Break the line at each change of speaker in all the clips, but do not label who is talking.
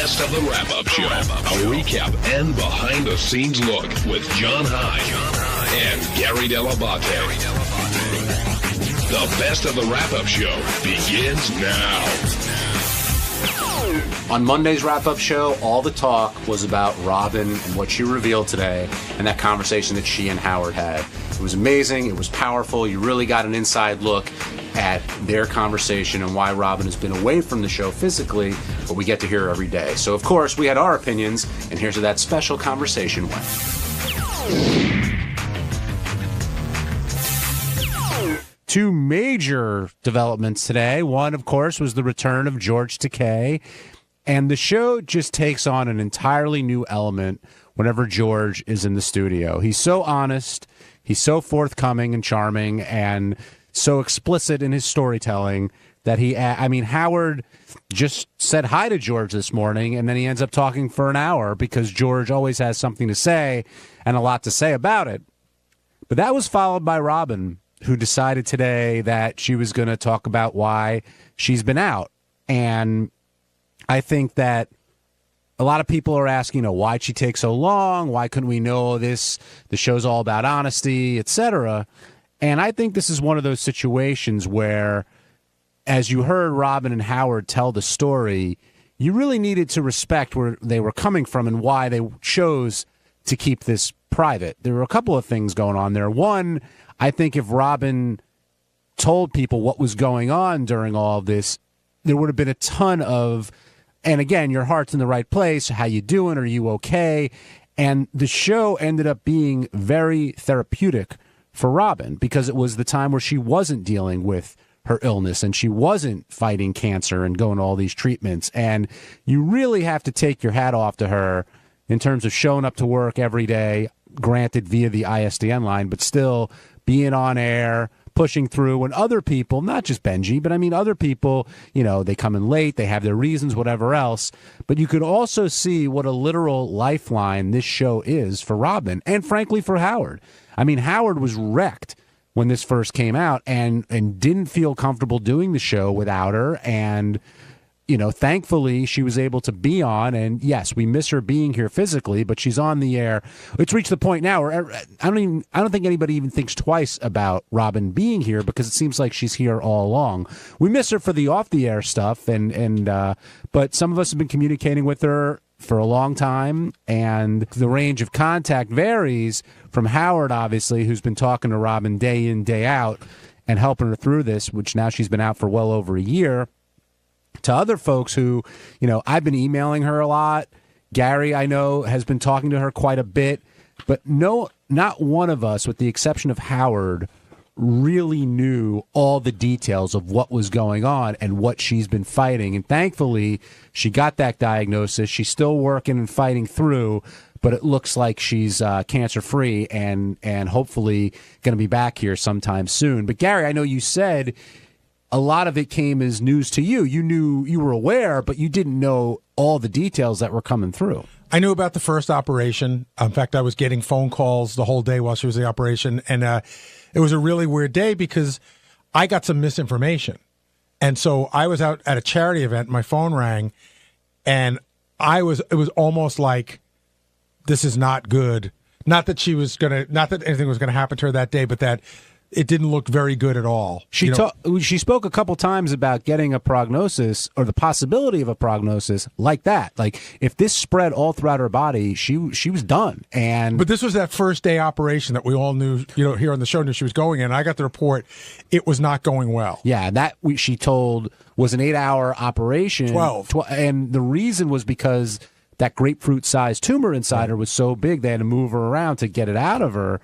best of the wrap-up show. A recap and behind-the-scenes look with Jon Hein and Gary Dell'Abate. The best of the wrap-up show begins now.
On Monday's wrap-up show, all the talk was about Robin and what she revealed today and that conversation that she and Howard had. It was amazing. It was powerful. You really got an inside look at their conversation and why Robin has been away from the show physically, but we get to hear her every day. So, of course, we had our opinions, and here's how that special conversation went. Two major developments today. One, of course, was the return of George Takei. And the show just takes on an entirely new element whenever George is in the studio. He's so honest, he's so forthcoming and charming, and so explicit in his storytelling that Howard just said hi to George this morning, and then he ends up talking for an hour because George always has something to say and a lot to say about it. But that was followed by Robin, who decided today that she was going to talk about why she's been out. And I think that a lot of people are asking, why'd she take so long? Why couldn't we know this? The show's all about honesty, etc. And I think this is one of those situations where, as you heard Robin and Howard tell the story, you really needed to respect where they were coming from and why they chose to keep this private. There were a couple of things going on there. One, I think if Robin told people what was going on during all of this, there would have been a ton of, and again, your heart's in the right place. How you doing? Are you okay? And the show ended up being very therapeutic for Robin because it was the time where she wasn't dealing with her illness and she wasn't fighting cancer and going to all these treatments. And you really have to take your hat off to her in terms of showing up to work every day, granted via the ISDN line, but still being on air, pushing through, when other people, not just Benji, but other people, they come in late, they have their reasons, whatever else. But you could also see what a literal lifeline this show is for Robin and frankly for Howard. Howard was wrecked when this first came out and didn't feel comfortable doing the show without her. And thankfully she was able to be on, and yes, we miss her being here physically, but she's on the air. It's reached the point now where I don't think anybody even thinks twice about Robin being here because it seems like she's here all along. We miss her for the off the air stuff, but some of us have been communicating with her for a long time, and the range of contact varies from Howard, obviously, who's been talking to Robin day in, day out and helping her through this, which now she's been out for well over a year, to other folks who, I've been emailing her a lot. Gary, I know, has been talking to her quite a bit. But no, not one of us, with the exception of Howard, really knew all the details of what was going on and what she's been fighting. And thankfully, she got that diagnosis. She's still working and fighting through, but it looks like she's cancer-free and hopefully going to be back here sometime soon. But Gary, I know you said a lot of it came as news to you. You knew, you were aware, but you didn't know all the details that were coming through.
I knew about the first operation. In fact, I was getting phone calls the whole day while she was in the operation. And it was a really weird day because I got some misinformation. And so I was out at a charity event. My phone rang, and it was almost like, this is not good. Not that anything was going to happen to her that day, but that it didn't look very good at all.
She spoke a couple times about getting a prognosis or the possibility of a prognosis like that. Like if this spread all throughout her body, she was done.
But this was that first day operation that we all knew, here on the show, knew she was going in. I got the report it was not going well.
Yeah, that she told was an 8-hour operation.
12.
And the reason was because that grapefruit-sized tumor inside her was so big they had to move her around to get it out of her.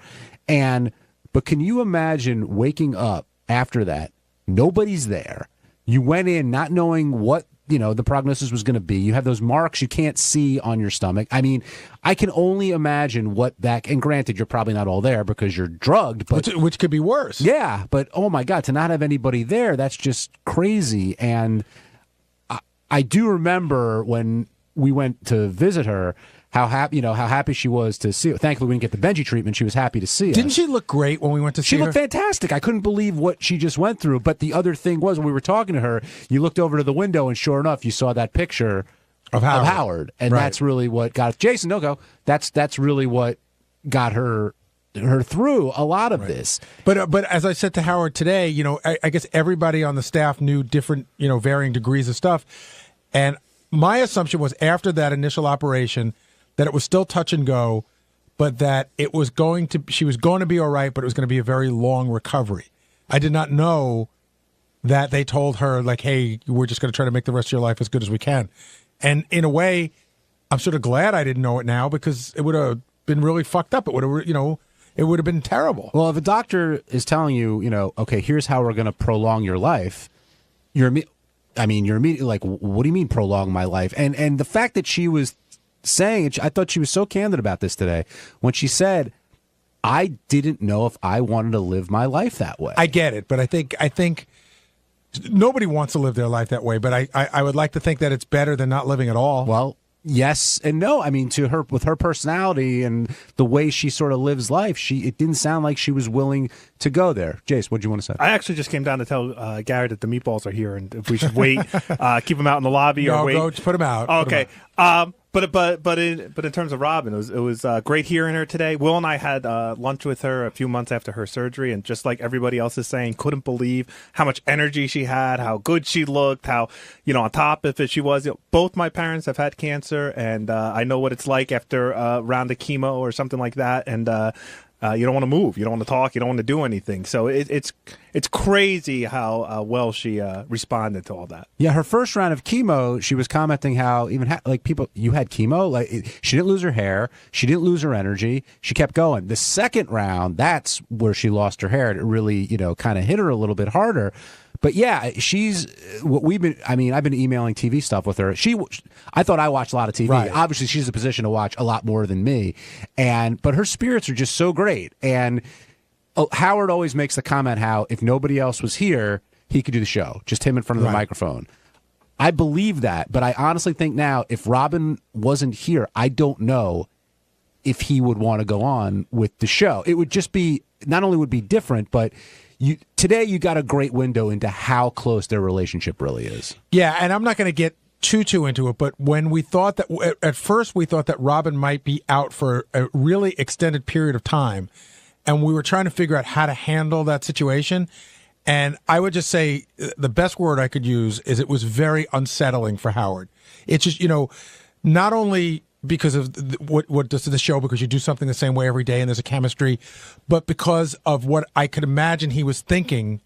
But can you imagine waking up after that? Nobody's there. You went in not knowing what, the prognosis was going to be. You have those marks you can't see on your stomach. I can only imagine what that, and granted, you're probably not all there because you're drugged. But
which could be worse.
Yeah, but oh my God, to not have anybody there, that's just crazy. And I do remember when we went to visit her, how happy she was to see it. Thankfully, we didn't get the Benji treatment. She was happy to see us.
Didn't she look great when we went to see her?
She looked fantastic. I couldn't believe what she just went through. But the other thing was, when we were talking to her, you looked over to the window, and sure enough, you saw that picture
of
Howard. And
Right.
that's really what got Jason, no go. That's really what got her through a lot of this.
But as I said to Howard today, I guess everybody on the staff knew different, varying degrees of stuff. And my assumption was after that initial operation that it was still touch and go, but that she was going to be all right, but it was going to be a very long recovery. I did not know that they told her, like, hey, we're just going to try to make the rest of your life as good as we can. And in a way, I'm sort of glad I didn't know it now, because it would have been really fucked up. It would have, it would have been terrible.
Well, if a doctor is telling you, okay, here's how we're going to prolong your life, you're immediately like, what do you mean prolong my life? And the fact that she was saying, I thought she was so candid about this today when she said, I didn't know if I wanted to live my life that way.
I get it, but I think nobody wants to live their life that way, but I would like to think that it's better than not living at all.
Well, yes and no. I mean, to her, with her personality and the way she sort of lives life, it didn't sound like she was willing to go there. Jace, what do you want to say?
I actually just came down to tell Gary that the meatballs are here, and if we should wait, keep them out in the lobby, or wait.
No, go put them out.
Oh, okay. But in terms of Robin, it was great hearing her today. Will and I had lunch with her a few months after her surgery, and just like everybody else is saying, couldn't believe how much energy she had, how good she looked, how on top of it she was. Both my parents have had cancer, and I know what it's like after a round of chemo or something like that, and you don't want to move, you don't want to talk, you don't want to do anything. So it's crazy how well she responded to all that.
Yeah, her first round of chemo, she was commenting how people, you had chemo, she didn't lose her hair, she didn't lose her energy, she kept going. The second round, that's where she lost her hair. It really, kind of hit her a little bit harder. But yeah, she's what I've been emailing TV stuff with her. I thought I watched a lot of TV.
Right.
Obviously, she's in a position to watch a lot more than me. But her spirits are just so great. And Howard always makes the comment how if nobody else was here, he could do the show, just him in front of the microphone. I believe that, but I honestly think now if Robin wasn't here, I don't know if he would want to go on with the show. It would just be, not only would be different, but today you got a great window into how close their relationship really is.
Yeah, and I'm not going to get too into it, but when we thought that, at first we thought that Robin might be out for a really extended period of time, and we were trying to figure out how to handle that situation, and I would just say the best word I could use is it was very unsettling for Howard. It's just, not only because of what does the show, because you do something the same way every day and there's a chemistry, but because of what I could imagine he was thinking.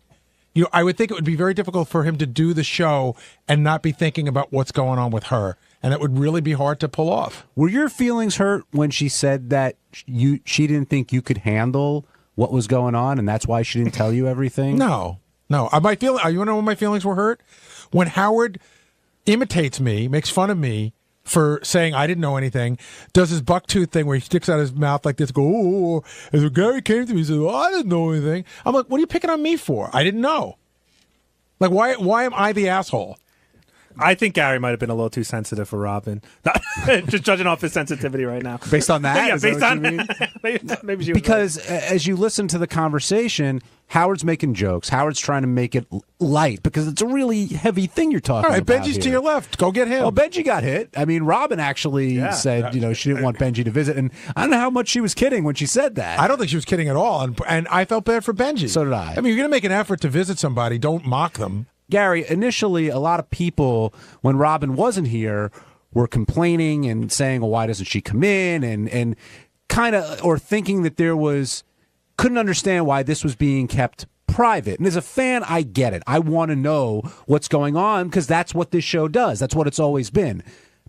I would think it would be very difficult for him to do the show and not be thinking about what's going on with her, and it would really be hard to pull off.
Were your feelings hurt when she said that she didn't think you could handle what was going on, and that's why she didn't tell you everything?
No. You want to know when my feelings were hurt? When Howard imitates me, makes fun of me for saying I didn't know anything, does his bucktooth thing where he sticks out his mouth like this, and so Gary came to me and said, I didn't know anything. I'm like, what are you picking on me for? I didn't know. Like, why am I the asshole?
I think Gary might have been a little too sensitive for Robin. Just judging off his sensitivity right now.
Based on that?
Yeah, based on
that.
Maybe she was
because
right.
As you listen to the conversation, Howard's making jokes. Howard's trying to make it light because it's a really heavy thing you're talking about.
All right, Benji's to your left. Go get him.
Well, Benji got hit. I mean, Robin actually said, she didn't want Benji to visit. And I don't know how much she was kidding when she said that.
I don't think she was kidding at all. And I felt bad for Benji.
So did I.
I mean, you're going to make an effort to visit somebody. Don't mock them.
Gary, initially, a lot of people, when Robin wasn't here, were complaining and saying, well, why doesn't she come in? And kind of, or thinking that couldn't understand why this was being kept private. And as a fan, I get it. I want to know what's going on because that's what this show does. That's what it's always been.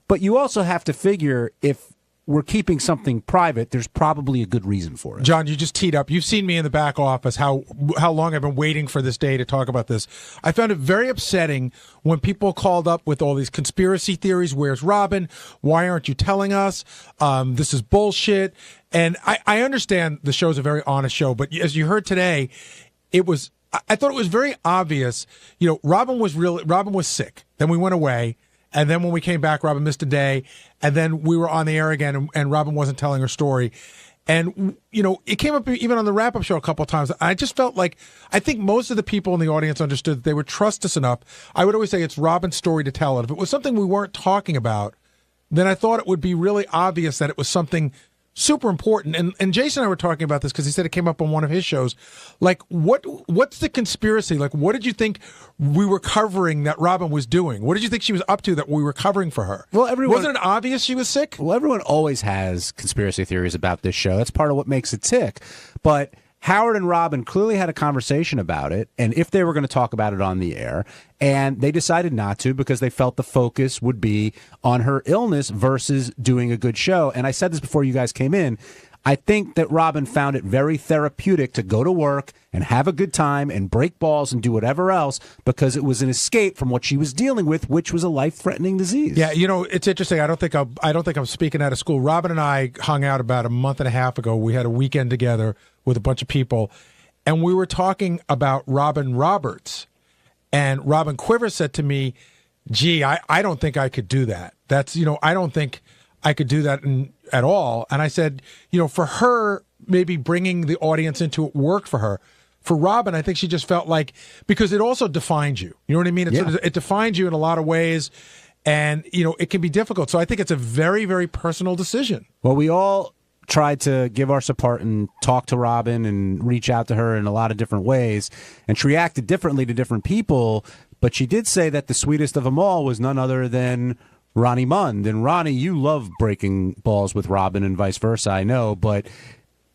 But you also have to figure if we're keeping something private, there's probably a good reason for it.
John, you just teed up. You've seen me in the back office, how long I've been waiting for this day to talk about this. I found it very upsetting when people called up with all these conspiracy theories. Where's Robin? Why aren't you telling us? This is bullshit. And I understand the show's a very honest show, but as you heard today, I thought it was very obvious. Robin was sick. Then we went away. And then when we came back, Robin missed a day. And then we were on the air again, and Robin wasn't telling her story. And, it came up even on the wrap-up show a couple of times. I just felt like, I think most of the people in the audience understood that they would trust us enough. I would always say it's Robin's story to tell. And if it was something we weren't talking about, then I thought it would be really obvious that it was something super important. And Jason and I were talking about this because he said it came up on one of his shows. Like, what's the conspiracy? Like, what did you think we were covering that Robin was doing? What did you think she was up to that we were covering for her?
Well,
wasn't it obvious she was sick?
Well, everyone always has conspiracy theories about this show. That's part of what makes it tick. But Howard and Robin clearly had a conversation about it, and if they were going to talk about it on the air, and they decided not to because they felt the focus would be on her illness versus doing a good show. And I said this before you guys came in. I think that Robin found it very therapeutic to go to work and have a good time and break balls and do whatever else because it was an escape from what she was dealing with, which was a life-threatening disease.
Yeah, you know, it's interesting. I don't think I'm speaking out of school. Robin and I hung out about a month and a half ago. We had a weekend together with a bunch of people, and we were talking about Robin Roberts. And Robin Quivers said to me, gee, I don't think I could do that. I don't think I could do that at all. And I said, for her, maybe bringing the audience into it worked for her. For Robin, I think she just felt like, because it also defines you. You know what I mean? It defines you in a lot of ways. And, it can be difficult. So I think it's a very, very personal decision.
Well, we all tried to give our support and talk to Robin and reach out to her in a lot of different ways. And she reacted differently to different people. But she did say that the sweetest of them all was none other than Ronnie Mund. And Ronnie, you love breaking balls with Robin and vice versa, I know. But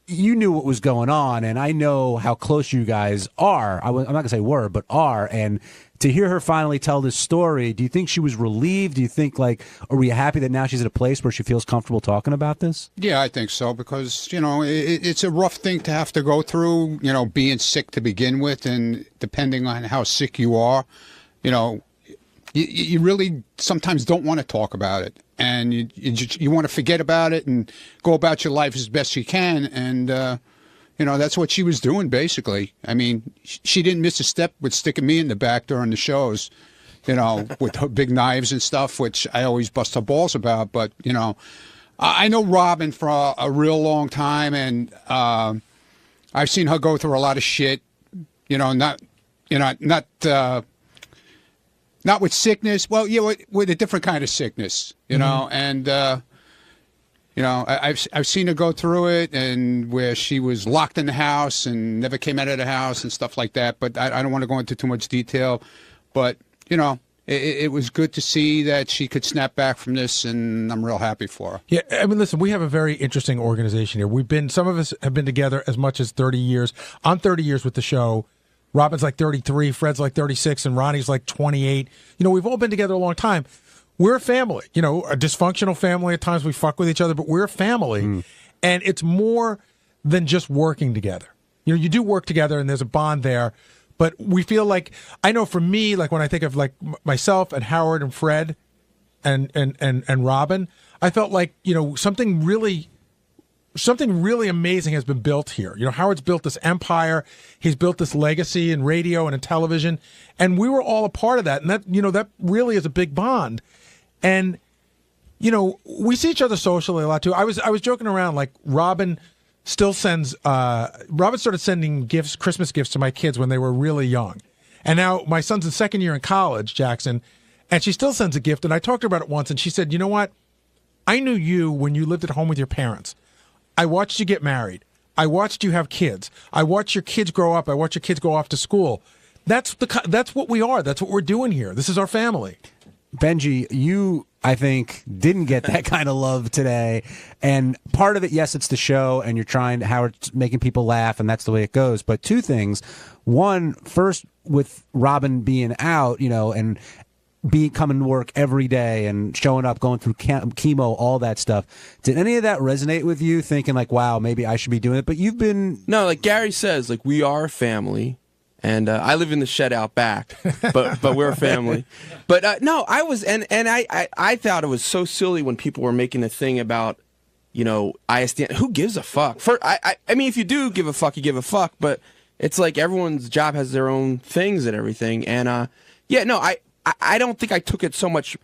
you knew what was going on, and I know how close you guys are. I'm not going to say were, but are. And to hear her finally tell this story, do you think she was relieved? Do you think, are you happy that now she's at a place where she feels comfortable talking about this?
Yeah, I think so, because, it's a rough thing to have to go through, being sick to begin with, and depending on how sick you are, you really sometimes don't want to talk about it. And you want to forget about it and go about your life as best you can. And, that's what she was doing, basically. I mean, she didn't miss a step with sticking me in the back during the shows, with her big knives and stuff, which I always bust her balls about. But, I know Robin for a real long time, and I've seen her go through a lot of shit, not with sickness. Well, with a different kind of sickness, and, I've seen her go through it, and where she was locked in the house and never came out of the house and stuff like that. But I don't want to go into too much detail. But, it was good to see that she could snap back from this, and I'm real happy for her.
Yeah, I mean, listen, we have a very interesting organization here. Some of us have been together as much as 30 years. I'm 30 years with the show. Robin's like 33, Fred's like 36, and Ronnie's like 28. We've all been together a long time. We're a family, a dysfunctional family. At times we fuck with each other, but we're a family. And it's more than just working together. You do work together and there's a bond there, but we feel like, I know for me, like when I think of like myself and Howard and Fred and Robin, I felt like, something really amazing has been built here. Howard's built this empire. He's built this legacy in radio and in television. And we were all a part of that. And that, that really is a big bond. And, we see each other socially a lot too. I was joking around, like Robin started sending Christmas gifts to my kids when they were really young. And now my son's in second year in college, Jackson, and she still sends a gift. And I talked to her about it once, and she said, you know what? I knew you when you lived at home with your parents. I watched you get married. I watched you have kids. I watched your kids grow up. I watched your kids go off to school. That's what we are. That's what we're doing here. This is our family.
Benji, you, I think, didn't get that kind of love today. And part of it, yes, it's the show, and you're Howard's making people laugh, and that's the way it goes. But two things. One, first, with Robin being out, and coming to work every day and showing up, going through chemo, all that stuff. Did any of that resonate with you, thinking like, wow, maybe I should be doing it? But you've been...
No, like Gary says, like, we are a family. And I live in the shed out back, but we're a family. But no, I was, and I thought it was so silly when people were making a thing about, ISDN. Who gives a fuck? I mean, if you do give a fuck, you give a fuck. But it's like everyone's job has their own things and everything. And I don't think I took it so much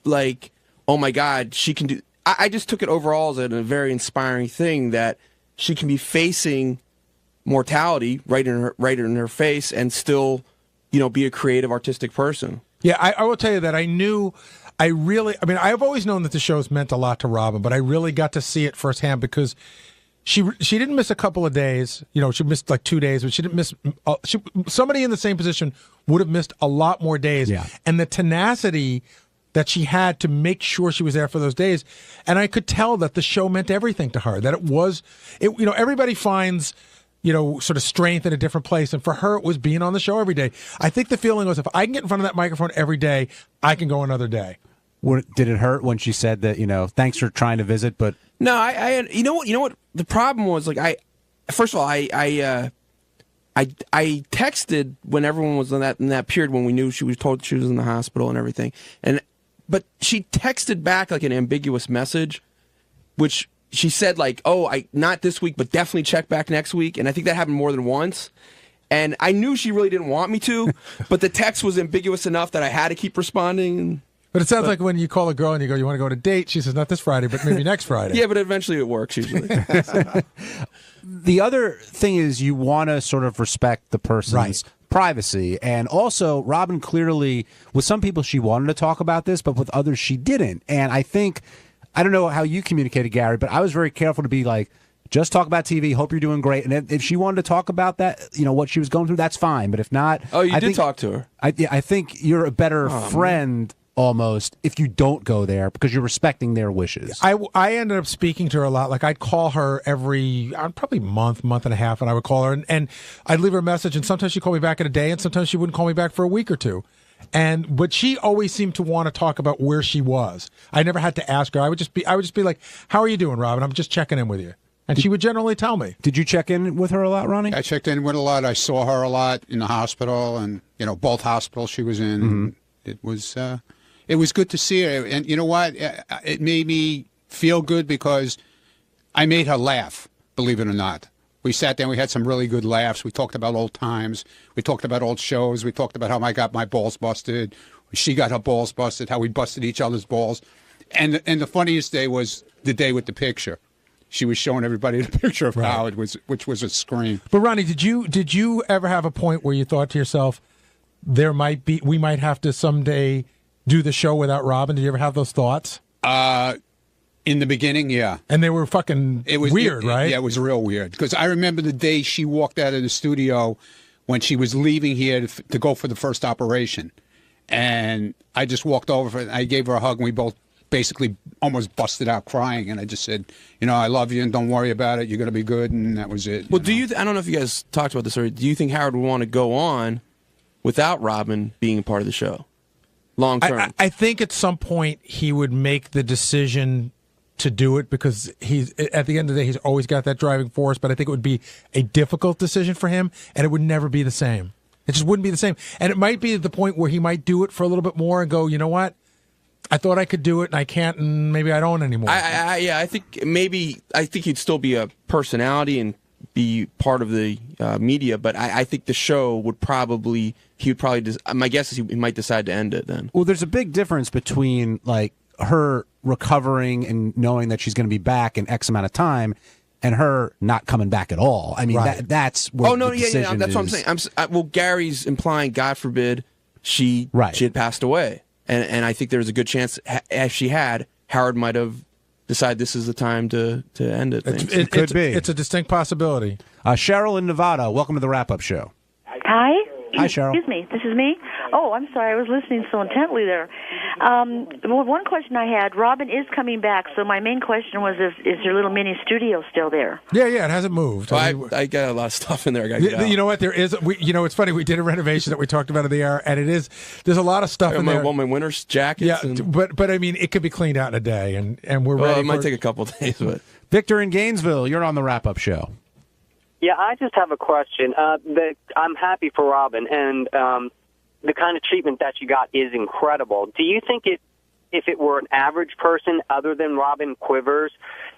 like, oh my God, she can do. I just took it overall as a very inspiring thing that she can be facing mortality right in her face and still, be a creative, artistic person.
Yeah, I will tell you that I knew I mean, I've always known that the show's meant a lot to Robin, but I really got to see it firsthand because she didn't miss a couple of days. You know, she missed like 2 days, but she didn't miss. Somebody in the same position would have missed a lot more days.
Yeah.
And the tenacity that she had to make sure she was there for those days, and I could tell that the show meant everything to her. That it was, you know, everybody finds, you know, sort of strength in a different place. And for her, it was being on the show every day. I think the feeling was, if I can get in front of that microphone every day, I can go another day.
Did it hurt when she said that, you know, thanks for trying to visit, but...
No, you know what the problem was, like, first of all, I texted when everyone was in that period when we knew she was told she was in the hospital and everything. But she texted back like an ambiguous message, which she said like, "Oh, not this week, but definitely check back next week." And I think that happened more than once. And I knew she really didn't want me to, but the text was ambiguous enough that I had to keep responding.
But it sounds like when you call a girl and you go, "You want to go on a date?" She says, "Not this Friday, but maybe next Friday."
Yeah, but eventually it works usually.
The other thing is you want to sort of respect the person's privacy. And also, Robin clearly, with some people she wanted to talk about this, but with others she didn't. And I think, I don't know how you communicated, Gary, but I was very careful to be like, just talk about TV, hope you're doing great. And if she wanted to talk about that, you know, what she was going through, that's fine. But if not...
Oh, you did talk to her.
I think you're a better friend... almost, if you don't go there, because you're respecting their wishes.
I ended up speaking to her a lot. Like, I'd call her every probably month and a half, and I would call her, and I'd leave her a message, and sometimes she'd call me back in a day, and sometimes she wouldn't call me back for a week or two. But she always seemed to want to talk about where she was. I never had to ask her. I would just be like, "How are you doing, Robin? I'm just checking in with you." And she would generally tell me.
Did you check in with her a lot, Ronnie?
I checked in with her a lot. I saw her a lot in the hospital, and you know, both hospitals she was in. Mm-hmm. It was good to see her, and you know what? It made me feel good because I made her laugh, believe it or not. We sat there and we had some really good laughs. We talked about old times. We talked about old shows. We talked about how I got my balls busted. She got her balls busted, how we busted each other's balls. And the funniest day was the day with the picture. She was showing everybody the picture of Howard, which was a scream.
But Ronnie, did you ever have a point where you thought to yourself, we might have to someday do the show without Robin? Did you ever have those thoughts?
In the beginning, yeah.
And they were fucking weird, right?
Yeah, it was real weird. Because I remember the day she walked out of the studio when she was leaving here to go for the first operation. And I just walked over and I gave her a hug, and we both basically almost busted out crying. And I just said, you know, I love you and don't worry about it. You're going to be good. And that was it.
Well, I don't know if you guys talked about this already. Do you think Howard would want to go on without Robin being a part of the show? Long term.
I think at some point he would make the decision to do it because he's at the end of the day he's always got that driving force. But I think it would be a difficult decision for him, and it would never be the same. It just wouldn't be the same. And it might be at the point where he might do it for a little bit more and go, you know what? I thought I could do it and I can't, and maybe I don't anymore.
I think he'd still be a personality and be part of the media, but I think the show would probably, my guess is he might decide to end it then.
Well, there's a big difference between like her recovering and knowing that she's going to be back in X amount of time and her not coming back at all. I mean, that's where the decision
that's
is.
what I'm saying. Well, Gary's implying, God forbid, she had passed away. And I think there's a good chance, if she had, Howard might have decided this is the time to end it.
It could be.
It's a distinct possibility.
Cheryl in Nevada, welcome to the Wrap-Up Show.
Hi.
Hi, Cheryl.
Excuse me. This is me? Oh, I'm sorry. I was listening so intently there. Well, one question I had, Robin is coming back, so my main question was, is her little mini studio still there?
Yeah, it hasn't moved.
Well, I got a lot of stuff in there. I got to get out.
You know what? There is. It's funny. We did a renovation that we talked about in the air, and there's a lot of stuff in there.
My winter's jackets.
Yeah, but I mean, it could be cleaned out in a day, and we're ready.
Well, it might take a couple of days, but
Victor in Gainesville, you're on the Wrap-Up Show.
Yeah, I just have a question. I'm happy for Robin, and the kind of treatment that she got is incredible. Do you think if it were an average person other than Robin Quivers,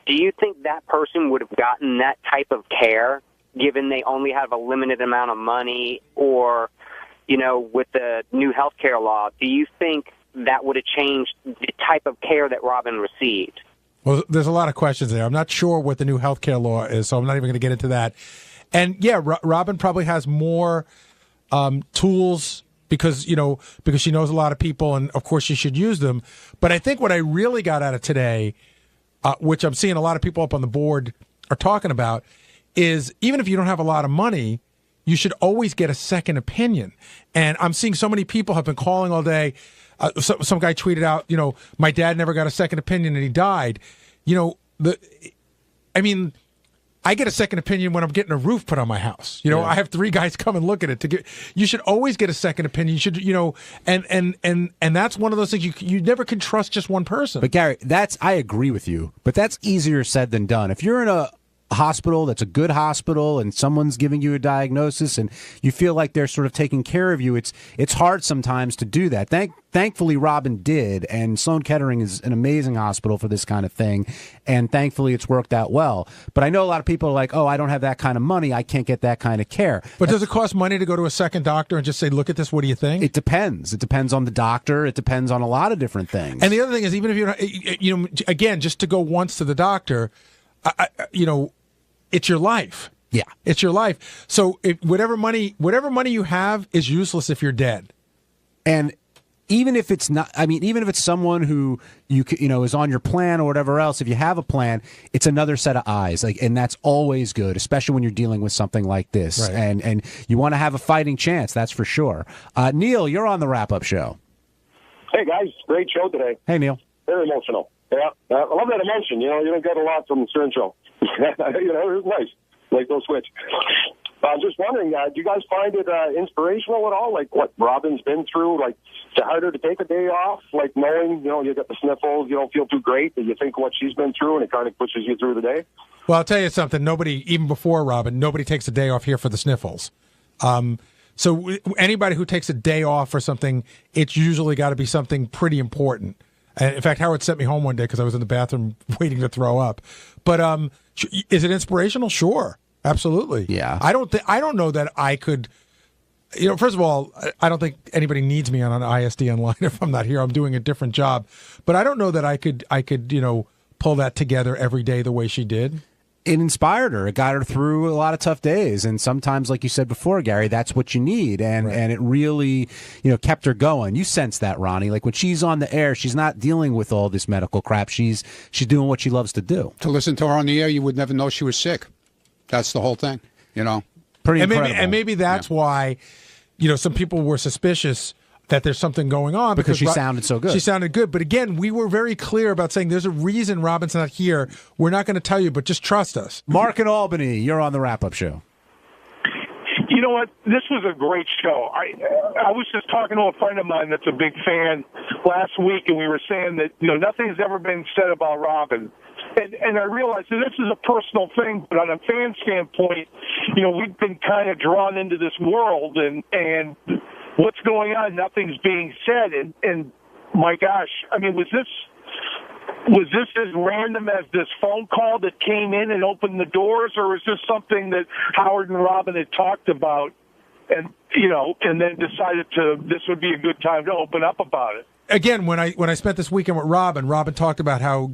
do you think that person would have gotten that type of care, given they only have a limited amount of money, or, with the new health care law, do you think that would have changed the type of care that Robin received?
Well, there's a lot of questions there. I'm not sure what the new health care law is, so I'm not even going to get into that. And, yeah, Robin probably has more tools because she knows a lot of people, and of course she should use them. But I think what I really got out of today, which I'm seeing a lot of people up on the board are talking about, is even if you don't have a lot of money, you should always get a second opinion. And I'm seeing so many people have been calling all day. Some guy tweeted out, my dad never got a second opinion and he died. I get a second opinion when I'm getting a roof put on my house. I have 3 guys come and look at it you should always get a second opinion. You should, and that's one of those things you never can trust just one person.
But Gary, I agree with you, but that's easier said than done. If you're in a hospital that's a good hospital and someone's giving you a diagnosis and you feel like they're sort of taking care of you, it's hard sometimes to do that. Thankfully Robin did, and Sloan Kettering is an amazing hospital for this kind of thing, and thankfully it's worked out well. But I know a lot of people are like, oh, I don't have that kind of money, I can't get that kind of care.
But does it cost money to go to a second doctor and just say, look at this, what do you think?
It depends. It depends on the doctor. It depends on a lot of different things.
And the other thing is, even if again, just to go once to the doctor, it's your life.
Yeah.
It's your life. So whatever money you have is useless if you're dead.
And even if it's not, even if it's someone who is on your plan or whatever else, if you have a plan, it's another set of eyes. And that's always good, especially when you're dealing with something like this.
Right.
And you want to have a fighting chance, that's for sure. Neil, you're on the wrap-up show.
Hey, guys. Great show today.
Hey, Neil.
Very emotional. Yeah. I love that emotion. You don't get a lot from the Stern Show. It was nice. Like those switch. I was just wondering, do you guys find it inspirational at all? Like what Robin's been through? Like, is it harder to take a day off? Like knowing, you get the sniffles, you don't feel too great, but you think what she's been through and it kind of pushes you through the day?
Well, I'll tell you something. Nobody, even before Robin, nobody takes a day off here for the sniffles. So anybody who takes a day off for something, it's usually got to be something pretty important. And in fact, Howard sent me home one day because I was in the bathroom waiting to throw up. But is it inspirational? Sure, absolutely.
Yeah.
I don't know that I could. First of all, I don't think anybody needs me on an ISD online if I'm not here. I'm doing a different job. But I don't know that I could pull that together every day the way she did.
It inspired her. It got her through a lot of tough days. And sometimes, like you said before, Gary, that's what you need. And it really, kept her going. You sense that, Ronnie. Like when she's on the air, she's not dealing with all this medical crap. She's doing what she loves to do.
To listen to her on the air, you would never know she was sick. That's the whole thing,
Pretty incredible.
And maybe that's why, some people were suspicious that there's something going on
because she sounded so good.
She sounded good. But again, we were very clear about saying there's a reason Robin's not here. We're not going to tell you, but just trust us.
Mark in Albany, you're on the wrap-up show.
You know what? This was a great show. I was just talking to a friend of mine that's a big fan last week, and we were saying that nothing's ever been said about Robin. And I realized that this is a personal thing, but on a fan standpoint, we've been kind of drawn into this world, and what's going on? Nothing's being said, and my gosh, was this as random as this phone call that came in and opened the doors, or is this something that Howard and Robin had talked about, and then decided this would be a good time to open up about it?
Again, when I spent this weekend with Robin talked about how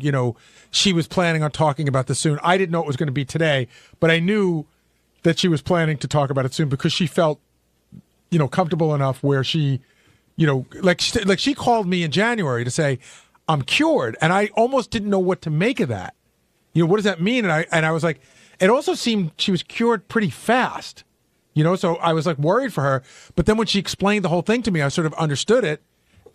she was planning on talking about this soon. I didn't know it was going to be today, but I knew that she was planning to talk about it soon because she felt comfortable enough where she, like she called me in January to say, I'm cured. And I almost didn't know what to make of that. What does that mean? And I was like, it also seemed she was cured pretty fast, so I was like worried for her. But then when she explained the whole thing to me, I sort of understood it.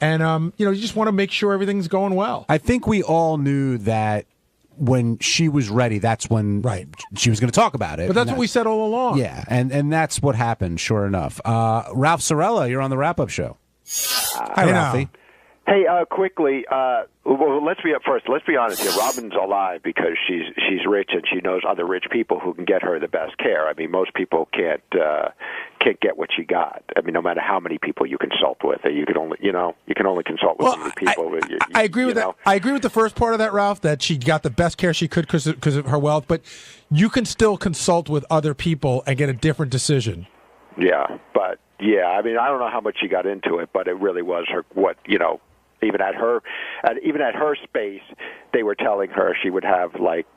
And, you just want to make sure everything's going well.
I think we all knew that when she was ready, that's when she was going to talk about it.
But that's what we said all along.
Yeah, and that's what happened, sure enough. Ralph Sorella, you're on the wrap-up show. Hi, Ralphie.
Hey, quickly, well, let's be honest here. Robin's alive because she's rich and she knows other rich people who can get her the best care. Most people can't get what she got. No matter how many people you consult with, you can only consult with so many people.
I agree with that. I agree with the first part of that, Ralph, that she got the best care she could because of her wealth. But you can still consult with other people and get a different decision.
Yeah, but I don't know how much she got into it, but it really was her even at her space, they were telling her she would have like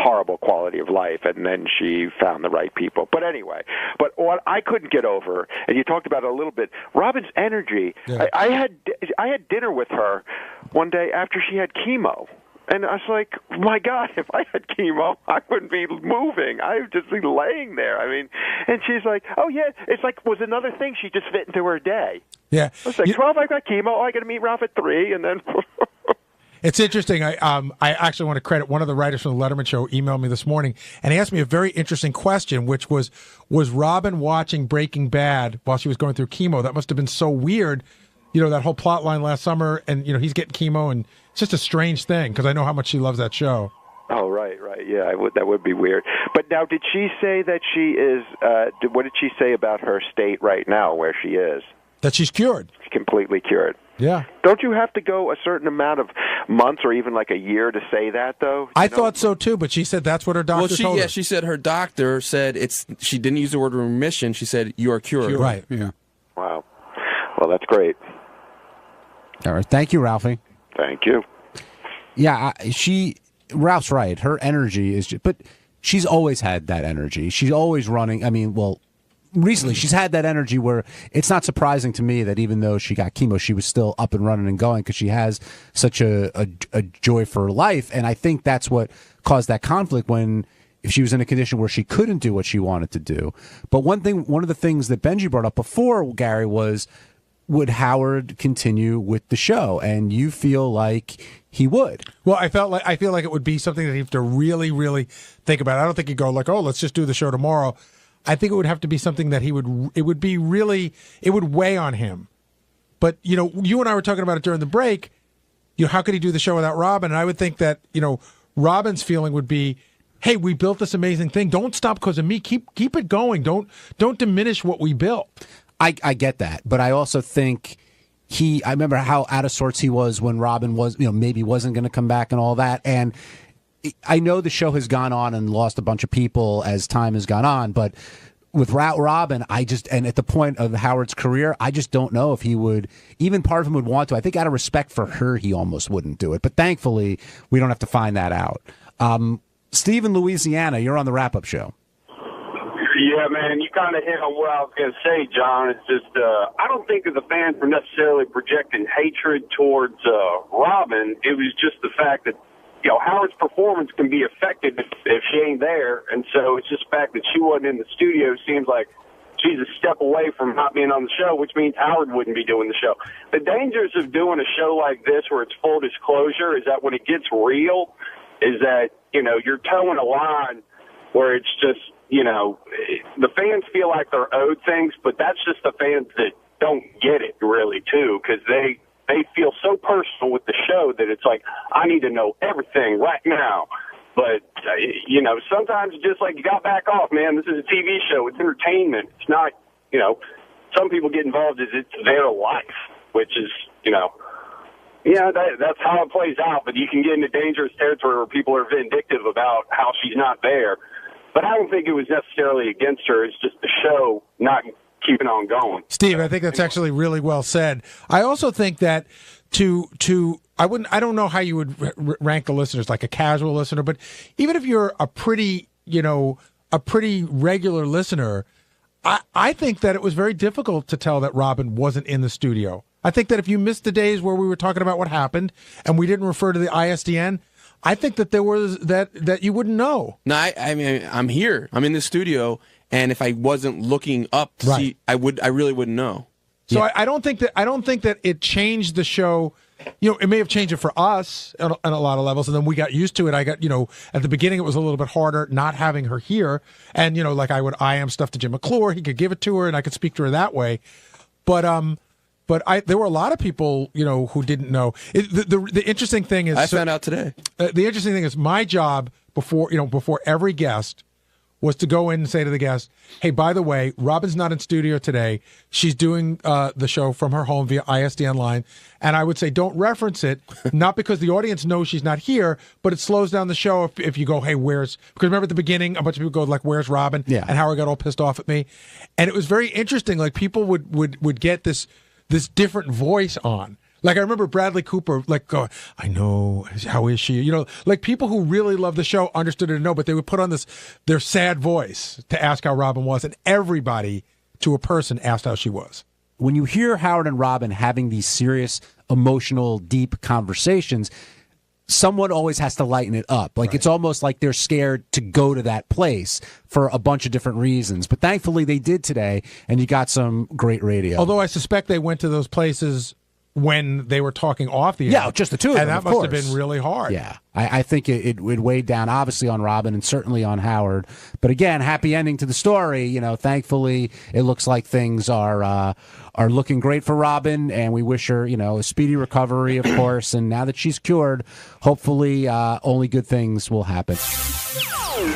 horrible quality of life, and then she found the right people. But anyway, but what I couldn't get over, and you talked about it a little bit, Robin's energy.
Yeah.
I had dinner with her one day after she had chemo. And I was like, my God, if I had chemo, I wouldn't be moving. I would just be laying there. I mean, and she's like, oh, yeah, it's like was another thing she just fit into her day.
Yeah.
I was like, 12, I got chemo. Oh, I got to meet Ralph at 3, and then...
It's interesting. I actually want to credit one of the writers from the Letterman Show emailed me this morning, and he asked me a very interesting question, which was Robin watching Breaking Bad while she was going through chemo? That must have been so weird, that whole plot line last summer, and, he's getting chemo, and it's just a strange thing, because I know how much she loves that show.
Oh, right. Yeah, that would be weird. But now, did she say that she is, what did she say about her state right now, where she is?
That she's cured.
She's completely cured.
Yeah.
Don't you have to go a certain amount of months or even like a year to say that, though?
I thought so, too, but she said that's what her doctor told her.
Yeah, she said her doctor said she didn't use the word remission. She said, you are cured.
Right.
Yeah.
Wow. Well, that's great.
All right. Thank you, Ralphie.
Thank you.
Yeah, Ralph's right. Her energy is but she's always had that energy. She's always running. I mean, recently she's had that energy where it's not surprising to me that even though she got chemo, she was still up and running and going because she has such a joy for life. And I think that's what caused that conflict if she was in a condition where she couldn't do what she wanted to do. But one of the things that Benji brought up before, Gary, was would Howard continue with the show? And you feel like he would.
Well, I feel like it would be something that he'd have to really, really think about. I don't think he'd go like, oh, let's just do the show tomorrow. I think it would have to be something that it would weigh on him. But, you and I were talking about it during the break. How could he do the show without Robin? And I would think that, Robin's feeling would be, hey, we built this amazing thing. Don't stop because of me. Keep it going. Don't diminish what we built.
I get that. But I also think I remember how out of sorts he was when Robin was, maybe wasn't going to come back and all that. And I know the show has gone on and lost a bunch of people as time has gone on, but with Robin, and at the point of Howard's career, I just don't know if he would, even part of him would want to. I think out of respect for her, he almost wouldn't do it. But thankfully, we don't have to find that out. Steve in Louisiana, you're on the wrap-up show.
Yeah, man, you kind of hit on what I was going to say, John. It's just, I don't think that the fans were necessarily projecting hatred towards Robin. It was just the fact that, Howard's performance can be affected if she ain't there. And so it's just the fact that she wasn't in the studio seems like she's a step away from not being on the show, which means Howard wouldn't be doing the show. The dangers of doing a show like this where it's full disclosure is that when it gets real, is that, you're towing a line where it's just, the fans feel like they're owed things, but that's just the fans that don't get it really too, because they feel so personal with the show that it's like, I need to know everything right now. But, sometimes it's just like, you got to back off, man. This is a TV show. It's entertainment. It's not, some people get involved as it's their life, which is, that's how it plays out. But you can get into dangerous territory where people are vindictive about how she's not there. But I don't think it was necessarily against her. It's just the show not keeping on going.
Steve, I think that's actually really well said. I also think that I don't know how you would rank the listeners, like a casual listener, but even if you're a pretty regular listener, I think that it was very difficult to tell that Robin wasn't in the studio. I think that if you missed the days where we were talking about what happened and we didn't refer to the ISDN, I think that there was that you wouldn't know.
No, I mean, I'm here. I'm in the studio, and if I wasn't looking up to see, I really wouldn't know.
So yeah. I don't think that it changed the show. It may have changed it for us on a lot of levels, and then we got used to it. I got, at the beginning it was a little bit harder not having her here, and like I would IM stuff to Jim McClure, he could give it to her, and I could speak to her that way. But there were a lot of people, who didn't know. The interesting thing is,
I found out today.
The interesting thing is, my job before every guest was to go in and say to the guest, hey, by the way, Robin's not in studio today. She's doing the show from her home via ISDN line. And I would say, don't reference it, not because the audience knows she's not here, but it slows down the show if you go, hey, because remember at the beginning, a bunch of people go like, where's Robin?
Yeah.
And Howard got all pissed off at me. And it was very interesting. Like people would get this different voice on. Like, I remember Bradley Cooper, like, going, I know, how is she? You know, like, people who really love the show understood it and know, but they would put on their sad voice to ask how Robin was, and everybody, to a person, asked how she was.
When you hear Howard and Robin having these serious, emotional, deep conversations, someone always has to lighten it up. Like, it's almost like they're scared to go to that place for a bunch of different reasons. But thankfully they did today, and you got some great radio.
Although I suspect they went to those places when they were talking off the air.
Yeah, just the two of them,
and that
of
must
course.
have been really hard.
Yeah, I think it weighed down, obviously, on Robin and certainly on Howard. But again, happy ending to the story. You know, thankfully, it looks like things are looking great for Robin, and we wish her, you know, a speedy recovery, of course. And now that she's cured, hopefully, only good things will happen.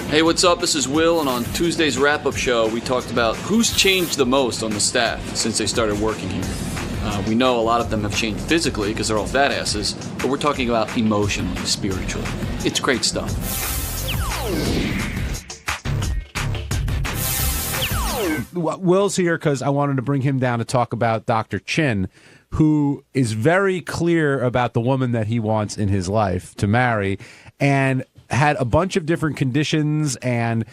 Hey, what's up? This is Will, and on Tuesday's wrap-up show, we talked about who's changed the most on the staff since they started working here. We know a lot of them have changed physically because they're all fat asses, but we're talking about emotionally, spiritually. It's great stuff.
Will's here because I wanted to bring him down to talk about Dr. Chin, who is very clear about the woman that he wants in his life to marry, and had a bunch of different conditions. And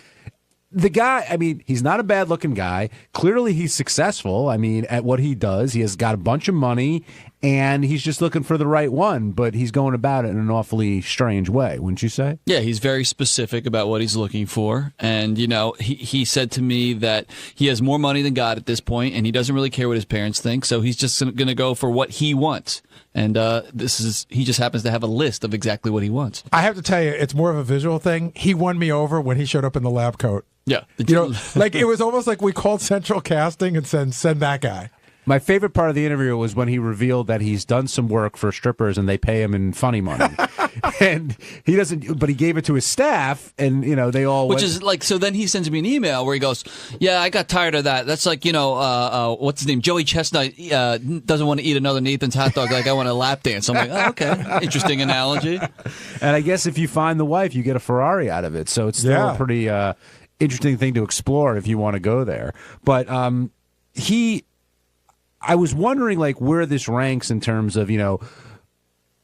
the guy, I mean, he's not a bad-looking guy. Clearly, he's successful, I mean, at what he does. He has got a bunch of money, and he's just looking for the right one, but he's going about it in an awfully strange way, wouldn't you say?
Yeah, he's very specific about what he's looking for. And, you know, he said to me that he has more money than God at this point, and he doesn't really care what his parents think, so he's just going to go for what he wants. And he just happens to have a list of exactly what he wants.
I have to tell you, it's more of a visual thing. He won me over when he showed up in the lab coat.
Yeah.
You know, like, it was almost like we called Central Casting and said, send that guy.
My favorite part of the interview was when he revealed that he's done some work for strippers and they pay him in funny money. And he doesn't, but he gave it to his staff, and, you know, they all
Which is like, so then he sends me an email where he goes, yeah, I got tired of that. That's like, you know, what's his name? Joey Chestnut doesn't want to eat another Nathan's hot dog. Like, I want a lap dance. I'm like, oh, okay. Interesting analogy.
And I guess if you find the wife, you get a Ferrari out of it. So it's still a pretty interesting thing to explore if you want to go there. But I was wondering, like, where this ranks in terms of, you know,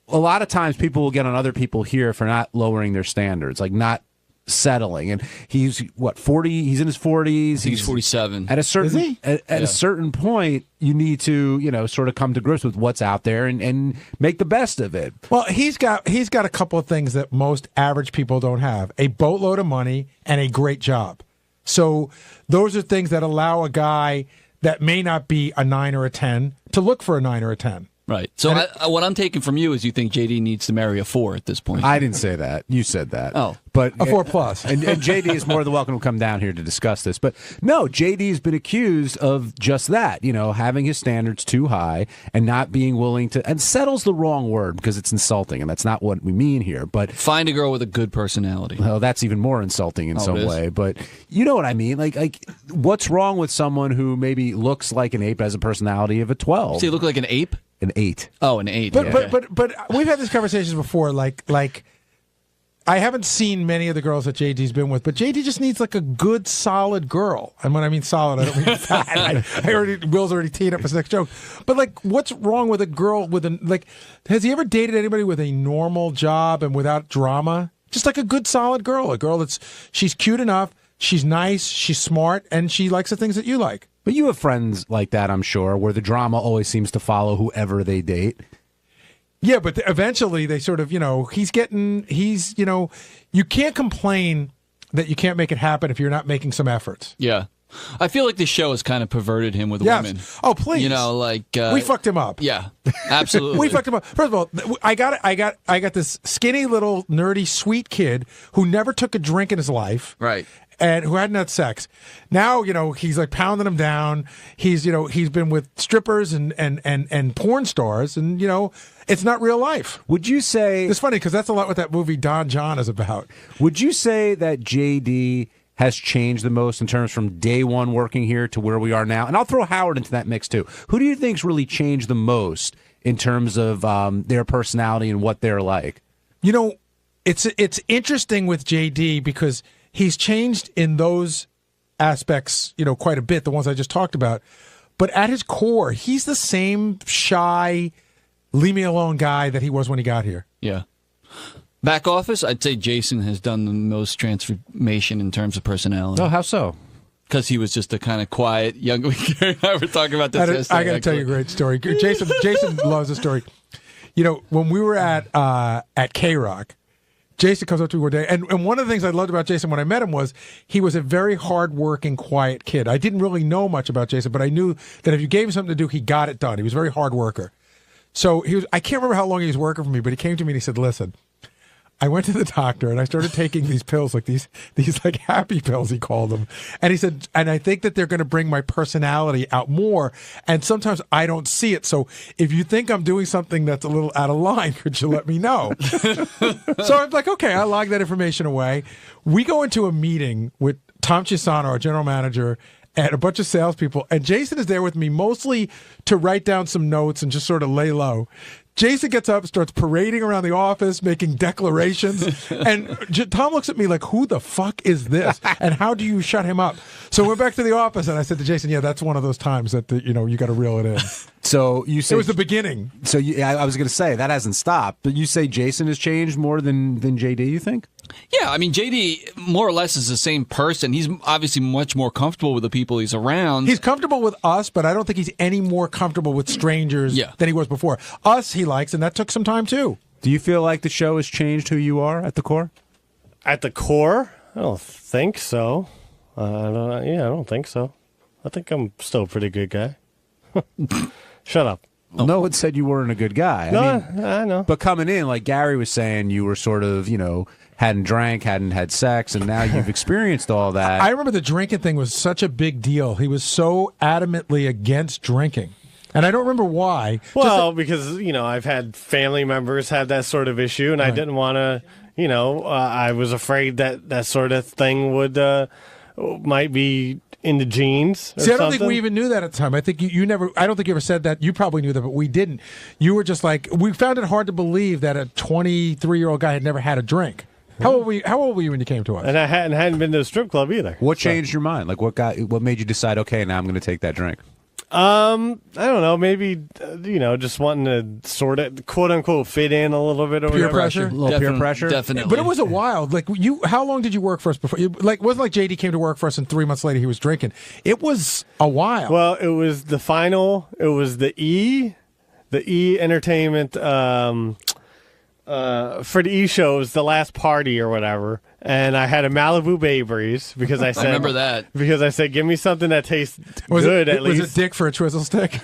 a lot of times people will get on other people here for not lowering their standards, like not settling. And he's, what, 40? He's in his 40s.
He's 47.
At a certain,
Is he?
At a certain point, you need to, you know, sort of come to grips with what's out there and make the best of it.
Well, he's got a couple of things that most average people don't have: a boatload of money and a great job. So those are things that allow a guy that may not be a 9 or a 10 to look for a 9 or a 10.
Right. So what I'm taking from you is you think JD needs to marry a 4 at this point.
I didn't say that. You said that.
Oh.
But
a 4+.
And JD is more than welcome to come down here to discuss this. But no, JD's been accused of just that, you know, having his standards too high and not being willing to, and settle's the wrong word because it's insulting, and that's not what we mean here. But
find a girl with a good personality.
Well, that's even more insulting in some way. But you know what I mean? Like, what's wrong with someone who maybe looks like an ape, has a personality of a 12?
So you look like an ape?
An 8.
Oh, an 8.
But we've had these conversations before. Like I haven't seen many of the girls that JD's been with, but JD just needs like a good, solid girl. And when I mean solid, I don't mean fat. Will's already teed up his next joke. But like, what's wrong with a girl with has he ever dated anybody with a normal job and without drama? Just like a good, solid girl, a girl she's cute enough, she's nice, she's smart, and she likes the things that you like.
But you have friends like that, I'm sure, where the drama always seems to follow whoever they date.
Yeah, but eventually they sort of, you know, you know, you can't complain that you can't make it happen if you're not making some efforts.
Yeah. I feel like this show has kind of perverted him with women.
Oh, please.
You know, like
we fucked him up.
Yeah, absolutely.
We fucked him up. First of all, I got this skinny little nerdy sweet kid who never took a drink in his life.
Right.
And who hadn't had sex. Now, you know, he's like pounding him down. He's been with strippers and porn stars, and, you know, it's not real life.
Would you say
it's funny because that's a lot what that movie Don John is about.
Would you say that JD has changed the most in terms from day one working here to where we are now? And I'll throw Howard into that mix too. Who do you think's really changed the most in terms of their personality and what they're like?
You know, it's interesting with JD because he's changed in those aspects, you know, quite a bit, the ones I just talked about. But at his core, he's the same shy, leave me alone guy that he was when he got here.
Yeah. Back office, I'd say Jason has done the most transformation in terms of personality.
Oh, how so?
Because he was just a kind of quiet young. Gary and I were talking about this yesterday.
I got to tell you a great story. Jason loves the story. You know, when we were at K-Rock, Jason comes up to me one day, and one of the things I loved about Jason when I met him was he was a very hard-working, quiet kid. I didn't really know much about Jason, but I knew that if you gave him something to do, he got it done. He was a very hard worker. So I can't remember how long he was working for me, but he came to me and he said, listen, I went to the doctor and I started taking these pills, like these like happy pills, he called them. And he said, and I think that they're going to bring my personality out more. And sometimes I don't see it. So if you think I'm doing something that's a little out of line, could you let me know? So I'm like, okay, I log that information away. We go into a meeting with Tom Chisano, our general manager, and a bunch of salespeople. And Jason is there with me mostly to write down some notes and just sort of lay low. Jason gets up, starts parading around the office, making declarations. And Tom looks at me like, who the fuck is this? And how do you shut him up? So we're back to the office, and I said to Jason, yeah, that's one of those times that, you got to reel it in.
So you say,
it was the beginning.
So I was going to say, that hasn't stopped. But you say Jason has changed more than JD, you think?
Yeah, I mean, JD more or less is the same person. He's obviously much more comfortable with the people he's around.
He's comfortable with us, but I don't think he's any more comfortable with strangers than he was before. Us, he likes, and that took some time, too.
Do you feel like the show has changed who you are at the core?
At the core? I don't think so. I don't think so. I think I'm still a pretty good guy. Shut up.
No one said you weren't a good guy.
I know.
But coming in, like Gary was saying, you were sort of, hadn't drank, hadn't had sex, and now you've experienced all that.
I remember the drinking thing was such a big deal. He was so adamantly against drinking. And I don't remember why.
Well, because, I've had family members have that sort of issue, and I didn't want to, I was afraid that sort of thing might be in the genes.
See, I don't think we even knew that at the time. I think you never. I don't think you ever said that. You probably knew that, but we didn't. You were just like, we found it hard to believe that a 23-year-old guy had never had a drink. How old were you when you came to us?
And I hadn't been to a strip club either.
What changed your mind? Like, what made you decide? Okay, now I'm going to take that drink.
I don't know. Maybe just wanting to sort of quote unquote fit in a little bit. Or
peer
whatever.
pressure,
a little peer pressure,
definitely.
But it was a wild. Like how long did you work for us before? It wasn't like JD came to work for us and 3 months later he was drinking. It was a while.
Well, it was the final. It was the E Entertainment. For the E show, it was the last party or whatever. And I had a Malibu Bay Breeze because I said,
I remember that.
Because I said, give me something that tastes good at least.
Was it dick for a twizzle stick?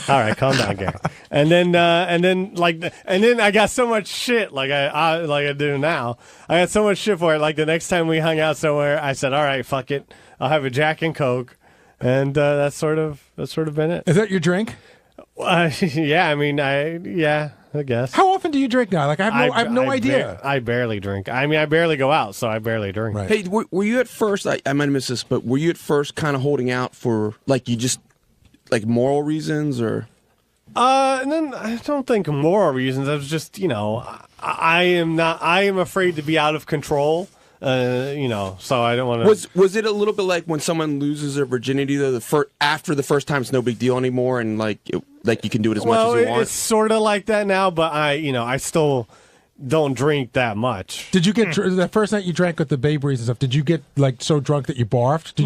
All right, calm down, Gary. And then I got so much shit like I do now. I got so much shit for it. Like the next time we hung out somewhere, I said, all right, fuck it, I'll have a Jack and Coke, and that's sort of been it.
Is that your drink?
Yeah, I guess.
How often do you drink now? Like I have no idea.
I barely drink. I barely go out, so I barely drink.
Right. Hey, were you at first? I might have missed this, but were you at first kind of holding out for moral reasons or?
And then I don't think moral reasons. I was just I am afraid to be out of control. So I don't want to.
Was it a little bit like when someone loses their virginity though? After the first time, it's no big deal anymore, and like you can do it as much as you want.
It's sort of like that now, but I still don't drink that much.
Did you get the first night you drank with the Bay Breeze and stuff? Did you get like so drunk that you barfed?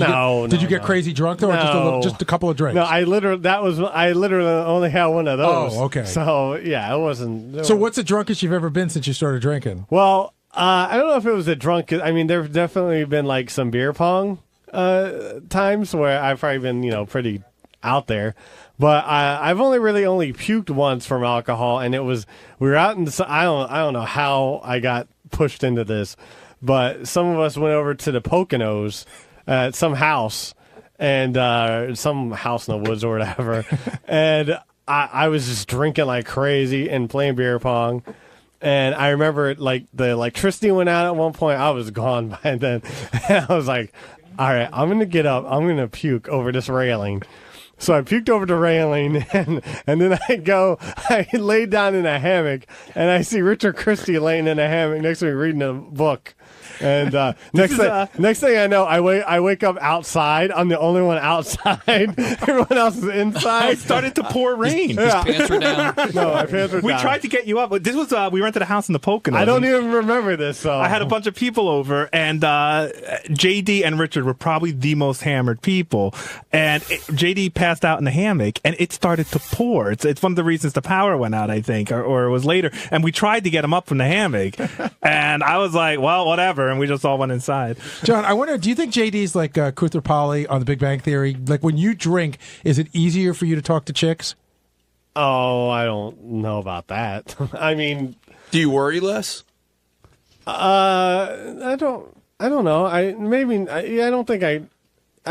Did you get crazy drunk though, or just a couple of drinks?
No, I literally only had one of those.
Oh, okay.
So yeah, it wasn't.
So what's the drunkest you've ever been since you started drinking?
Well. I don't know if it was a drunk. I mean, there've definitely been like some beer pong times where I've probably been, pretty out there. But I've only puked once from alcohol, and we were out in the. I don't know how I got pushed into this, but some of us went over to the Poconos at some house, and some house in the woods or whatever, and I was just drinking like crazy and playing beer pong. And I remember like the electricity went out at one point. I was gone by then. And I was like, all right, I'm going to get up. I'm going to puke over this railing. So I puked over the railing, and then I laid down in a hammock, and I see Richard Christie laying in a hammock next to me reading a book. And next thing I know, I wake up outside. I'm the only one outside. Everyone else is inside.
It started to pour rain.
His pants were down.
No, my pants were down.
We tried to get you up, but this was we rented a house in the Poconos.
I don't even remember this. So
I had a bunch of people over, and JD and Richard were probably the most hammered people. And JD passed out in the hammock, and it started to pour. It's one of the reasons the power went out, I think, or it was later. And we tried to get him up from the hammock, and I was like, well, whatever. And we just all went inside.
John, I wonder, do you think JD's like Koothrappali on The Big Bang Theory? Like when you drink, is it easier for you to talk to chicks?
Oh, I don't know about that. I mean,
do you worry less?
I don't know. I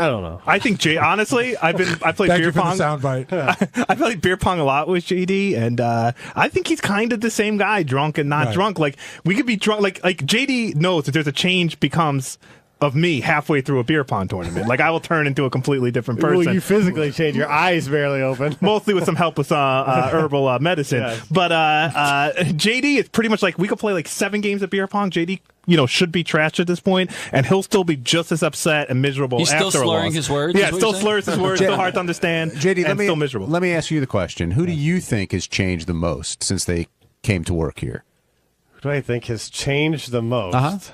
don't know.
I think honestly, I played beer pong.
Soundbite.
I played beer pong a lot with JD, and I think he's kind of the same guy, drunk and not drunk. Like we could be drunk. Like JD knows that there's a change becomes of me halfway through a beer pong tournament. Like I will turn into a completely different person.
Well, you physically change. Your eyes barely open.
Mostly with some help with herbal medicine.
Yes.
But JD is pretty much like we could play like 7 games of beer pong. JD, should be trashed at this point, and he'll still be just as upset and miserable.
He's
after
still
a
slurring
loss.
his words.
Yeah, still slurs his words. Still hard to understand.
JD,
and still miserable.
Let me ask you the question: who do you think has changed the most since they came to work here?
Who do I think has changed the most?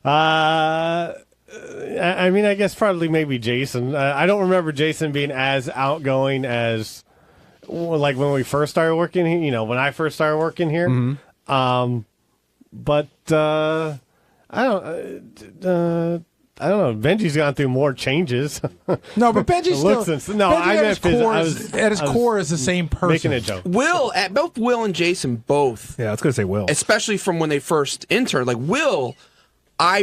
I mean, I guess probably maybe Jason. I don't remember Jason being as outgoing as like when we first started working here. When I first started working here.
Mm-hmm.
But I don't know. Benji's gone through more changes.
No, but Benji's still.
Benji
at his core is the same person.
Making a joke.
Both Will and Jason both.
Yeah, I was gonna say Will,
especially from when they first interned. Like Will, I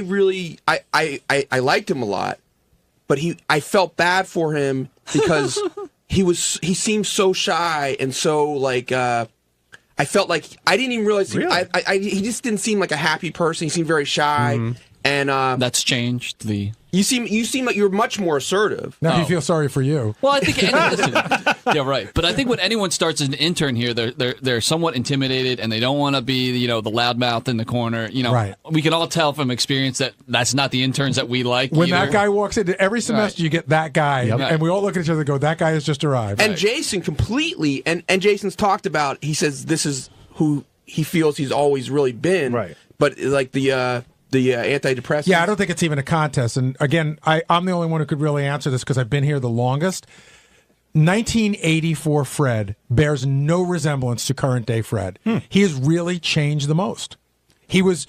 liked him a lot, but I felt bad for him because he seemed so shy and so like. I felt like I didn't even realize he just didn't seem like a happy person. He seemed very shy, and
that's changed.
You seem like you're much more assertive.
Now you feel sorry for you.
Well, I think yeah, right. But I think when anyone starts as an intern here, they're somewhat intimidated and they don't want to be the loudmouth in the corner.
Right.
We can all tell from experience that that's not the interns that we like.
When
either.
that guy walks in, every semester you get that guy, and we all look at each other and go, "That guy has just arrived."
And Jason completely, and Jason's talked about. He says this is who he feels he's always really been. Right. But like the antidepressants.
Yeah, I don't think it's even a contest. And again, I'm the only one who could really answer this because I've been here the longest. 1984 Fred bears no resemblance to current day Fred. He has really changed the most. He was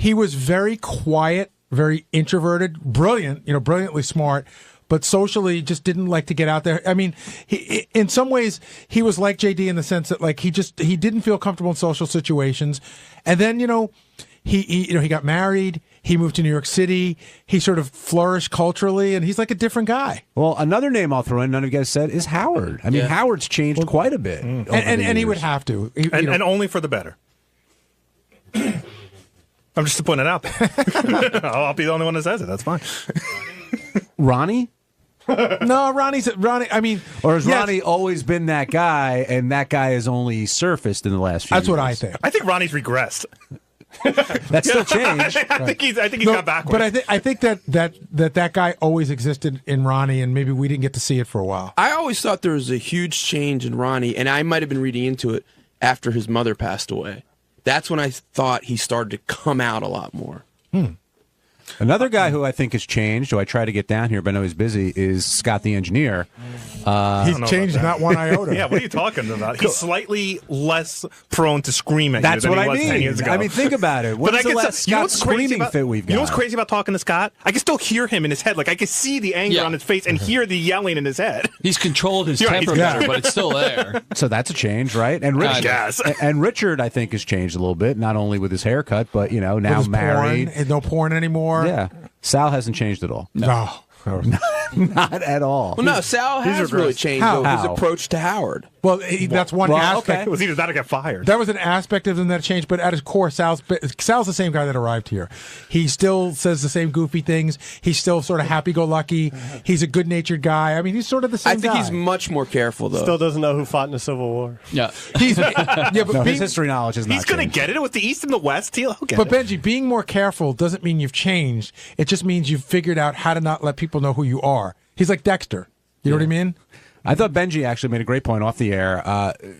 very quiet, very introverted, brilliant, brilliantly smart, but socially just didn't like to get out there. I mean, in some ways, he was like JD in the sense that like he didn't feel comfortable in social situations. And then, he got married. He moved to New York City. He sort of flourished culturally, and he's like a different guy.
Well, another name I'll throw in, none of you guys said, is Howard. I mean, Howard's changed quite a bit.
And he would have to.
And only for the better. I'm just putting it out there. I'll be the only one that says it. That's fine.
Ronnie?
No, Ronnie. I mean,
or has Ronnie always been that guy, and that guy has only surfaced in the last few years?
That's what I think.
I think Ronnie's regressed.
That's still changed.
I think he's got backwards.
But I think that guy always existed in Ronnie, and maybe we didn't get to see it for a while.
I always thought there was a huge change in Ronnie, and I might have been reading into it after his mother passed away. That's when I thought he started to come out a lot more.
Another guy who I think has changed, who I try to get down here, but I know he's busy, is Scott the engineer.
He's changed not one iota.
Yeah, what are you talking about? He's slightly less prone to scream at
That's
you than
what
he was
I mean.
10 years ago.
I mean, think about it. What's the last Scott screaming fit we've got?
You know what's crazy about talking to Scott? I can still hear him in his head. Like, I can see the anger on his face and hear the yelling in his head.
He's controlled his temper better, but it's still there.
So that's a change, right? And Richard, I think, has changed a little bit, not only with his haircut, but, now married.
No porn anymore.
Yeah. Sal hasn't changed at all.
No.
Not at all.
Well, no, Sal has really changed though, his approach to Howard.
Well, that's one aspect.
It was either that or get fired.
That was an aspect of him that changed, but at his core, Sal's the same guy that arrived here. He still says the same goofy things. He's still sort of happy-go-lucky. He's a good-natured guy. I mean, he's sort of the same guy.
I think he's much more careful, though.
Still doesn't know who fought in the Civil War.
Yeah.
But
his history knowledge is not
He's going to get it with the East and the West. He'll get
But
it.
Benji, being more careful doesn't mean you've changed. It just means you've figured out how to not let people know who you are. He's like Dexter. You know what I mean?
I thought Benji actually made a great point off the air.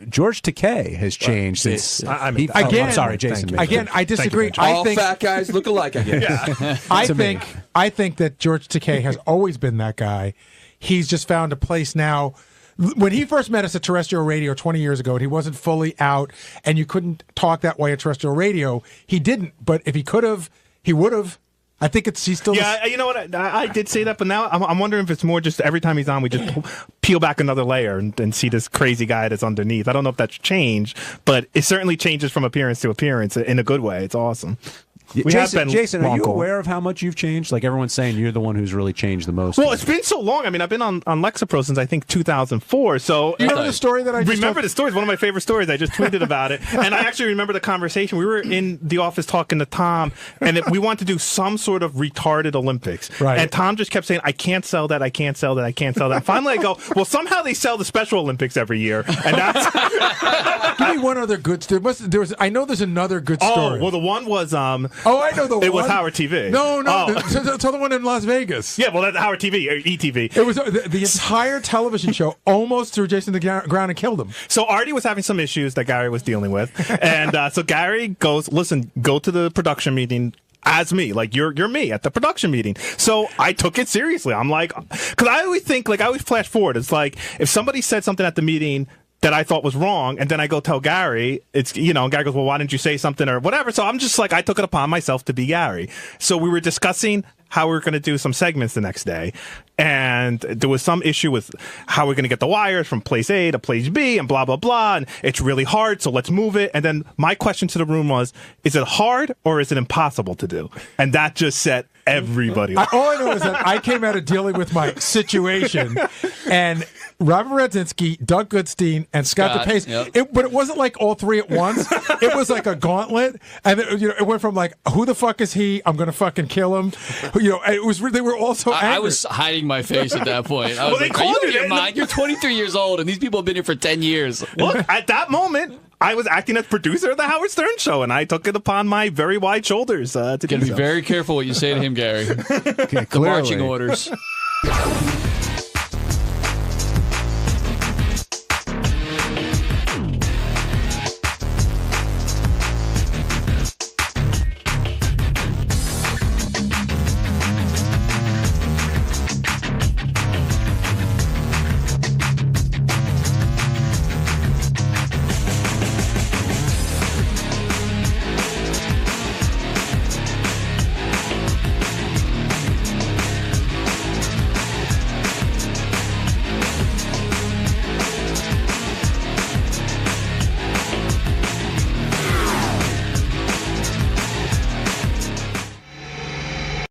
George Takei has changed since.
Again,
I'm sorry, Jason.
Again, I disagree.
All fat guys look alike, I guess.
I think that George Takei has always been that guy. He's just found a place now. When he first met us at terrestrial radio 20 years ago, and he wasn't fully out, and you couldn't talk that way at terrestrial radio, he didn't. But if he could have, he would have. I think he's still.
Yeah, you know what? I did say that, but now I'm wondering if it's more just every time he's on, we just peel back another layer and see this crazy guy that's underneath. I don't know if that's changed, but it certainly changes from appearance to appearance in a good way. It's awesome.
Jason, are you aware of how much you've changed? Like everyone's saying, you're the one who's really changed the most.
Well, it's been so long. I mean, I've been on Lexapro since I think 2004. So
you remember the story that I just
remember the story. It's one of my favorite stories. I just tweeted about it, and I actually remember the conversation. We were in the office talking to Tom, and we wanted to do some sort of retarded Olympics.
Right.
And Tom just kept saying, "I can't sell that. I can't sell that. I can't sell that." Finally, I go, "Well, somehow they sell the Special Olympics every year," and that's.
Give me one other good story. I know there's another good story.
Oh, well, the one was.
I know the one.
It was Howard TV.
No.
Oh.
The other one in Las Vegas.
Yeah, well, that's Howard TV, or ETV.
It was the entire television show almost threw Jason to the ground and killed him.
So Artie was having some issues that Gary was dealing with. And so Gary goes, listen, go to the production meeting as me. Like, you're me at the production meeting. So I took it seriously. I'm like, because I always think, like, I always flash forward. It's like, if somebody said something at the meeting that I thought was wrong, and then I go tell Gary, and Gary goes, well, why didn't you say something or whatever? So I'm just like, I took it upon myself to be Gary. So we were discussing how we were going to do some segments the next day, and there was some issue with how we're going to get the wires from place A to place B and blah, blah, blah, and it's really hard, so let's move it. And then my question to the room was, is it hard or is it impossible to do? And that just set everybody off.
All I know is that I came out of dealing with my situation, and Robert Radzinski, Doug Goodstein, and Scott DePace.
Yep.
But it wasn't like all three at once. It was like a gauntlet, and it went from like, who the fuck is he? I'm going to fucking kill him. It was. They were all so angry.
I was hiding my face at that point. I was like, are you out of your mind? You're 23 years old, and these people have been here for 10 years.
Look, at that moment, I was acting as producer of the Howard Stern Show, and I took it upon my very wide shoulders to do so.
Be very careful what you say to him, Gary. The marching orders.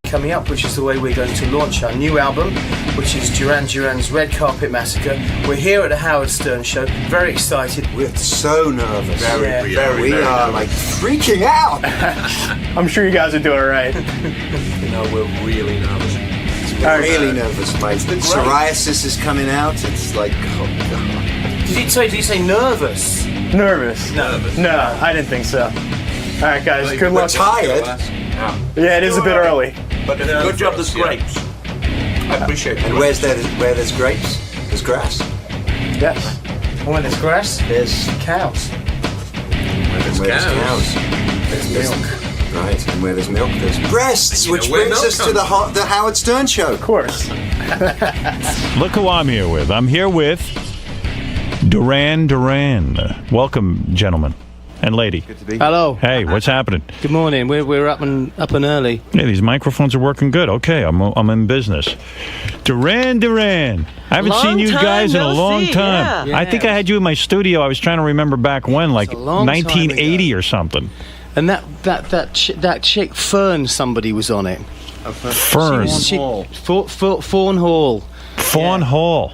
Coming up, which is the way we're going to launch our new album, which is Duran Duran's Red Carpet Massacre. We're here at the Howard Stern Show, very excited.
We're so nervous.
Very.
We are like freaking out.
I'm sure you guys are doing all right.
We're really nervous. Really nervous, mate. Psoriasis is coming out. It's like, oh god.
Did you say nervous?
Nervous? No, I didn't think so. All right, guys, good luck.
We're tired.
Yeah, it is a bit early.
But good job, there's grapes. I appreciate it. And where there's grapes, there's grass.
Yes.
And when there's grass,
there's
cows.
Where there's cows, there's milk. Right, and where there's milk, there's breasts, which brings us to the Howard Stern Show.
Of course.
Look who I'm here with. I'm here with Duran Duran. Welcome, gentlemen. And lady.
Good to be.
Hello. Hey, what's happening?
Good morning. We're up and early.
Yeah, these microphones are working good. Okay, I'm in business. Duran Duran. I haven't seen you guys in a long time.
Yeah.
I think I had you in my studio. I was trying to remember back when, like 1980 or something.
And that chick Fern, somebody was on it.
Fern.
Fawn Hall.
Fawn Hall.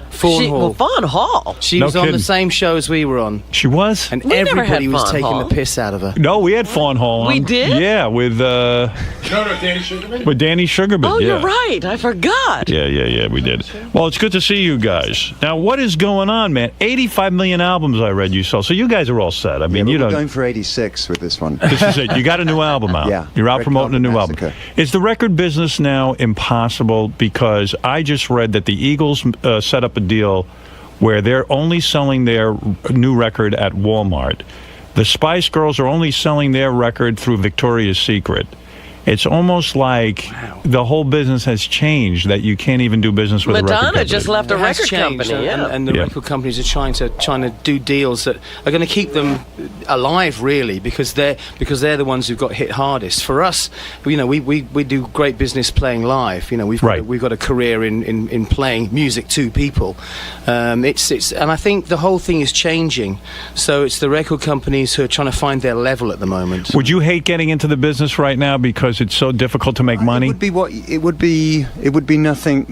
Fawn Hall.
She was on the same show as we were on.
She was?
And
We never
everybody
had
was
Fawn
taking
Hall.
the piss out of her.
No, we had Fawn Hall on.
We did?
Yeah, with
Danny Sugarman?
with Danny Sugarman.
Oh,
yeah.
you're right. I forgot.
Yeah, we did. Well, it's good to see you guys. Now, what is going on, man? 85 million albums I read you sell. So you guys are all set. I mean,
Yeah,
you
we're
know.
going for 86 with this one.
This is it. You got a new album out.
Yeah.
You're out
Red
promoting a new
Carpet
album.
Massacre.
Is the record business now impossible? Because I just read that the Eagles set up a deal where they're only selling their new record at Walmart. The Spice Girls are only selling their record through Victoria's Secret. It's almost like the whole business has changed, that you can't even do business with a record
Madonna
company.
just left a
It has
record
changed,
company. Yeah.
and the record companies are trying to do deals that are going to keep them alive, really, because they're the ones who've got hit hardest. For us, you know, we do great business playing live. You know, we've got a career in playing music to people. It's and I think the whole thing is changing. So it's the record companies who are trying to find their level at the moment.
Would you hate getting into the business right now because it's so difficult to make money?
It would be nothing.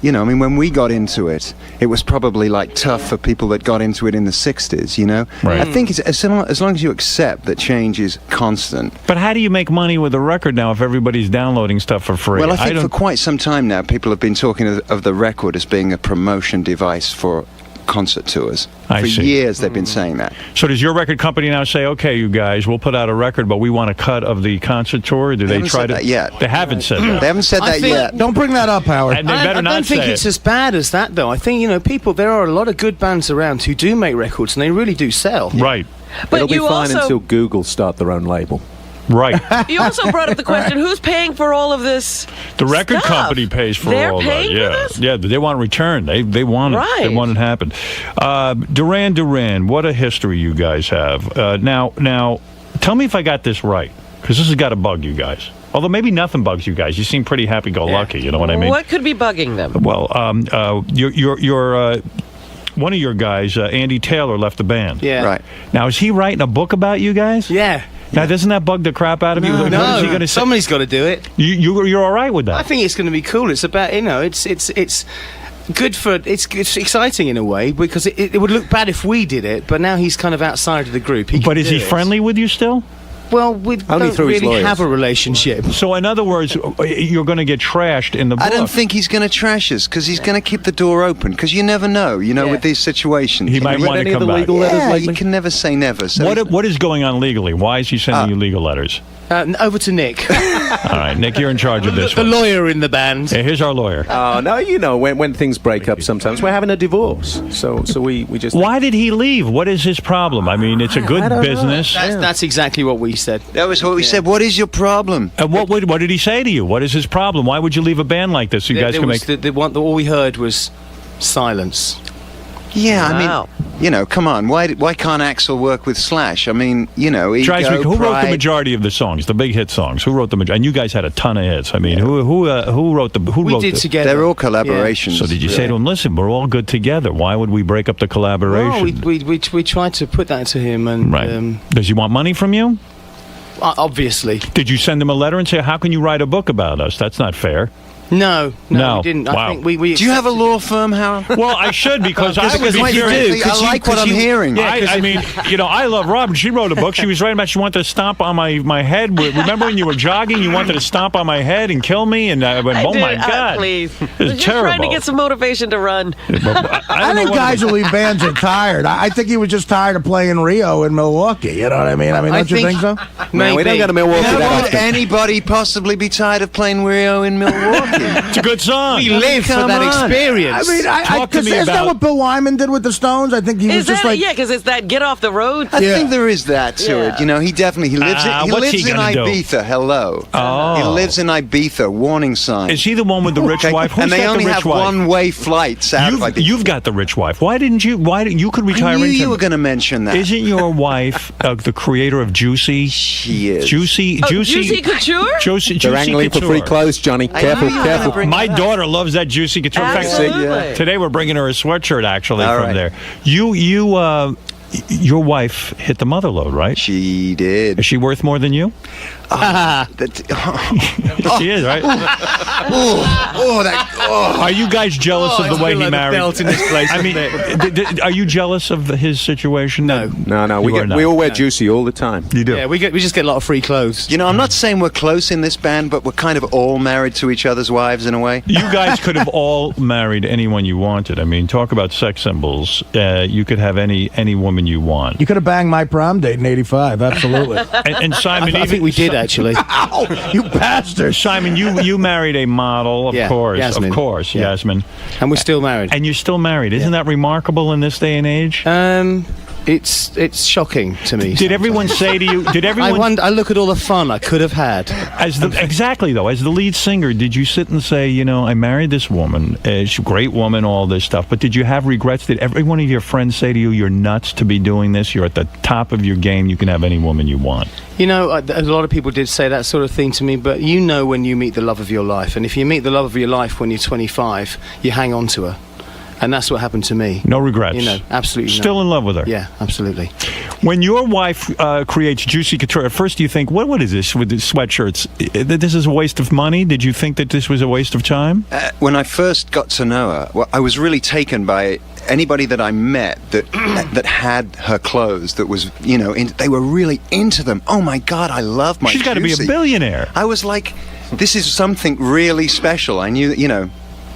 You know, I mean, when we got into it, it was probably like tough for people that got into it in the '60s. You know,
Right.
I think it's as long as you accept that change is constant.
But how do you make money with a record now if everybody's downloading stuff for free?
Well, I think
don't-
for quite some time now, people have been talking of the record as being a promotion device for concert tours.
I
For
see.
years, they've been saying that.
So does your record company now say, okay, you guys, we'll put out a record, but we want a cut of the concert tour? Do they
haven't
try
said
to?
that yet.
They haven't said that.
They haven't said
I
that
think-
yet.
Don't bring that up, Howard.
And they better
I
not
don't think
say
it's
it.
as bad as that, though. I think, you know, there are a lot of good bands around who do make records, and they really do sell.
Right.
But
It'll be
you
fine
also-
until Google start their own label.
Right.
You also brought up the question: who's paying for all of this?
The record
stuff?
company pays for
They're
all
paying
that.
for
Yeah,
this?
yeah. They want a return. They want it. They
Right.
want it to happen. Duran, what a history you guys have. Now, tell me if I got this right, because this has got to bug you guys. Although maybe nothing bugs you guys. You seem pretty happy-go-lucky. You know what I mean?
What could be bugging them?
Well, your one of your guys, Andy Taylor, left the band.
Yeah.
Right.
Now, is he writing a book about you guys?
Yeah.
Now, doesn't that bug the crap out of you? What is he going to say?
Somebody's got to do it.
You're all right with
I
that?
think it's going to be cool. It's about, you know, it's good for it's exciting in a way, because it would look bad if we did it, but now he's kind of outside of the group.
But is he friendly with you still?
Well, we
Only
don't
through his
really
lawyers.
have a relationship.
So, in other words, you're going to get trashed in the book.
I don't think he's going to trash us, because he's going to keep the door open, because you never know, with these situations.
He might want to come back.
Yeah, you can never say never. So
What is going on legally? Why is he sending you legal letters?
Over to Nick.
All right, Nick, you're in charge of this
The
one.
lawyer in the band.
Yeah, here's our lawyer.
Oh, no, you know, when things break up sometimes, we're having a divorce. So we just...
Why did he leave? What is his problem? I mean, it's a good business.
That's exactly what we said.
That was what we said. What is your problem?
And what did he say to you? What is his problem? Why would you leave a band like this? So you guys can make...
All we heard was silence.
Yeah,
Wow.
I mean, come on. Why can't Axl work with Slash? I mean, Ego,
Drives me- who wrote the
Pride.
majority of the songs, the big hit songs? Who wrote the majority? And you guys had a ton of hits. I mean, who wrote the? Who
We
wrote
did
the,
together.
They're all collaborations.
So did you say to him, "Listen, we're all good together. Why would we break up the collaboration?"
No, we tried to put that to him, and
Right. Does he want money from you?
Obviously.
Did you send him a letter and say, "How can you write a book about us? That's not fair."
No,
No.
we didn't.
Wow.
I think we
Do you have a law firm, Howard?
Well, I should, because I would
Because
be
what you
curious.
do, 'cause I like what I'm hearing.
I mean, I love Robin. She wrote a book. She was writing about she wanted to stomp on my head. Remember when you were jogging? You wanted to stomp on my head and kill me? And I went,
I
oh,
did.
my God.
Please.
It's
Just
terrible.
trying to get some motivation to run.
I think guys who leave bands are tired. I think he was just tired of playing Rio in Milwaukee. You know what I mean? Don't you think so?
Man, we don't go to Milwaukee
How
that
could
often.
anybody possibly be tired of playing Rio in Milwaukee?
It's a good song.
We live for
Come
that
on.
experience.
I mean,
Talk to me
isn't that
about-
what Bill Wyman did with the Stones? I think he was
Is
just
that
like,
yeah? Because it's that get off the road.
I think there is that to it. He definitely he lives
what's he
in
gonna do?
Ibiza. Hello.
Oh.
He lives in Ibiza. Warning sign.
Is he the one with the rich
Okay,
wife? Who's
and they
got
only
the rich
have
wife?
one-way flights out of Ibiza.
You've got the rich wife. Why didn't you? You could retire
I knew
into?
you were going to mention that.
Isn't your wife the creator of Juicy?
She is.
Juicy
Couture?
Juicy
They're angling for free
Couture.
clothes, Johnny.
I
Careful,
knew you were gonna
careful.
bring
My
that up.
daughter loves that Juicy Couture. In fact,
Absolutely.
today we're bringing her a sweatshirt actually
All
from
right.
there. Your wife hit the mother load, right?
She did.
Is she worth more than you? She is, right?
Oh.
Are you guys jealous of the way he married?
Belt in this place,
I mean, are you jealous of his situation?
No.
You
We all wear juicy all the time.
You do.
Yeah, we just get a lot of free clothes.
You know, I'm not saying we're close in this band, but we're kind of all married to each other's wives in a way.
You guys could have all married anyone you wanted. I mean, talk about sex symbols. You could have any woman you want.
You could have banged my prom date in '85. Absolutely.
And Simon,
I think we did actually.
Ow, you bastard!
Simon, you married a model, of course,
Yasmin.
of course,
Yeah.
Yasmin.
And we're still married.
And you're still married. Isn't that remarkable in this day and age?
It's shocking to me.
Did everyone say to you? Did everyone?
I look at all the fun I could have had.
Exactly though, as the lead singer, did you sit and say, you know, I married this woman, she's a great woman, all this stuff, but did you have regrets? Did every one of your friends say to you, you're nuts to be doing this? You're at the top of your game. You can have any woman you want.
You know, a lot of people did say that sort of thing to me, but you know when you meet the love of your life, and if you meet the love of your life when you're 25, you hang on to her. And that's what happened to me.
No regrets.
You know, absolutely.
Still in love with her.
Yeah, absolutely.
When your wife creates Juicy Couture, at first you think, what is this with the sweatshirts? This is a waste of money? Did you think that this was a waste of time?
When I first got to know her, well, I was really taken by anybody that I met that had her clothes, that was, you know, they were really into them. Oh my God, I love my
She's got to be a
Juicy.
billionaire.
I was like, this is something really special. I knew that, you know.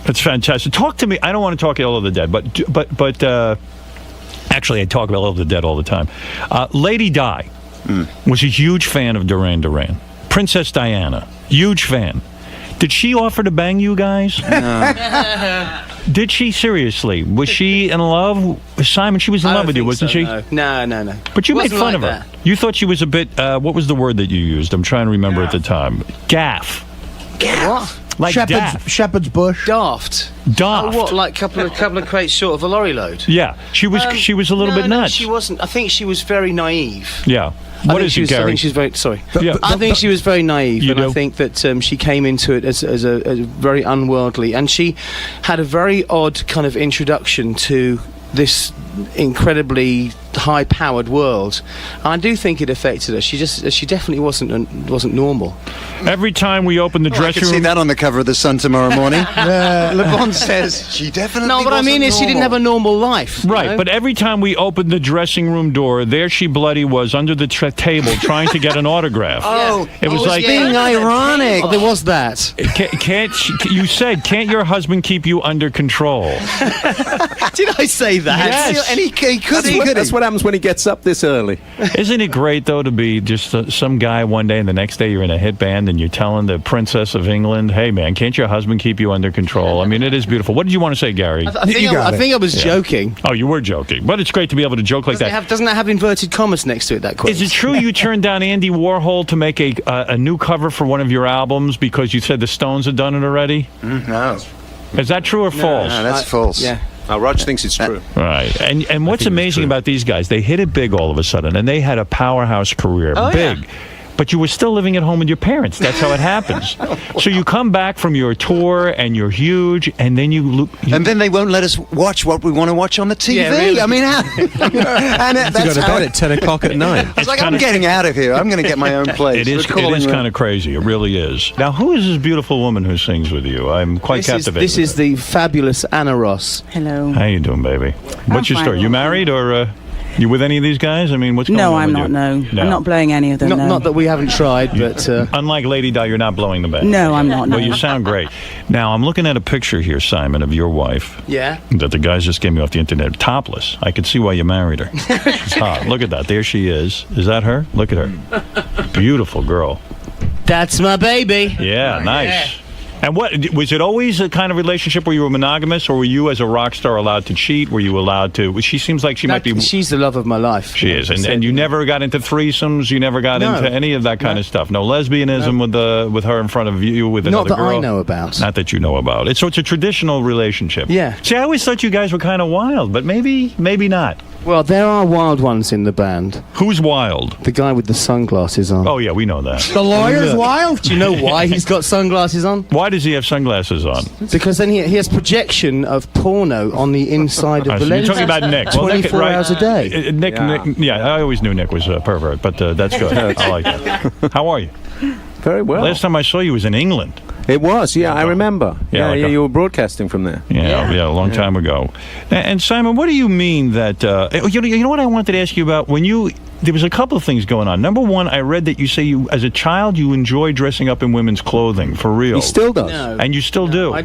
That's fantastic. Talk to me. I don't want to talk Ill of the Dead, but actually, I talk about Ill of the Dead all the time. Lady Di was a huge fan of Duran Duran. Princess Diana, huge fan. Did she offer to bang you guys?
No.
Did she seriously? Was she in love? Simon, she was in love with you, wasn't she?
No.
But you made
Wasn't
fun
like
of her.
that.
You thought she was a bit. What was the word that you used? I'm trying to remember at the time. Gaff.
What?
Like
Shepherd's bush.
Daft.
Daft.
Oh, what? Like couple of crates short of a lorry load.
Yeah, she was a little bit nuts.
She wasn't. I think she was very naive.
Yeah. What is it, Gary?
I think she's very sorry.
Yeah.
I think she was very naive,
You
and
do?
I think that she came into it as a very unworldly, and she had a very odd kind of introduction to this incredibly high-powered world. I do think it affected her. She definitely wasn't normal.
Every time we open the
I
dressing
could see
room,
that on the cover of the Sun tomorrow morning. Le Bon says she definitely.
No, what I mean is she didn't have a normal life. you
right?
know?
But every time we opened the dressing room door, there she bloody was under the table trying to get an autograph.
Oh,
it was like
being ironic.
Oh, there was that.
You said, can't your husband keep you under control?
Did I say that?
Yes.
And he could.
That's what happens when he gets up this early.
Isn't it great, though, to be just some guy one day and the next day you're in a hit band and you're telling the Princess of England, hey, man, can't your husband keep you under control? I mean, it is beautiful. What did you want to say, Gary?
I think I was joking.
Oh, you were joking. But it's great to be able to joke like that.
Doesn't it have inverted commas next to it, that quote?
Is it true you turned down Andy Warhol to make a new cover for one of your albums because you said the Stones had done it already?
No.
Is that true or false?
No, that's false.
Yeah.
Rog thinks it's true.
Right. And what's amazing about these guys, they hit it big all of a sudden, and they had a powerhouse career. Big.
Yeah.
But you were still living at home with your parents. That's how it happens. So you come back from your tour, and you're huge, and then
and then they won't let us watch what we want to watch on the TV.
Yeah, really.
I mean, how, and
To go to bed at 10 o'clock at night.
I was like, I'm getting out of here. I'm going to get my own place.
It is kind of crazy. It really is. Now, who is this beautiful woman who sings with you? I'm quite captivated.
This is the fabulous Anna Ross.
Hello.
How you doing, baby? What's your
fine,
story? You married or you with any of these guys? I mean, what's going on?
No, I'm
with
not.
you?
No, I'm not blowing any of them. No.
Not that we haven't tried, but
unlike Lady Di, you're not blowing the bag.
No, I'm not. No.
Well, you sound great. Now, I'm looking at a picture here, Simon, of your wife.
Yeah.
That the guys just gave me off the internet. Topless. I could see why you married her. She's hot. Look at that. There she is. Is that her? Look at her. Beautiful girl.
That's my baby.
Yeah, nice. Yeah. And what was it always a kind of relationship where you were monogamous, or were you as a rock star allowed to cheat? Were you allowed to? She seems like she might be.
She's the love of my life.
She is, and you never got into threesomes. You never got into any of that kind of stuff. No lesbianism with her in front of you with another girl.
Not that I know about.
Not that you know about. So it's a traditional relationship.
Yeah.
See, I always thought you guys were kind of wild, but maybe not.
Well, there are wild ones in the band.
Who's wild?
The guy with the sunglasses on.
Oh, yeah, we know that.
The lawyer's wild?
Do you know why he's got sunglasses on?
Why does he have sunglasses on?
Because then he has projection of porno on the inside of the lens.
You're talking about Nick.
24 hours a day.
Nick, I always knew Nick was a pervert, but that's good. I like that. How are you?
Very well.
Last time I saw you was in England.
It was, yeah, I remember.
Yeah,
Yeah, you were broadcasting from there.
Yeah, a long time ago. And Simon, what do you mean that? You know what I wanted to ask you about when you. There was a couple of things going on. Number one, I read that you say you, as a child, you enjoyed dressing up in women's clothing for real.
He still does,
and you still do.
I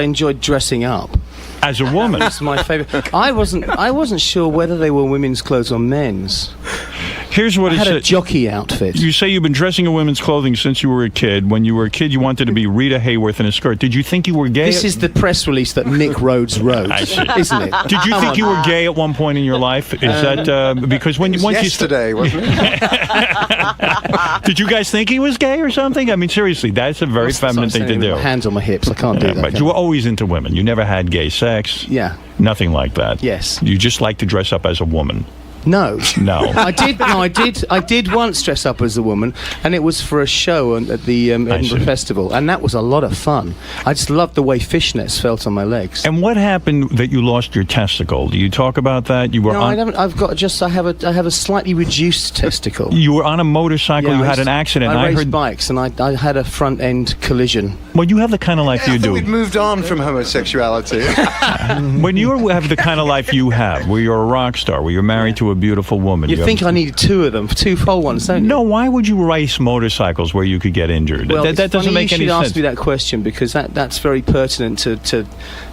enjoyed dressing up.
As a woman,
That's my favorite. I wasn't sure whether they were women's clothes or men's.
Here's what
I
it
had
said.
a jockey outfit.
You say you've been dressing in women's clothing since you were a kid. When you were a kid, you wanted to be Rita Hayworth in a skirt. Did you think you were gay?
This is the press release that Nick Rhodes wrote, isn't it?
Did you think you were gay at one point in your life? Is that because when once
yesterday, wasn't
it? Did you guys think he was gay or something? I mean, seriously, that's a very feminine thing to do.
Hands on my hips, I can't do that.
But you were always into women. You never had gay sex.
Yeah.
Nothing like that.
Yes.
You just like to dress up as a woman.
No.
I
did once dress up as a woman, and it was for a show at the Edinburgh Festival, and that was a lot of fun. I just loved the way fishnets felt on my legs.
And what happened that you lost your testicle? Do you talk about that? You were
I haven't. I have a slightly reduced testicle.
You were on a motorcycle.
Yeah,
you had an accident.
I raced
heard
bikes, and I had a front end collision.
Well, you have the kind of life you do.
We'd moved on from homosexuality.
When you have the kind of life you have, where you're a rock star, where you're married to a beautiful woman.
You think I needed two of them, two full ones, don't you?
No, why would you race motorcycles where you could get injured?
Well,
that doesn't make any sense.
You should ask me that question because that's very pertinent to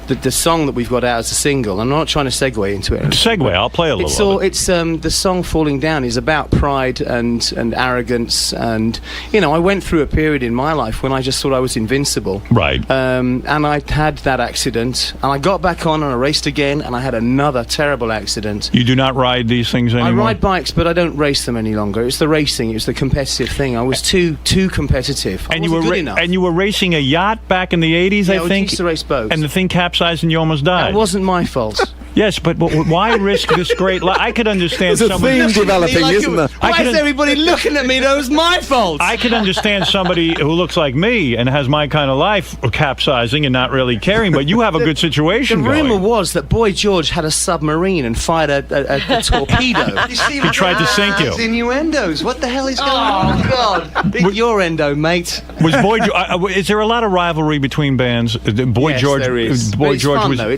the song that we've got out as a single. I'm not trying to segue into it.
Segue, I'll play a little.
It's the song "Falling Down" is about pride and arrogance, and I went through a period in my life when I just thought I was invincible.
Right.
And I had that accident, and I got back on and I raced again, and I had another terrible accident.
You do not ride these things anymore?
I ride bikes, but I don't race them any longer. It's the racing. It's the competitive thing. I was too competitive.
And you were
good enough.
And you were racing a yacht back in the 80s,
Yeah,
I think.
used to race boats.
And the thing capsized and you almost died.
That wasn't my fault.
Yes, but why risk this great life? I could understand
There's a theme developing, isn't there?
Why is everybody looking at me? That was my fault.
I could understand somebody who looks like me and has my kind of life capsizing and not really caring, but you have a good situation
The
going.
rumor was that Boy George had a submarine and fired a torpedo.
You see,
He tried to sink you.
Innuendos. What the hell is going on?
Oh, God. Big your endo, mate.
Was Boy? Is there a lot of rivalry between bands? Boy
Yes,
George.
there is.
Boy
But it's
George
fun,
was.
though.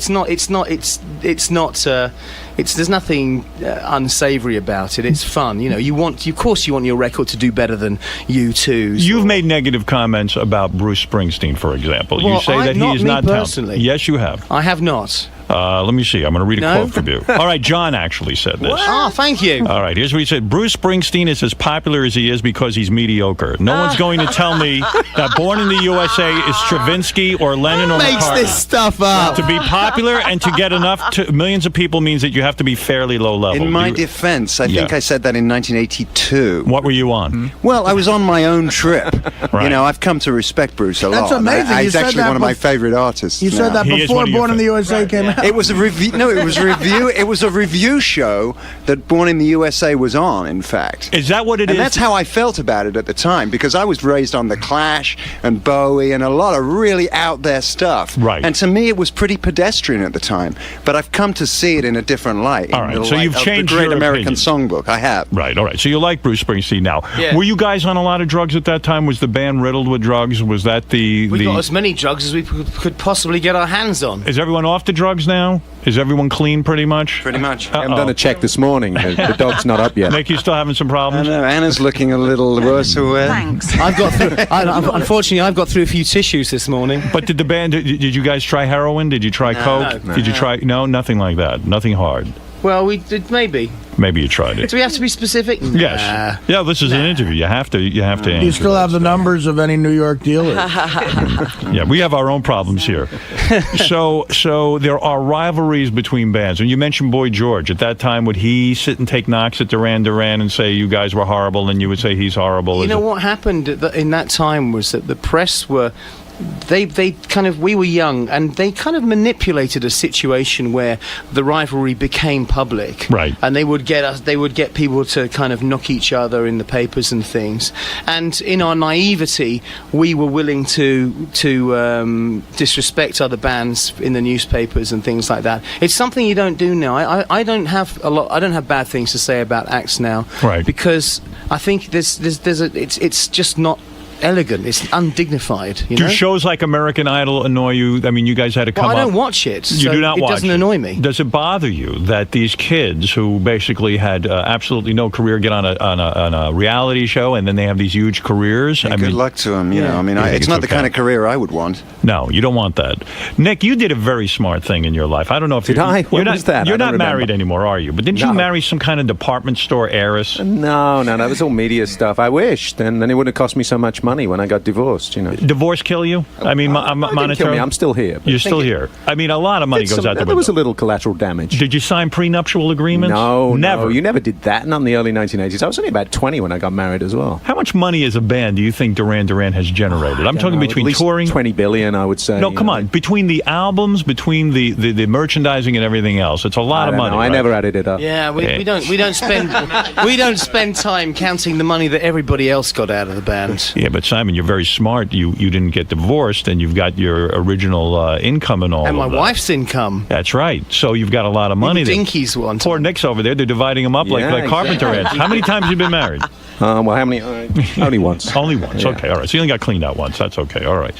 There's nothing unsavory about it. It's fun. Of course you want your record to do better than U2's.
You've made negative comments about Bruce Springsteen, for example.
Well,
you say that he is not
personally.
talented. Yes, you have.
I have not.
Let me see. I'm going to read a
No?
quote from you. All right, John actually said this.
Ah, thank you.
All right, here's what he said. Bruce Springsteen is as popular as he is because he's mediocre. No one's going to tell me that Born in the USA is Stravinsky or Lennon or
Makes
McCartney.
this stuff up.
To be popular and to get enough to millions of people means that you have to be fairly low level.
In my defense, I think I said that in 1982.
What were you on?
Well, I was on my own trip.
Right.
I've come to respect Bruce a lot.
That's amazing. You
He's
said
actually
that
one of my favorite artists.
You said that
He is
before
one of your
Born in the USA came out.
It was a review. No, it was a review. It was a review show that Born in the USA was on. In fact,
is that what it
and
is?
that's how I felt about it at the time because I was raised on the Clash and Bowie and a lot of really out there stuff.
Right.
And to me, it was pretty pedestrian at the time. But I've come to see it in a different light.
All right, so you've changed
the Great
your
American
opinion.
Songbook. I have.
Right, all right. So you like Bruce Springsteen now.
Yeah.
Were you guys on a lot of drugs at that time? Was the band riddled with drugs? Was that
We got as many drugs as we could possibly get our hands on.
Is everyone off the drugs now? Is everyone clean pretty much?
Pretty much.
I haven't done a check this morning. The dog's not up yet.
Nick, you still having some problems?
I know, Anna's looking a little worse for wear.
Thanks.
I've got through. Unfortunately, I've got through a few tissues this morning.
But did the band? Did you guys try heroin? Did you try coke?
no.
Did you try? No, nothing like that. Nothing hard.
Well, we did maybe.
Maybe you tried it.
Do we have to be specific?
Yes. Yeah. This is an interview. You have to. You have to.
Do you
answer.
still have the numbers of any New York dealers?
Yeah, we have our own problems here. So there are rivalries between bands. And you mentioned Boy George. At that time, would he sit and take knocks at Duran Duran and say you guys were horrible, and you would say he's horrible?
You know what happened in that time was that the press were we were young, and they kind of manipulated a situation where the rivalry became public,
right?
And they would get people to kind of knock each other in the papers and things. And in our naivety, we were willing to disrespect other bands in the newspapers and things like that. It's something you don't do now. I don't have bad things to say about acts now,
right?
Because I think it's just not elegant. It's undignified.
Do shows like American Idol annoy you? I mean, you guys had to come
I
up.
don't watch it.
You do not watch it.
It doesn't annoy me.
Does it bother you that these kids who basically had absolutely no career get on a reality show and then they have these huge careers?
Yeah, good luck to them. You know, I mean, it's not the kind of career I would want.
No, you don't want that. Nick, you did a very smart thing in your life. I don't know if
did I? What was that?
You're not married anymore, are you? But didn't you marry some kind of department store heiress?
No, that was all media stuff. I wished, and then it wouldn't have cost me so much money when I got divorced. You know,
divorce kill you? I mean, monetary.
Kill me. I'm still here.
You're still here. I mean, a lot of money goes out the window.
There was a little collateral damage.
Did you sign prenuptial agreements?
No,
never.
No, you never did that. Not in the early 1980s. I was only about 20 when I got married as well.
How much money as a band do you think Duran Duran has generated? I'm talking between
at least
touring.
20 billion, I would say.
No, come on. Between the albums, between the merchandising and everything else, it's a lot of money.
I never added it up.
Yeah, we don't spend time counting the money that everybody else got out of the band.
Yeah, but Simon, you're very smart. You didn't get divorced, and you've got your original income and all.
And my
of that.
wife's income.
That's right. So you've got a lot of money.
Dinky's one.
Poor Nick's over there. They're dividing them up like carpenter ants. How many times have you been married?
Well, how many? Only once.
Only once.
Yeah.
Okay, all right. So you only got cleaned out once. That's okay. All right.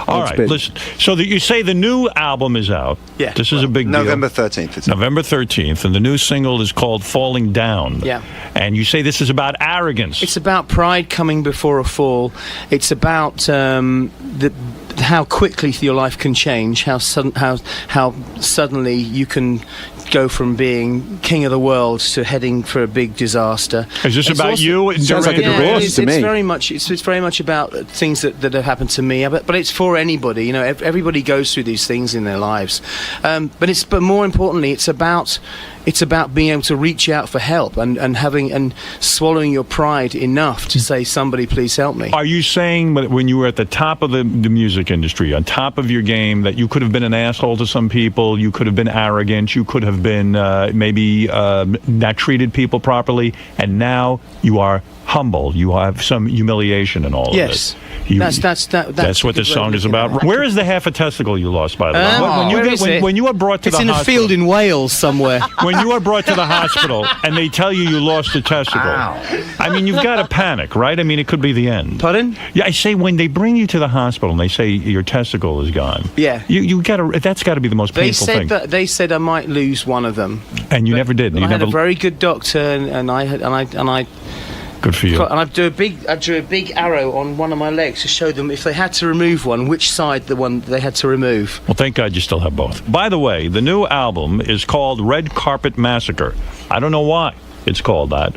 All right.
Big.
Listen. So you say the new album is out.
Yeah.
This is a big
November
deal.
13th.
November 13th, and the new single is called "Falling Down."
Yeah.
And you say this is about arrogance.
It's about pride coming before a fall. It's about how quickly your life can change. How suddenly you can go from being king of the world to heading for a big disaster.
Is this about you?
It sounds like a divorce to me.
It's very much about things that have happened to me, but it's for anybody. You know, everybody goes through these things in their lives. But more importantly, it's about being able to reach out for help and swallowing your pride enough to say, somebody please help me.
Are you saying that when you were at the top of the music industry, on top of your game, that you could have been an asshole to some people, you could have been arrogant, you could have been maybe not treated people properly, and now you are humble, you have some humiliation in all of this? That's what this song is about. Where is the half a testicle you lost, by the way? When you are brought to the hospital.
It's in a field in Wales somewhere.
When you are brought to the hospital and they tell you lost a testicle, I mean, you've got to panic, right? I mean, it could be the end.
Pardon?
Yeah, I say when they bring you to the hospital and they say your testicle is gone.
Yeah.
You got to. That's got to be the most painful thing.
They said I might lose one of them,
and you never did.
I had a very good doctor, and I.
Good for you.
And I drew a big arrow on one of my legs to show them if they had to remove one, which side the one they had to remove.
Well, thank God you still have both. By the way, the new album is called Red Carpet Massacre. I don't know why it's called that.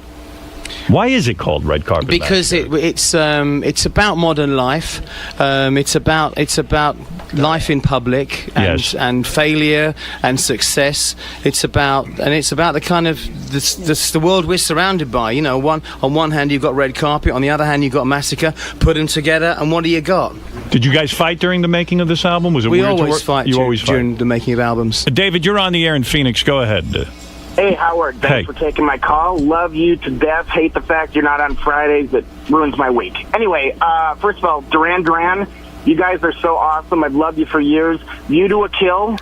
Why is it called Red Carpet Massacre?
Because it's about modern life. It's about life in public and failure and success. It's about the kind of the world we're surrounded by. You know, on one hand you've got red carpet, on the other hand you've got massacre. Put them together, and what do you got?
Did you guys fight during the making of this album? Was it
we
weird
always
to work?
fight? You always fight during the making of albums.
David, you're on the air in Phoenix. Go ahead.
Hey, Howard. Thanks for taking my call. Love you to death. Hate the fact you're not on Fridays. It ruins my week. Anyway, first of all, Duran Duran, you guys are so awesome. I've loved you for years. View to a Kill,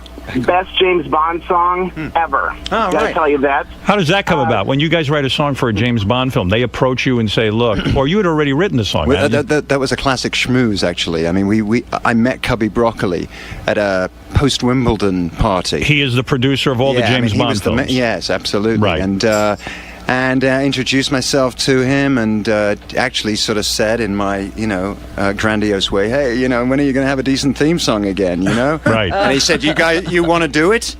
best James Bond song ever. Gotta tell you that.
How does that come about? When you guys write a song for a James Bond film, they approach you and say, look, or you had already written the song.
That was a classic schmooze, actually. I mean, I met Cubby Broccoli at a post-Wimbledon party.
He is the producer of all the James Bond films.
Yes, absolutely.
Right.
And introduced myself to him, and actually sort of said in my, grandiose way, hey, when are you going to have a decent theme song again,
Right.
And he said, you want to do it?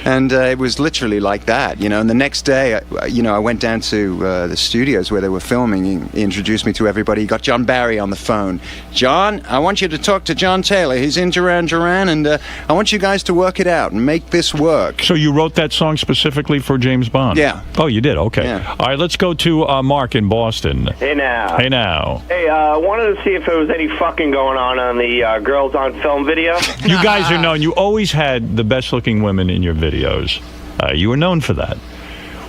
And it was literally like that, And the next day, I went down to the studios where they were filming. He introduced me to everybody. He got John Barry on the phone. John, I want you to talk to John Taylor. He's in Duran Duran, and I want you guys to work it out and make this work.
So you wrote that song specifically for James Bond?
Yeah.
Oh, you did? Okay. Yeah. All right, let's go to Mark in Boston.
Hey now.
Hey now.
Hey, wanted to see if there was any fucking going on the Girls on Film video.
You guys are known. You always had the best-looking women in your videos. You were known for that.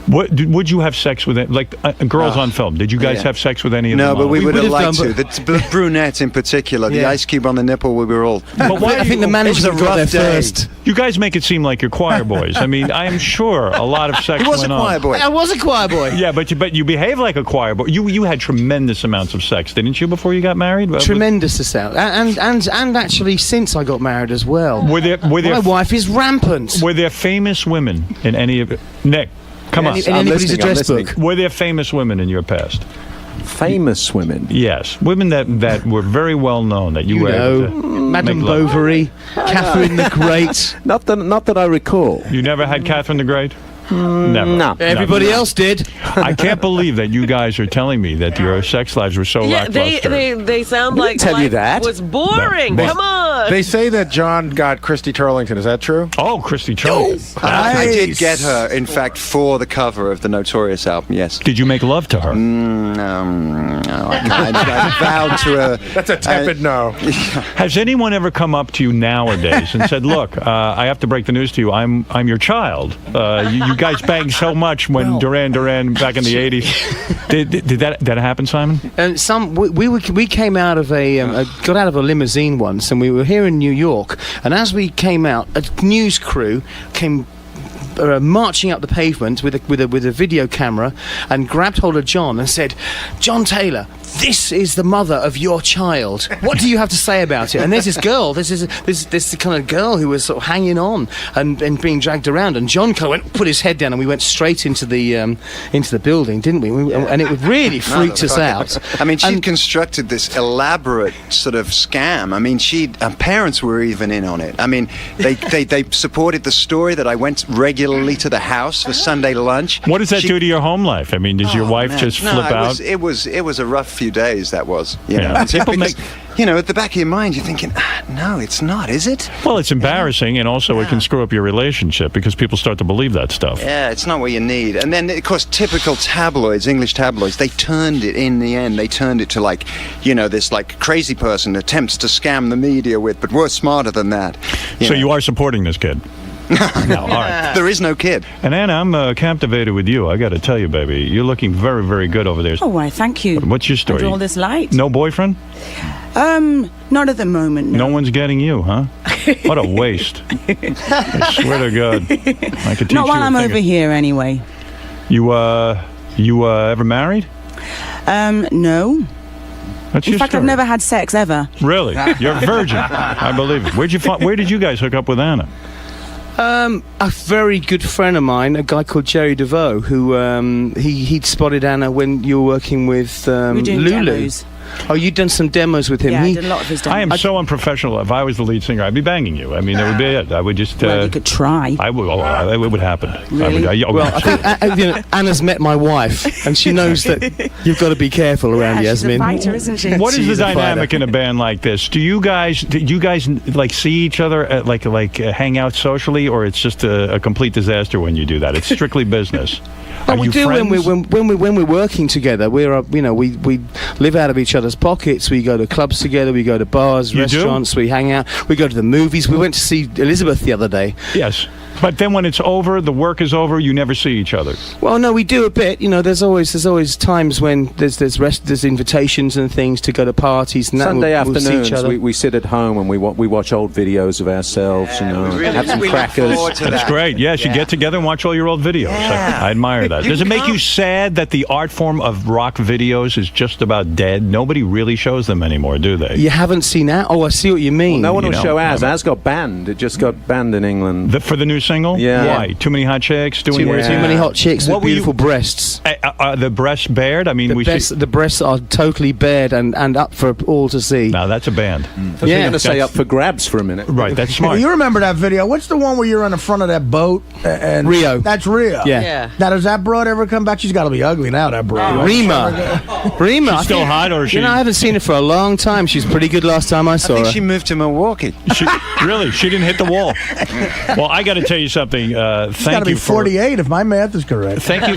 Would you have sex with it? Like Girls on Film? Did you guys have sex with any of them?
No, but we would have liked
done,
to. The brunette in particular, the ice cube on the nipple, we were all.
But why
I think the management got there first.
You guys make it seem like you're choir boys. I mean, I am sure a lot of sex
He was
went
a choir
on.
boy.
I was a choir boy.
Yeah, but you behave like a choir boy. You had tremendous amounts of sex, didn't you, before you got married?
Tremendous amount, and actually since I got married as well. My wife is rampant.
Were there famous women in any of it? Nick, come on.
In anybody's address book.
Were there famous women in your past?
Famous women?
Yes, women that were very well known that you were able to
Madame
make love.
Bovary, Catherine the Great.
Not that I recall.
You never had Catherine the Great? Never.
No.
Everybody else did.
I can't believe that you guys are telling me that your sex lives were so
Yeah,
lackluster.
they sound like
tell you
life
that.
was boring.
They-
Come on.
They say that John got Christy Turlington. Is that true?
Oh, Christy Turlington.
I did get her, in fact, for the cover of the Notorious album, yes.
Did you make love to her?
No, I vowed to her.
That's a tepid no.
Has anyone ever come up to you nowadays and said, "Look, I have to break the news to you. I'm your child. You guys banged so much when Duran Duran back in the '80s." Did that happen, Simon?
We came out of got out of a limousine once, and we were here in New York. And as we came out, a news crew came marching up the pavement with a video camera and grabbed hold of John and said, "John Taylor, this is the mother of your child. What do you have to say about it?" And there's this girl, this kind of girl who was sort of hanging on and being dragged around. And John kind of put his head down, and we went straight into the building, didn't we? And it really freaked us out.
I mean, she'd constructed this elaborate sort of scam. I mean, her parents were even in on it. I mean, they supported the story that I went regularly to the house for Sunday lunch.
What does that do to your home life? I mean, does your wife just flip out?
It was a rough few days. That was, you know.
People
because, at the back of your mind, you're thinking, no, it's not, is it?
Well, it's embarrassing, and also it can screw up your relationship because people start to believe that stuff.
Yeah, it's not what you need. And then, of course, typical tabloids, English tabloids, they turned it in the end. They turned it to this crazy person attempts to scam the media with, but we're smarter than that.
So you are supporting this kid? No, all right.
There is no kid.
And Anna, I'm captivated with you. I got to tell you, baby, you're looking very, very good over there.
Oh, why, thank you.
What's your story?
Under all this light.
No boyfriend?
Not at the moment, no.
No one's getting you, huh? What a waste. I swear to God. I could teach
Not while
you
I'm
a thing.
over here, anyway.
You ever married?
No.
That's
In
your
fact,
story.
I've never had sex, ever.
Really? You're a virgin. I believe it. Where did you guys hook up with Anna?
A very good friend of mine, a guy called Jerry DeVoe, who he'd spotted Anna when you were working with
We're doing
Lulu.
demos.
Oh, you'd done some demos with him.
Yeah, I did a lot of his demos.
I am so unprofessional. If I was the lead singer, I'd be banging you. I mean, that would be it. I would just.
Well, you could try.
I would. It would happen.
Really?
Well, I think Anna's met my wife, and she knows that you've got to be careful around Yasmin.
She's a fighter, isn't she?
What is
She's
the
a
dynamic
fighter.
in a band like this? Do you guys like see each other at hang out socially, or it's just a complete disaster when you do that? It's strictly business.
Oh,
Are
we
you
do
friends?
when we're working together. We're we live out of each other's pockets. We go to clubs together. We go to bars,
You do?
restaurants. We hang out. We go to the movies. We went to see Elizabeth the other day.
Yes, but then when it's over, the work is over. You never see each other.
Well, no, we do a bit. There's always times when there's invitations and things to go to parties and that.
Sunday
we'll see
afternoons,
each other.
we sit at home and we watch old videos of ourselves, have some crackers.
That's great. Yes, you get together and watch all your old videos. I admire that. Does it make you sad that the art form of rock videos is just about dead? Nobody really shows them anymore, do they?
You haven't seen that? Oh, I see what you mean.
No one will
You know,
show ours. Ours got banned. It just got banned in England.
For the new single?
Yeah.
Why? Too many hot chicks?
Too many hot chicks with beautiful breasts.
The breasts bared? I mean,
The breasts are totally bared and up for all to see.
Now that's a band.
I was going to say up for grabs for a minute.
Right, that's smart.
Well, you remember that video? What's the one where you're on the front of that boat? And
Rio.
That's Rio.
Yeah.
Now, does that broad ever come back? She's got to be ugly now, that broad.
Rima.
She's still hot, or is she?
I haven't seen her for a long time. She's pretty good last time I saw
I think
her.
she moved to Milwaukee.
Really? She didn't hit the wall. Well, I got to tell tell you something.
It's got to
Thank
be
you for
48 if my math is correct.
thank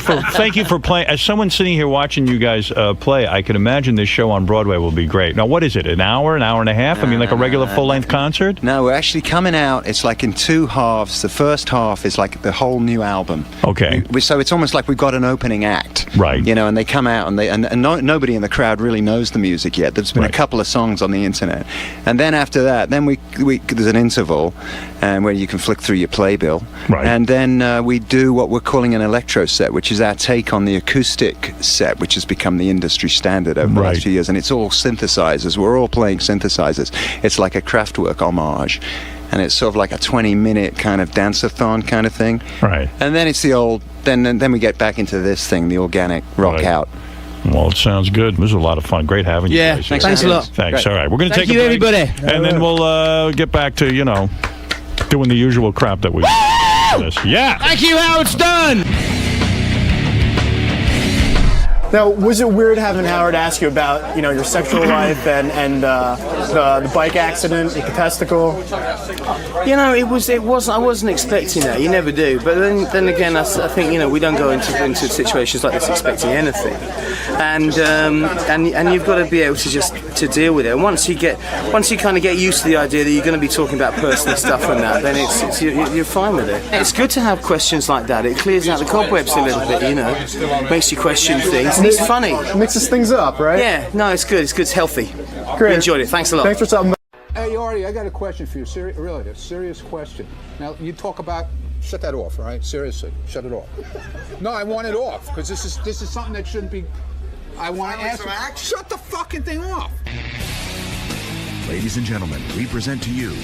you for playing. As someone sitting here watching you guys play, I can imagine this show on Broadway will be great. Now, what is it? An hour and a half? I mean, like a regular full-length concert?
No, we're actually coming out. It's like in two halves. The first half is like the whole new album.
Okay.
So it's almost like we've got an opening act.
Right.
You know, and they come out and nobody in the crowd really knows the music yet. There's been a couple of songs on the internet. And then after that, then we there's an interval where you can flick through your playbill.
Right.
And then we do what we're calling an electro set, which is our take on the acoustic set, which has become the industry standard over the last few years. And it's all synthesizers. We're all playing synthesizers. It's like a Kraftwerk homage. And it's sort of like a 20-minute kind of dance-a-thon kind of thing.
Right.
And then it's the old, then we get back into this thing, the organic rock out.
Well, it sounds good. This was a lot of fun. Great having you guys here.
Thanks a lot.
Thanks.
Great.
All right. We're going to
Thank
take
you,
a break.
everybody.
And then we'll get back to, doing the usual crap that we do. Yeah.
Thank you, Howard Stern.
Now, was it weird having Howard ask you about, your sexual life and the bike accident, the testicle?
It was. I wasn't expecting that. You never do. But then again, I think we don't go into situations like this expecting anything, and you've got to be able to deal with it. And once you kind of get used to the idea that you're going to be talking about personal stuff and that, then you're fine with it. It's good to have questions like that. It clears out the cobwebs a little bit. Makes you question things. And it's funny.
Mixes things up, right?
Yeah. No, it's good. It's good. It's healthy.
Great.
We enjoyed it. Thanks a lot.
Thanks for stopping by.
Hey, Artie, I got a question for you. Really, a serious question. Now, you talk about... Shut that off, all right? Seriously, shut it off. No, I want it off, because this is something that shouldn't be... I want to ask... Shut the fucking thing off!
Ladies and gentlemen, we present to you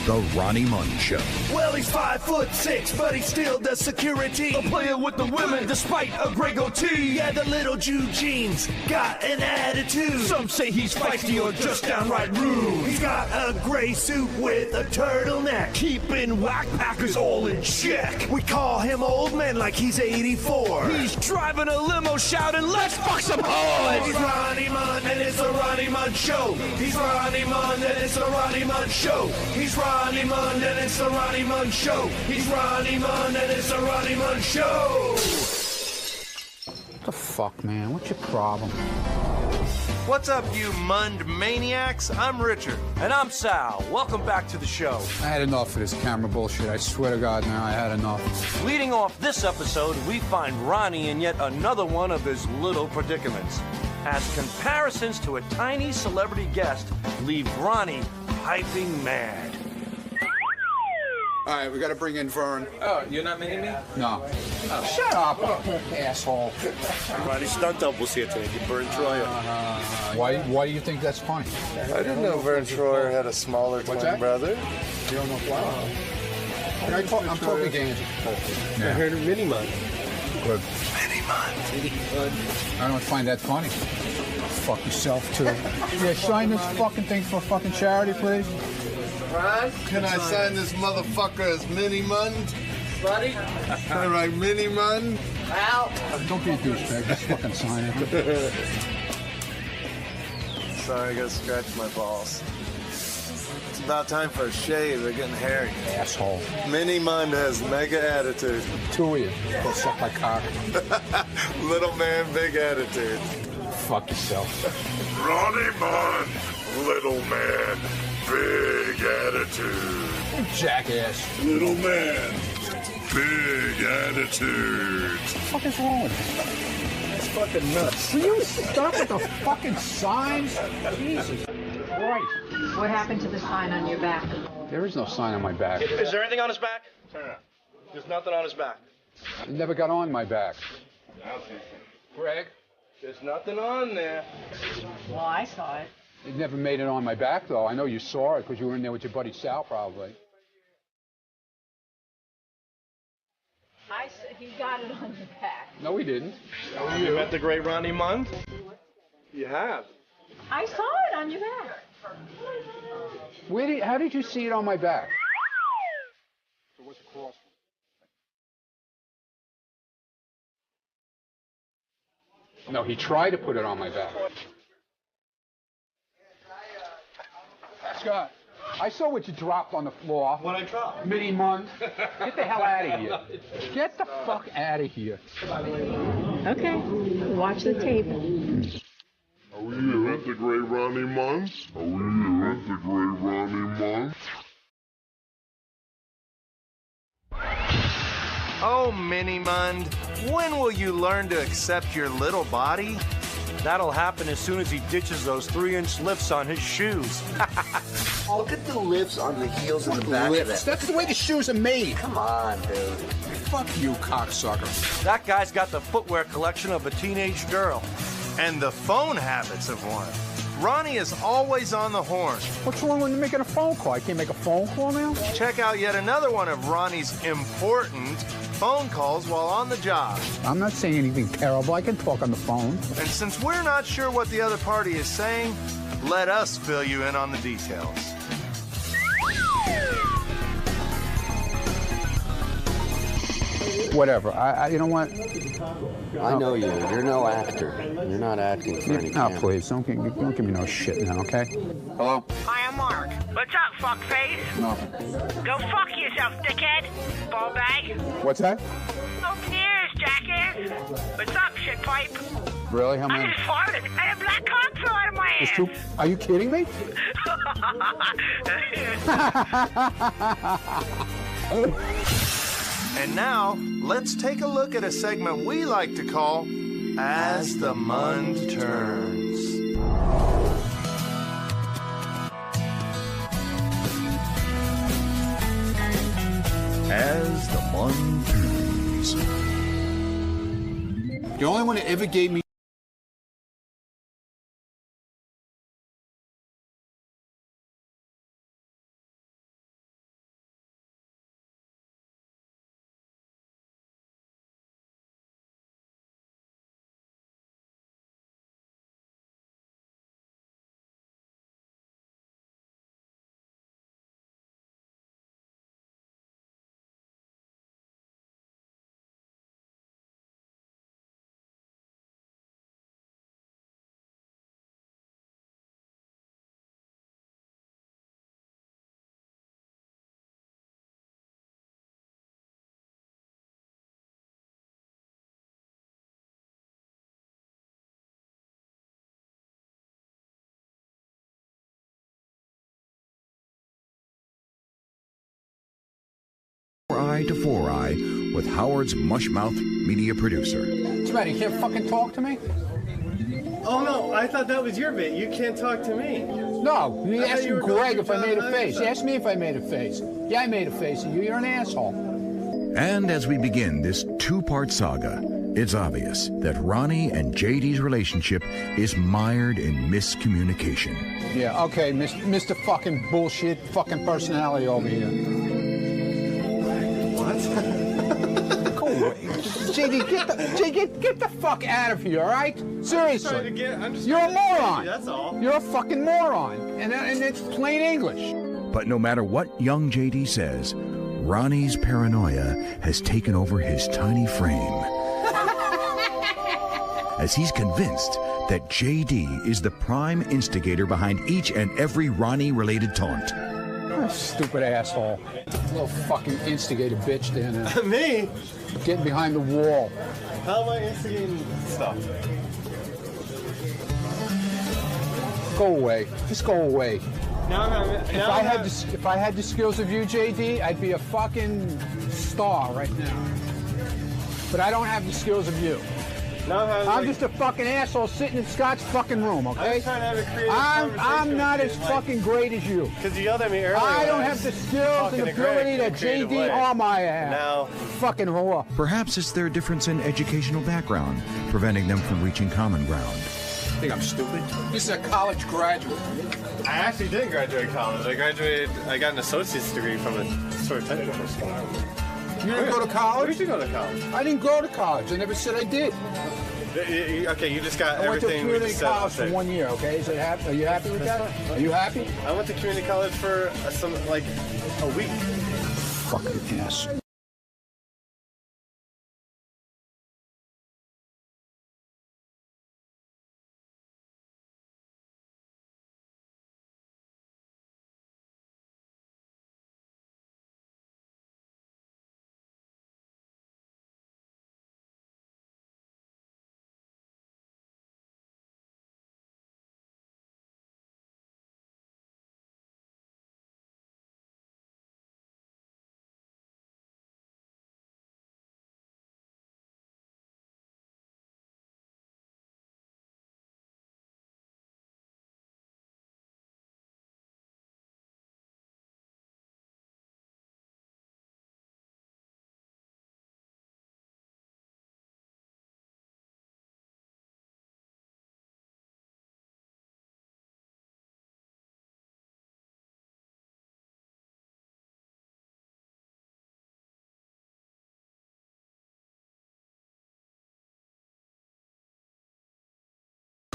The Ronnie Munn Show.
Well, he's 5'6", but he still does security. A player with the women, despite a gray goatee. Yeah, the little Jew jeans got an attitude. Some say he's feisty or just downright rude. He's got a gray suit with a turtleneck, keeping whack packers all in check. We call him old man like he's 84. He's driving a limo shouting, "Let's fuck some hoes!" He's Ronnie Munn, and it's a Ronnie Munn Show. He's Ronnie Munn, and it's a Ronnie Munn Show. He's Ronnie Munn, and it's a Ronnie Munn Show. He's Ronnie Munn, and it's a Ronnie Munn Show.
What the fuck, man? What's your problem?
What's up, you Mund maniacs? I'm Richard. And I'm Sal. Welcome back to the show.
I had enough of this camera bullshit. I swear to God, now I had enough.
Leading off this episode, we find Ronnie in yet another one of his little predicaments, as comparisons to a tiny celebrity guest leave Ronnie piping mad.
All right, we got to bring in Vern.
Oh, you're not meeting me?
No. Shut up, asshole.
Ronnie stunt double's here today. You Vern Troyer.
Why do you think that's funny?
I didn't know Vern Troyer had a smaller twin brother.
You don't know why? I'm talking games.
I heard of Mini Mun.
Good. Mini Mun. I don't find that funny. Fuck yourself, too. Yeah, sign this fucking thing for fucking charity, please.
Ron, can I sign this motherfucker as Mini Mun? Buddy? All right, Mini Mun. Al.
Don't be a douchebag. Just fucking sign it.
Sorry, I gotta scratch my balls. It's about time for a shave. They're getting hairy.
Asshole.
Mini Mun has mega attitude.
Two of you. Go suck my cock.
Little man, big attitude.
Fuck yourself.
Ronnie Munn, little man, big attitude.
You jackass.
Little man, big attitude.
What the fuck is wrong with you?
That's fucking nuts.
Will you stop with the fucking signs? Jesus Christ.
What happened to the sign on your back?
There is no sign on my back.
Is there anything on his back? Turn around. There's nothing on his back.
It never got on my back. Greg?
There's nothing on there.
Well, I saw it.
It never made it on my back, though. I know you saw it because you were in there with your buddy Sal, probably.
He got it on your back.
No, he didn't.
You met the great Ronnie Munn? You have.
I saw it on your back.
How did you see it on my back? So what's across? No, he tried to put it on my back. Scott. I saw what you dropped on the floor.
What I dropped?
Mini Mund. Get the hell out of here. Get the fuck out of here.
Okay, watch the tape.
Are we here at the Great Ronnie Mund? Are we here at the Great Ronnie Mund?
Oh, Mini Mund, when will you learn to accept your little body?
That'll happen as soon as he ditches those 3-inch lifts on his shoes.
Look at the lifts on the heels and the back of that.
That's the way the shoes are made.
Come on, dude.
Fuck you, cocksucker.
That guy's got the footwear collection of a teenage girl.
And the phone habits of one. Ronnie is always on the horn.
What's wrong with making a phone call? I can't make a phone call now?
Check out yet another one of Ronnie's important phone calls while on the job.
I'm not saying anything terrible. I can talk on the phone.
And since we're not sure what the other party is saying, let us fill you in on the details.
Whatever. You know what?
I know you. You're no actor. You're not acting for any camera.
Please, don't give me no shit now, okay? Hello?
Hi, I'm Mark. What's up, fuckface?
Nothing.
Go fuck yourself, dickhead. Ball bag.
What's that?
No tears, jackass. What's up, shit pipe?
Really? How
I
many?
just farted and a black cock fell out of my ass.
Are you kidding me?
And now, let's take a look at a segment we like to call As the Mund Turns.
As the Mund Turns.
The only one that ever gave me
Eye to Four Eye with Howard's Mushmouth media producer.
What's the matter? You can't fucking talk to me?
Oh, no, I thought that was your bit. You can't talk to me.
No, you asked Greg if I made a face. You asked me if I made a face. Yeah, I made a face at you. You're an asshole.
And as we begin this two-part saga, it's obvious that Ronnie and JD's relationship is mired in miscommunication.
Yeah, okay, Mr. fucking bullshit fucking personality over here.
What?
Go away. JD, get the fuck out of here, all right? Seriously. You're a moron.
That's all.
You're a fucking moron. And it's plain English.
But no matter what young JD says, Ronnie's paranoia has taken over his tiny frame. As he's convinced that JD is the prime instigator behind each and every Ronnie-related taunt.
Oh, stupid asshole. Little fucking instigator bitch down there.
Me?
Getting behind the wall.
How am I instigating stuff?
Go away. Just go away.
If
I had the skills of you, JD, I'd be a fucking star right now. But I don't have the skills of you. I'm just a fucking asshole sitting in Scott's fucking room, okay?
I'm trying to have a creative conversation.
I'm not as fucking great as you.
Because you yelled at me earlier.
I don't have the skills and ability that JD Armaya has.
Now,
fucking whore.
Perhaps it's their difference in educational background, preventing them from reaching common ground.
Think I'm stupid? This is a college graduate.
I actually did graduate college. I got an associate's degree from a sort of technical school.
You didn't go to college?
Where did you go to college?
I didn't go to college. I never said I did.
Okay, you just got
I went to
everything we
community
just said.
college for 1 year, okay? Are you happy with that? Are you happy?
I went to community college for a week.
Fucking ass.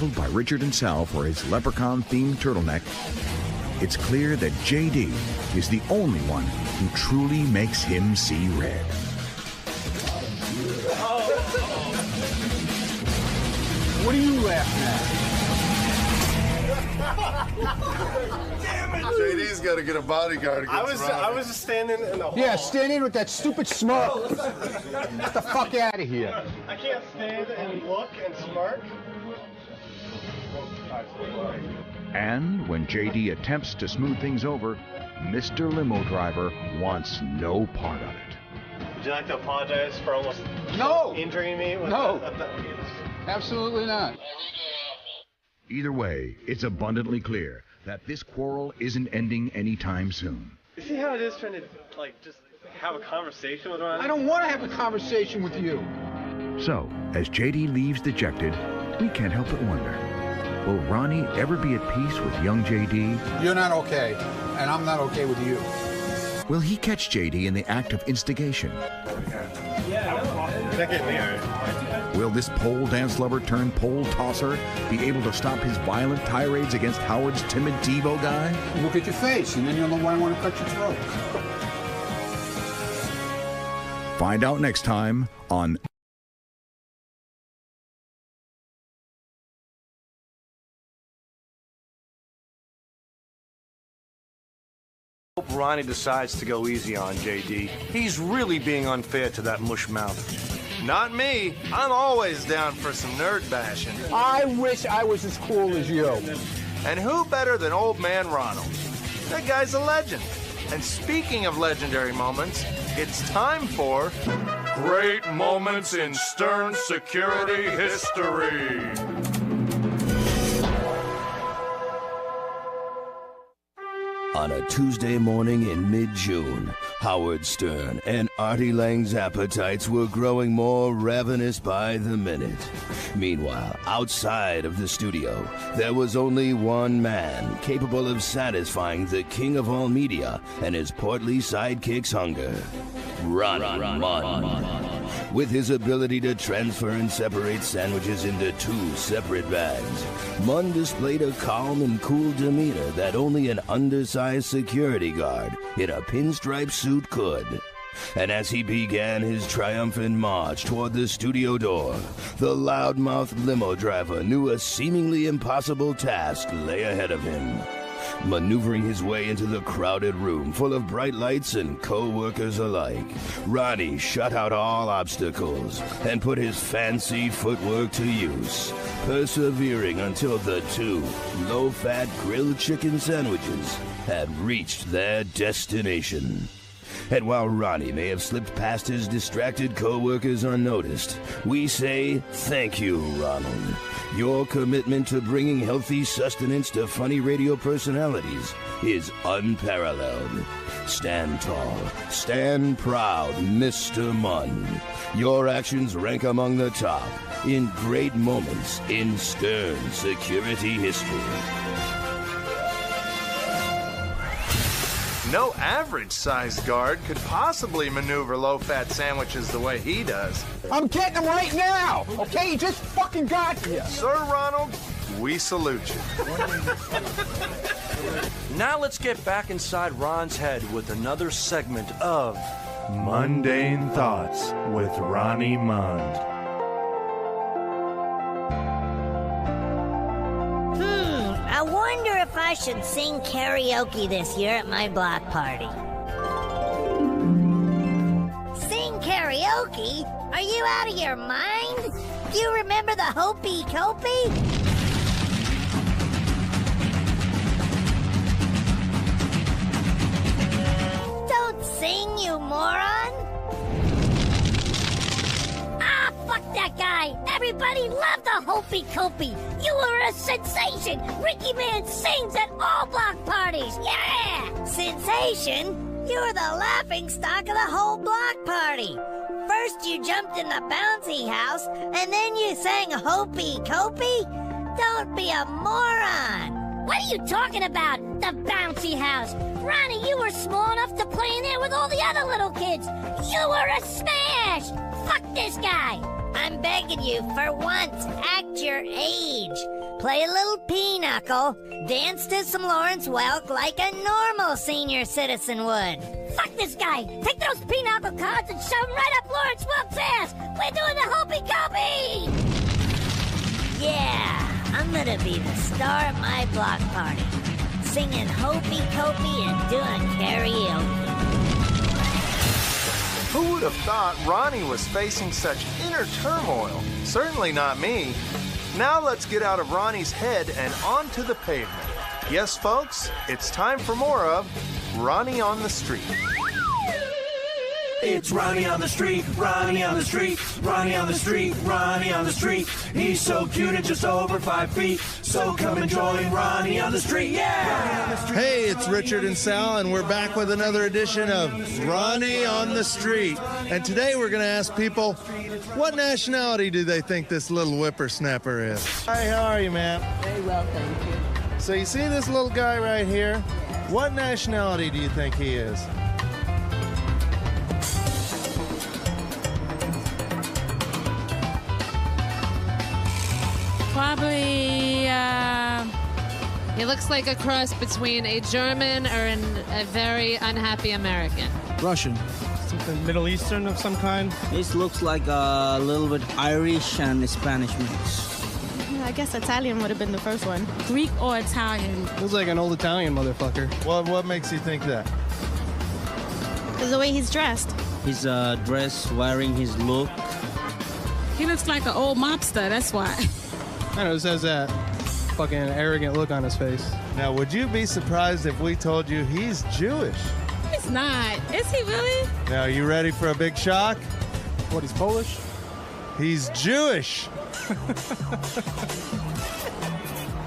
signaled by Richard and Sal for his leprechaun-themed turtleneck, it's clear that JD is the only one who truly makes him see red.
What are you laughing at?
Damn it!
JD's got to get a bodyguard against Ronnie.
I was just standing in the hall.
Yeah, stand in with that stupid smirk. Get the fuck out of here.
I can't stand and look and smirk.
And when JD attempts to smooth things over, Mr. Limo Driver wants no part of it.
Would you like to apologize for almost injuring me?
No. Absolutely not.
Either way, it's abundantly clear that this quarrel isn't ending anytime soon.
You see how it is trying to, just have a conversation with Ronnie?
I don't want to have a conversation with you.
So, as JD leaves dejected, we can't help but wonder, will Ronnie ever be at peace with young JD?
You're not okay, and I'm not okay with you.
Will he catch JD in the act of instigation? Will this pole dance lover turned pole tosser be able to stop his violent tirades against Howard's timid TiVo guy?
Look at your face, and then you'll know why I want to cut your throat.
Find out next time on
Hope Ronnie decides to go easy on JD. He's really being unfair to that mushmouth. Not me. I'm always down for some nerd bashing.
I wish I was as cool as you.
And who better than old man Ronald? That guy's a legend. And speaking of legendary moments, it's time for
Great Moments in Stern Security History.
On a Tuesday morning in mid-June, Howard Stern and Artie Lang's appetites were growing more ravenous by the minute. Meanwhile, outside of the studio, there was only one man capable of satisfying the king of all media and his portly sidekick's hunger. Ronnie Munn. With his ability to transfer and separate sandwiches into two separate bags, Munn displayed a calm and cool demeanor that only an undersized security guard in a pinstripe suit could. And as he began his triumphant march toward the studio door, the loudmouth limo driver knew a seemingly impossible task lay ahead of him. Maneuvering his way into the crowded room full of bright lights and co-workers alike, Ronnie shut out all obstacles and put his fancy footwork to use, persevering until the two low-fat grilled chicken sandwiches had reached their destination. And while Ronnie may have slipped past his distracted co-workers unnoticed, we say thank you, Ronald. Your commitment to bringing healthy sustenance to funny radio personalities is unparalleled. Stand tall, stand proud, Mr. Munn. Your actions rank among the top in great moments in Stern security history.
no average-sized guard could possibly maneuver low-fat sandwiches the way he does.
I'm getting them right now, okay? You just fucking got here.
Sir Ronald, we salute you.
Now let's get back inside Ron's head with another segment of Mundane Thoughts with Ronnie Mund.
I wonder if I should sing karaoke this year at my block party. Sing karaoke? Are you out of your mind? Do you remember the Hopey Copey? Don't sing, you moron! Ah, fuck that guy! Everybody loved the Hopey Copey! You were a sensation! Ricky Man sings at all block parties! Yeah! Sensation? You were the laughing stock of the whole block party! First you jumped in the bouncy house, and then you sang Hopey Copey? Don't be a moron! What are you talking about, the bouncy house? Ronnie, you were small enough to play in there with all the other little kids! You were a smash! Fuck this guy! I'm begging you, for once, act your age. Play a little pinochle, dance to some Lawrence Welk like a normal senior citizen would. Fuck this guy! Take those pinochle cards and shove them right up Lawrence Welk's ass! We're doing the hopey-copey! Yeah, I'm gonna be the star at my block party, singing hopey-copey and doing karaoke.
Who would have thought Ronnie was facing such inner turmoil? Certainly not me. Now let's get out of Ronnie's head and onto the pavement. Yes, folks, it's time for more of Ronnie on the Street.
It's Ronnie on the street, Ronnie on the street, Ronnie on the street, Ronnie on the street. He's so cute and just over 5 feet. So come and join Ronnie on the street, yeah!
Hey, it's Richard and Sal, and we're back with another edition of Ronnie on the Street. And today we're going to ask people, what nationality do they think this little whippersnapper is? Hi, how are you, ma'am?
Very well, thank you.
So you see this little guy right here? What nationality do you think he is?
Probably, he looks like a cross between a German or a very unhappy American.
Russian. Something Middle Eastern of some kind.
This looks like a little bit Irish and Spanish mix.
I guess Italian would have been the first one. Greek or Italian.
Looks like an old Italian motherfucker.
What makes you think that?
Because the way he's dressed.
His dress, wearing his look.
He looks like an old mobster, that's why.
I know, it says that fucking arrogant look on his face.
Now, would you be surprised if we told you he's Jewish?
He's not. Is he really?
Now, you ready for a big shock?
What, he's Polish?
He's Jewish.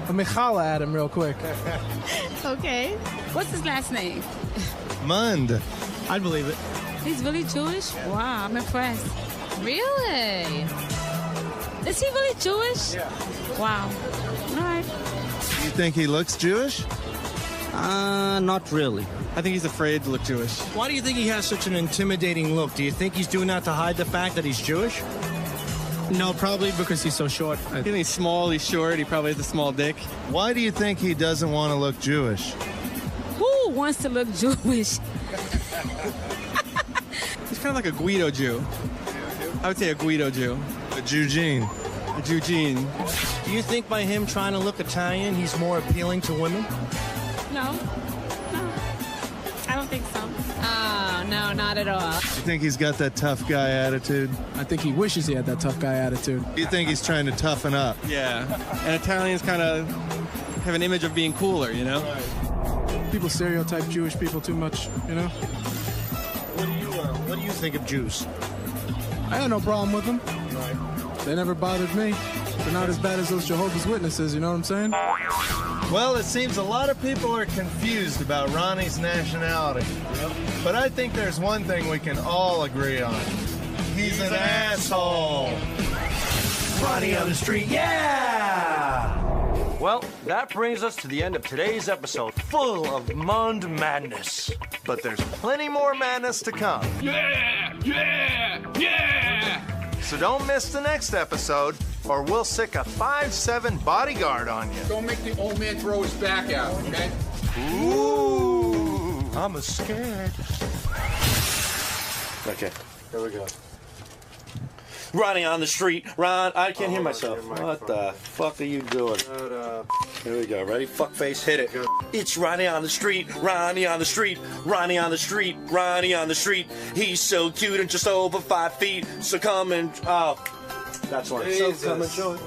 Let me holla at him real quick.
Okay. What's his last name?
Mund.
I'd believe it.
He's really Jewish? Wow, I'm impressed. Really? Is he really Jewish?
Yeah.
Wow. All right.
You think he looks Jewish?
Not really.
I think he's afraid to look Jewish. Why do you think he has such an intimidating look? Do you think he's doing that to hide the fact that he's Jewish? No, probably because he's so short. I think he's small, he's short, he probably has a small dick.
Why do you think he doesn't want to look Jewish?
Who wants to look Jewish?
He's kind of like a Guido Jew. I would say a Guido Jew.
A Jew-gene.
A Jew-gene. Do you think by him trying to look Italian, he's more appealing to women?
No. I don't think so. Oh, no, not at all.
You think he's got that tough guy attitude?
I think he wishes he had that tough guy attitude.
You think he's trying to toughen up?
Yeah. And Italians kind of have an image of being cooler, you know? People stereotype Jewish people too much, you know?
What do you think of Jews?
I have no problem with them. They never bothered me. They're not as bad as those Jehovah's Witnesses, you know what I'm saying?
Well, it seems a lot of people are confused about Ronnie's nationality. But I think there's one thing we can all agree on. He's an asshole.
Ronnie on the street, yeah!
Well, that brings us to the end of today's episode, full of Mund madness.
But there's plenty more madness to come.
Yeah! Yeah! Yeah!
So don't miss the next episode, or we'll sick a 5'7" bodyguard on you.
Don't make the old man throw his back out, okay?
Ooh, I'm scared.
Okay, here we go. Ronnie on the street. Ron, I can't hear myself. What the fuck are you doing? Here we go. Ready? Fuck face, hit it. It's Ronnie on the street. Ronnie on the street. Ronnie on the street. Ronnie on the street. He's so cute and just over 5 feet. So come and that's one. So come and join.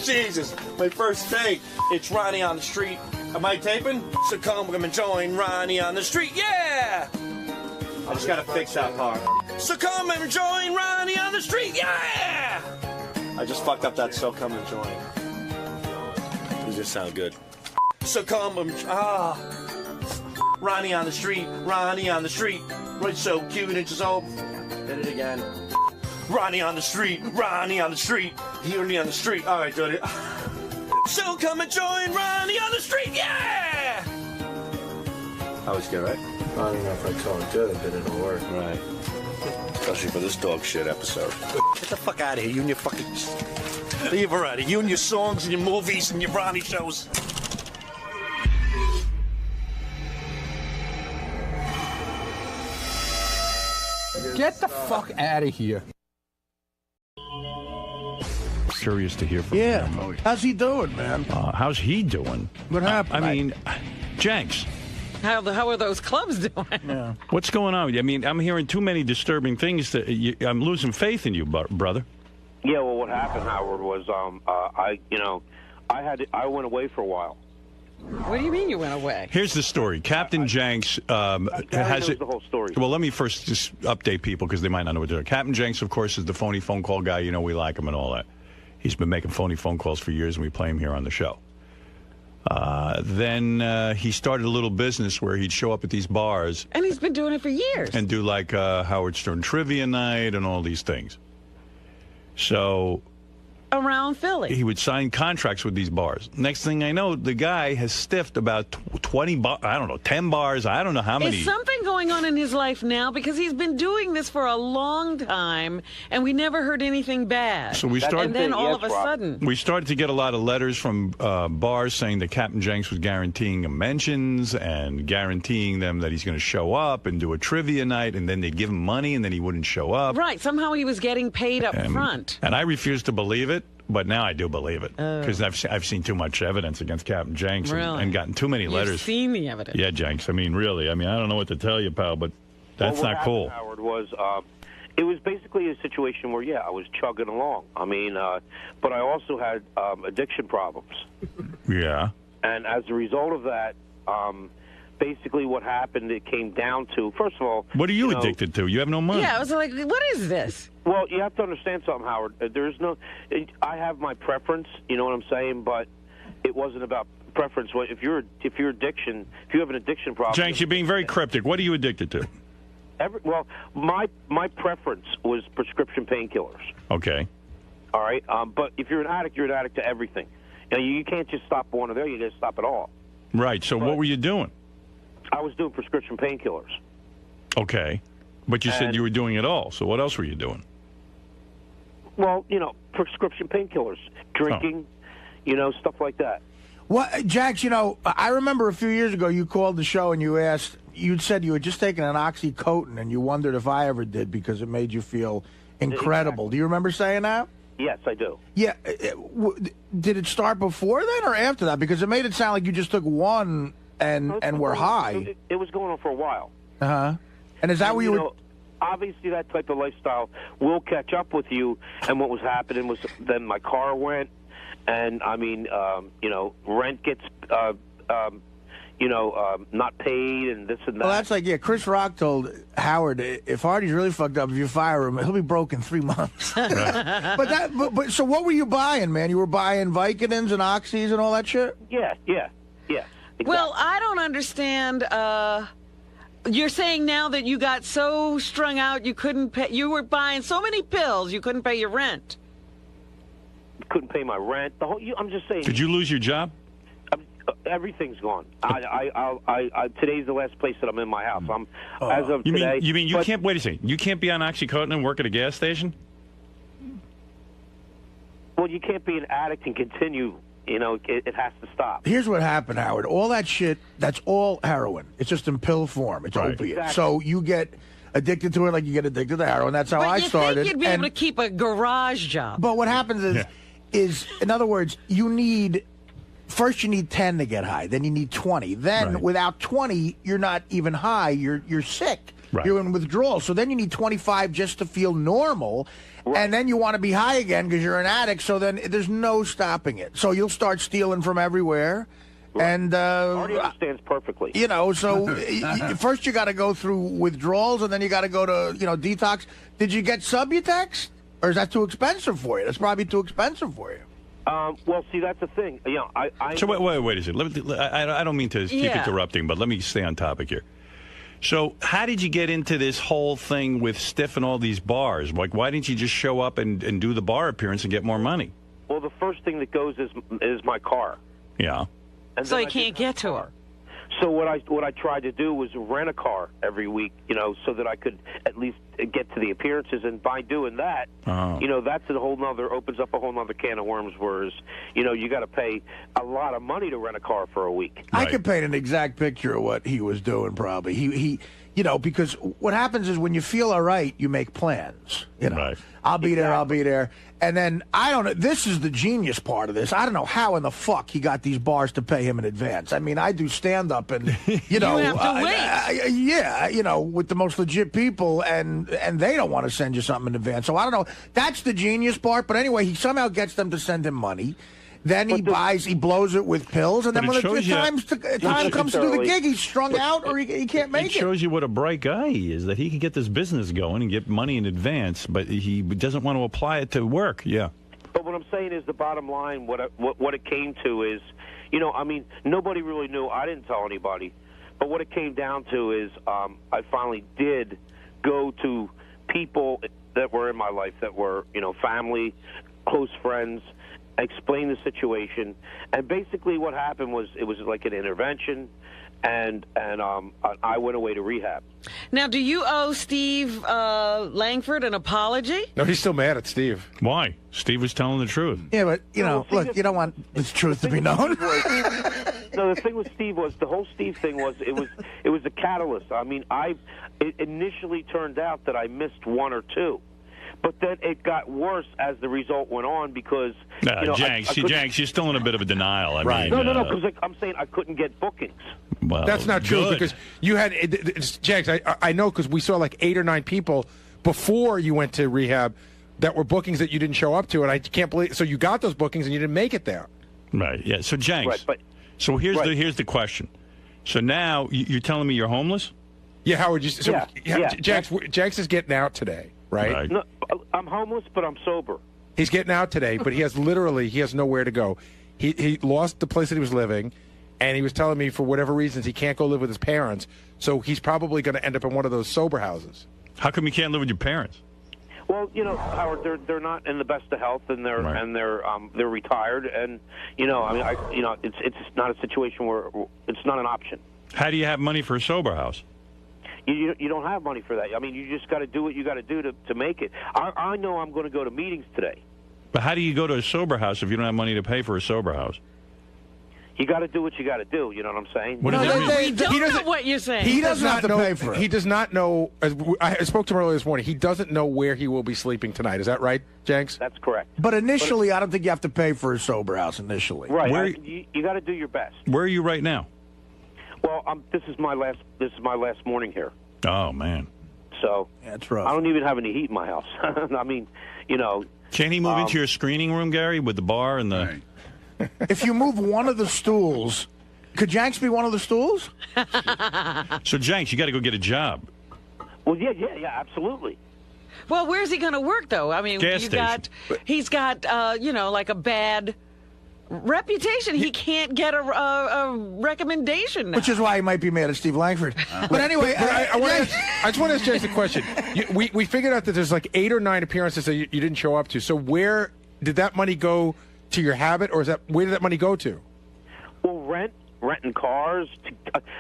Jesus, my first take. It's Ronnie on the street. Am I taping? So come and join Ronnie on the street. Yeah. I just gotta fix that part. So come and join Ronnie on the street, yeah! I just fucked up that so come and join. You just sound good. So come and, Ronnie on the street, Ronnie on the street. Right, so cute and just oh, hit it again. Ronnie on the street, Ronnie on the street. Ronnie on the street, all right, do it. So come and join Ronnie on the street, yeah! That was good, right? I don't know if I call it good, but it'll work. Right. Especially for this dog shit episode. Get the fuck out of here, you and your fucking... Leave her out of here. You and your songs and your movies and your Ronnie shows.
Get the fuck out of here.
Curious to hear from him.
How's he doing, man?
How's he doing?
What happened?
I mean, Jenks.
How are those clubs doing?
Yeah.
What's going on? I mean, I'm hearing too many disturbing things. I'm losing faith in you, brother.
Yeah, well, what happened, Howard, was I went away for a while.
What do you mean you went away?
Here's the story. Captain Jenks has
the whole story.
Well, let me first just update people because they might not know what they're doing. Captain Jenks, of course, is the phony phone call guy. You know, we like him and all that. He's been making phony phone calls for years, and we play him here on the show. Then he started a little business where he'd show up at these bars.
And he's been doing it for years.
And do like Howard Stern Trivia Night and all these things. So...
around Philly.
He would sign contracts with these bars. Next thing I know, the guy has stiffed about 20 bars, I don't know, 10 bars, I don't know how many.
Is something going on in his life now? Because he's been doing this for a long time, and we never heard anything bad.
So we started,
and then all of a sudden...
We started to get a lot of letters from bars saying that Captain Jenks was guaranteeing them mentions and guaranteeing them that he's going to show up and do a trivia night, and then they'd give him money, and then he wouldn't show up.
Right, somehow he was getting paid up front.
And I refused to believe it. But now I do believe it because I've seen too much evidence against Captain Jenks and gotten too many letters.
You've seen the evidence.
Yeah, Jenks. I mean, really. I mean, I don't know what to tell you, pal, but that's not cool.
What happened, Howard, was it was basically a situation where, I was chugging along. I mean, but I also had addiction problems.
Yeah.
And as a result of that, basically what happened, it came down to, first of all...
What are you addicted to? You have no money.
Yeah, I was like, what is this?
Well, you have to understand something, Howard. There's no... I have my preference, you know what I'm saying, but it wasn't about preference. If you have an addiction problem...
Jenks, you're being very cryptic. What are you addicted to?
Well, my preference was prescription painkillers.
Okay.
All right? But if you're an addict to everything. You can't just stop one or the other. You got to stop it all.
Right. So what were you doing?
I was doing prescription painkillers.
Okay. But you said you were doing it all. So what else were you doing?
Well, prescription painkillers, drinking, stuff like that.
What, Jax, I remember a few years ago you called the show and you'd said you had just taken an Oxycontin and you wondered if I ever did because it made you feel incredible.
Exactly.
Do you remember saying that?
Yes, I do.
Yeah. Did it start before then or after that? Because it made it sound like you just took one and were high.
It was going on for a while.
Uh-huh. And is that what you were...
Obviously, that type of lifestyle will catch up with you. And what was happening was then my car went, and, I mean, rent gets, not paid and this and that.
Well, that's like, Chris Rock told Howard, if Hardy's really fucked up, if you fire him, he'll be broke in 3 months. But so what were you buying, man? You were buying Vicodins and Oxys and all that shit?
Yeah. Exactly.
Well, I don't understand. You're saying now that you got so strung out you couldn't pay. You were buying so many pills you couldn't pay your rent.
Couldn't pay my rent. I'm just saying.
Did you lose your job?
Everything's gone. Today's the last place that I'm in my house. As of today.
You mean you can't? Wait a second. You can't be on Oxycontin and work at a gas station?
Well, you can't be an addict and continue. It has to stop.
Here's what happened, Howard. All that shit, that's all heroin. It's just in pill form. It's opiate.
Exactly.
So you get addicted to it like you get addicted to heroin. That's how I started.
But you think you'd be able to keep a garage job.
But what happens is, in other words, first you need 10 to get high. Then you need 20. Then without 20, you're not even high. You're sick.
Right.
You're in withdrawal. So then you need 25 just to feel normal. Right. And then you want to be high again because you're an addict. So then there's no stopping it. So you'll start stealing from everywhere. Right. And
Artie understands perfectly.
So first you got to go through withdrawals, and then you got to go to detox. Did you get Subutex, or is that too expensive for you? That's probably too expensive for you.
Well, see, that's the thing.
So wait a second. I don't mean to keep interrupting, but let me stay on topic here. So how did you get into this whole thing with Stiff and all these bars? Like, why didn't you just show up and do the bar appearance and get more money?
Well, the first thing that goes is my car.
Yeah.
And
so you can't get to her.
So what I tried to do was rent a car every week, so that I could at least get to the appearances. And by doing that, that's opens up a whole nother can of worms. Whereas, you got to pay a lot of money to rent a car for a week.
I could paint an exact picture of what he was doing. Probably he because what happens is when you feel all right, you make plans.
Right.
I'll be there. I'll be there. And then, I don't know, this is the genius part of this. I don't know how in the fuck he got these bars to pay him in advance. I mean, I do stand-up and, you
have to wait.
with the most legit people, and they don't want to send you something in advance. So, I don't know. That's the genius part. But anyway, he somehow gets them to send him money. Then he blows it with pills, and then when the time comes to do the gig, he's strung out or he can't make it.
It shows you what a bright guy he is, that he can get this business going and get money in advance, but he doesn't want to apply it to work. Yeah.
But what I'm saying is the bottom line, what it came to is, nobody really knew. I didn't tell anybody. But what it came down to is I finally did go to people that were in my life that were, family, close friends, explain the situation, and basically what happened was it was like an intervention, and I went away to rehab.
Now, do you owe Steve Langford an apology?
No, he's still mad at Steve.
Why? Steve was telling the truth.
Yeah, but look, you don't want the truth to be known.
No, the thing with Steve was the whole Steve thing was it was a catalyst. I mean, it initially turned out that I missed one or two. But then it got worse as the result went on because,
Jenks, you're still in a bit of a denial. I mean,
no, because I'm saying I couldn't get bookings.
Well,
that's not true because you had Jenks. I know because we saw like 8 or 9 people before you went to rehab that were bookings that you didn't show up to, and I can't believe. So you got those bookings and you didn't make it there.
Right. Yeah. So Jenks.
Right,
so here's the question. So now you're telling me you're homeless?
Yeah, Howard. Jenks is getting out today. Right?
No, I'm homeless, but I'm sober.
He's getting out today, but he has nowhere to go. He lost the place that he was living, and he was telling me for whatever reasons he can't go live with his parents, so he's probably going to end up in one of those sober houses.
How come you can't live with your parents?
Well, Howard, they're not in the best of health, and they're retired, and it's not a situation where it's not an option.
How do you have money for a sober house?
You don't have money for that. I mean, you just got to do what you got to do to make it. I know I'm going to go to meetings today.
But how do you go to a sober house if you don't have money to pay for a sober house?
You got to do what you got to do. You know what I'm saying?
What does that mean?
We don't know what you're saying.
He doesn't have to pay for it. He does not know. I spoke to him earlier this morning. He doesn't know where he will be sleeping tonight. Is that right, Jenks?
That's correct.
But initially, I don't think you have to pay for a sober house initially.
Right. You got to do your best.
Where are you right now?
Well, this is my last morning here.
Oh man.
So
that's rough.
I don't even have any heat in my house. I mean,
Can't he move into your screening room, Gary, with the bar and the?
Right. If you move one of the stools, could Jenks be one of the stools?
So Jenks, you got to go get a job.
Well, yeah, absolutely.
Well, where's he going to work though? I mean, he's got like a bad reputation. He can't get a recommendation now.
Which is why he might be mad at Steve Langford. But anyway,
I just want to ask James a question. We figured out that there's like 8 or 9 appearances that you didn't show up to. So where did that money go to your habit, or where did that money go to?
Well, renting cars.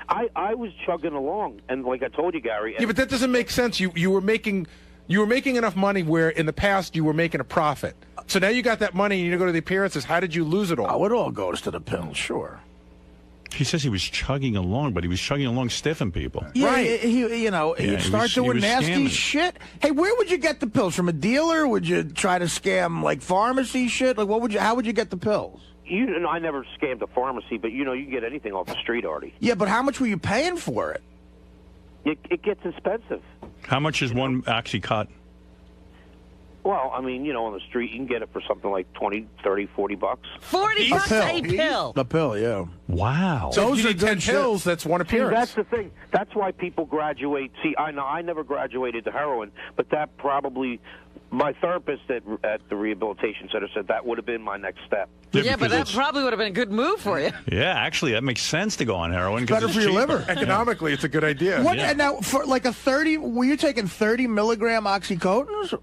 I was chugging along, and like I told you, Gary.
Yeah, but that doesn't make sense. You were making enough money where in the past you were making a profit. So now you got that money and you go to the appearances. How did you lose it all?
Oh, it all goes to the pills, sure.
He says he was chugging along, but he was chugging along stiffing people.
Yeah,
right.
He'd start doing nasty shit. Hey, where would you get the pills? From a dealer? Would you try to scam like pharmacy shit? Like how would you get the pills?
I never scammed a pharmacy, but you can get anything off the street, Artie.
Yeah, but how much were you paying for it?
It gets expensive.
How much is one Oxycontin?
Well, I mean, on the street, you can get it for something like $20, $30, $40.
$40 a pill.
A pill, yeah.
Wow.
So those are 10 pills. That's one appearance.
See, that's the thing. That's why people graduate. See, I know I never graduated to heroin, but that probably my therapist at the rehabilitation center said that would have been my next step.
Yeah, but that probably would have been a good move for you.
Yeah, actually, that makes sense to go on heroin.
Better for your liver.
Economically, it's a good idea.
What? And now, for like were you taking 30 milligram Oxycontins?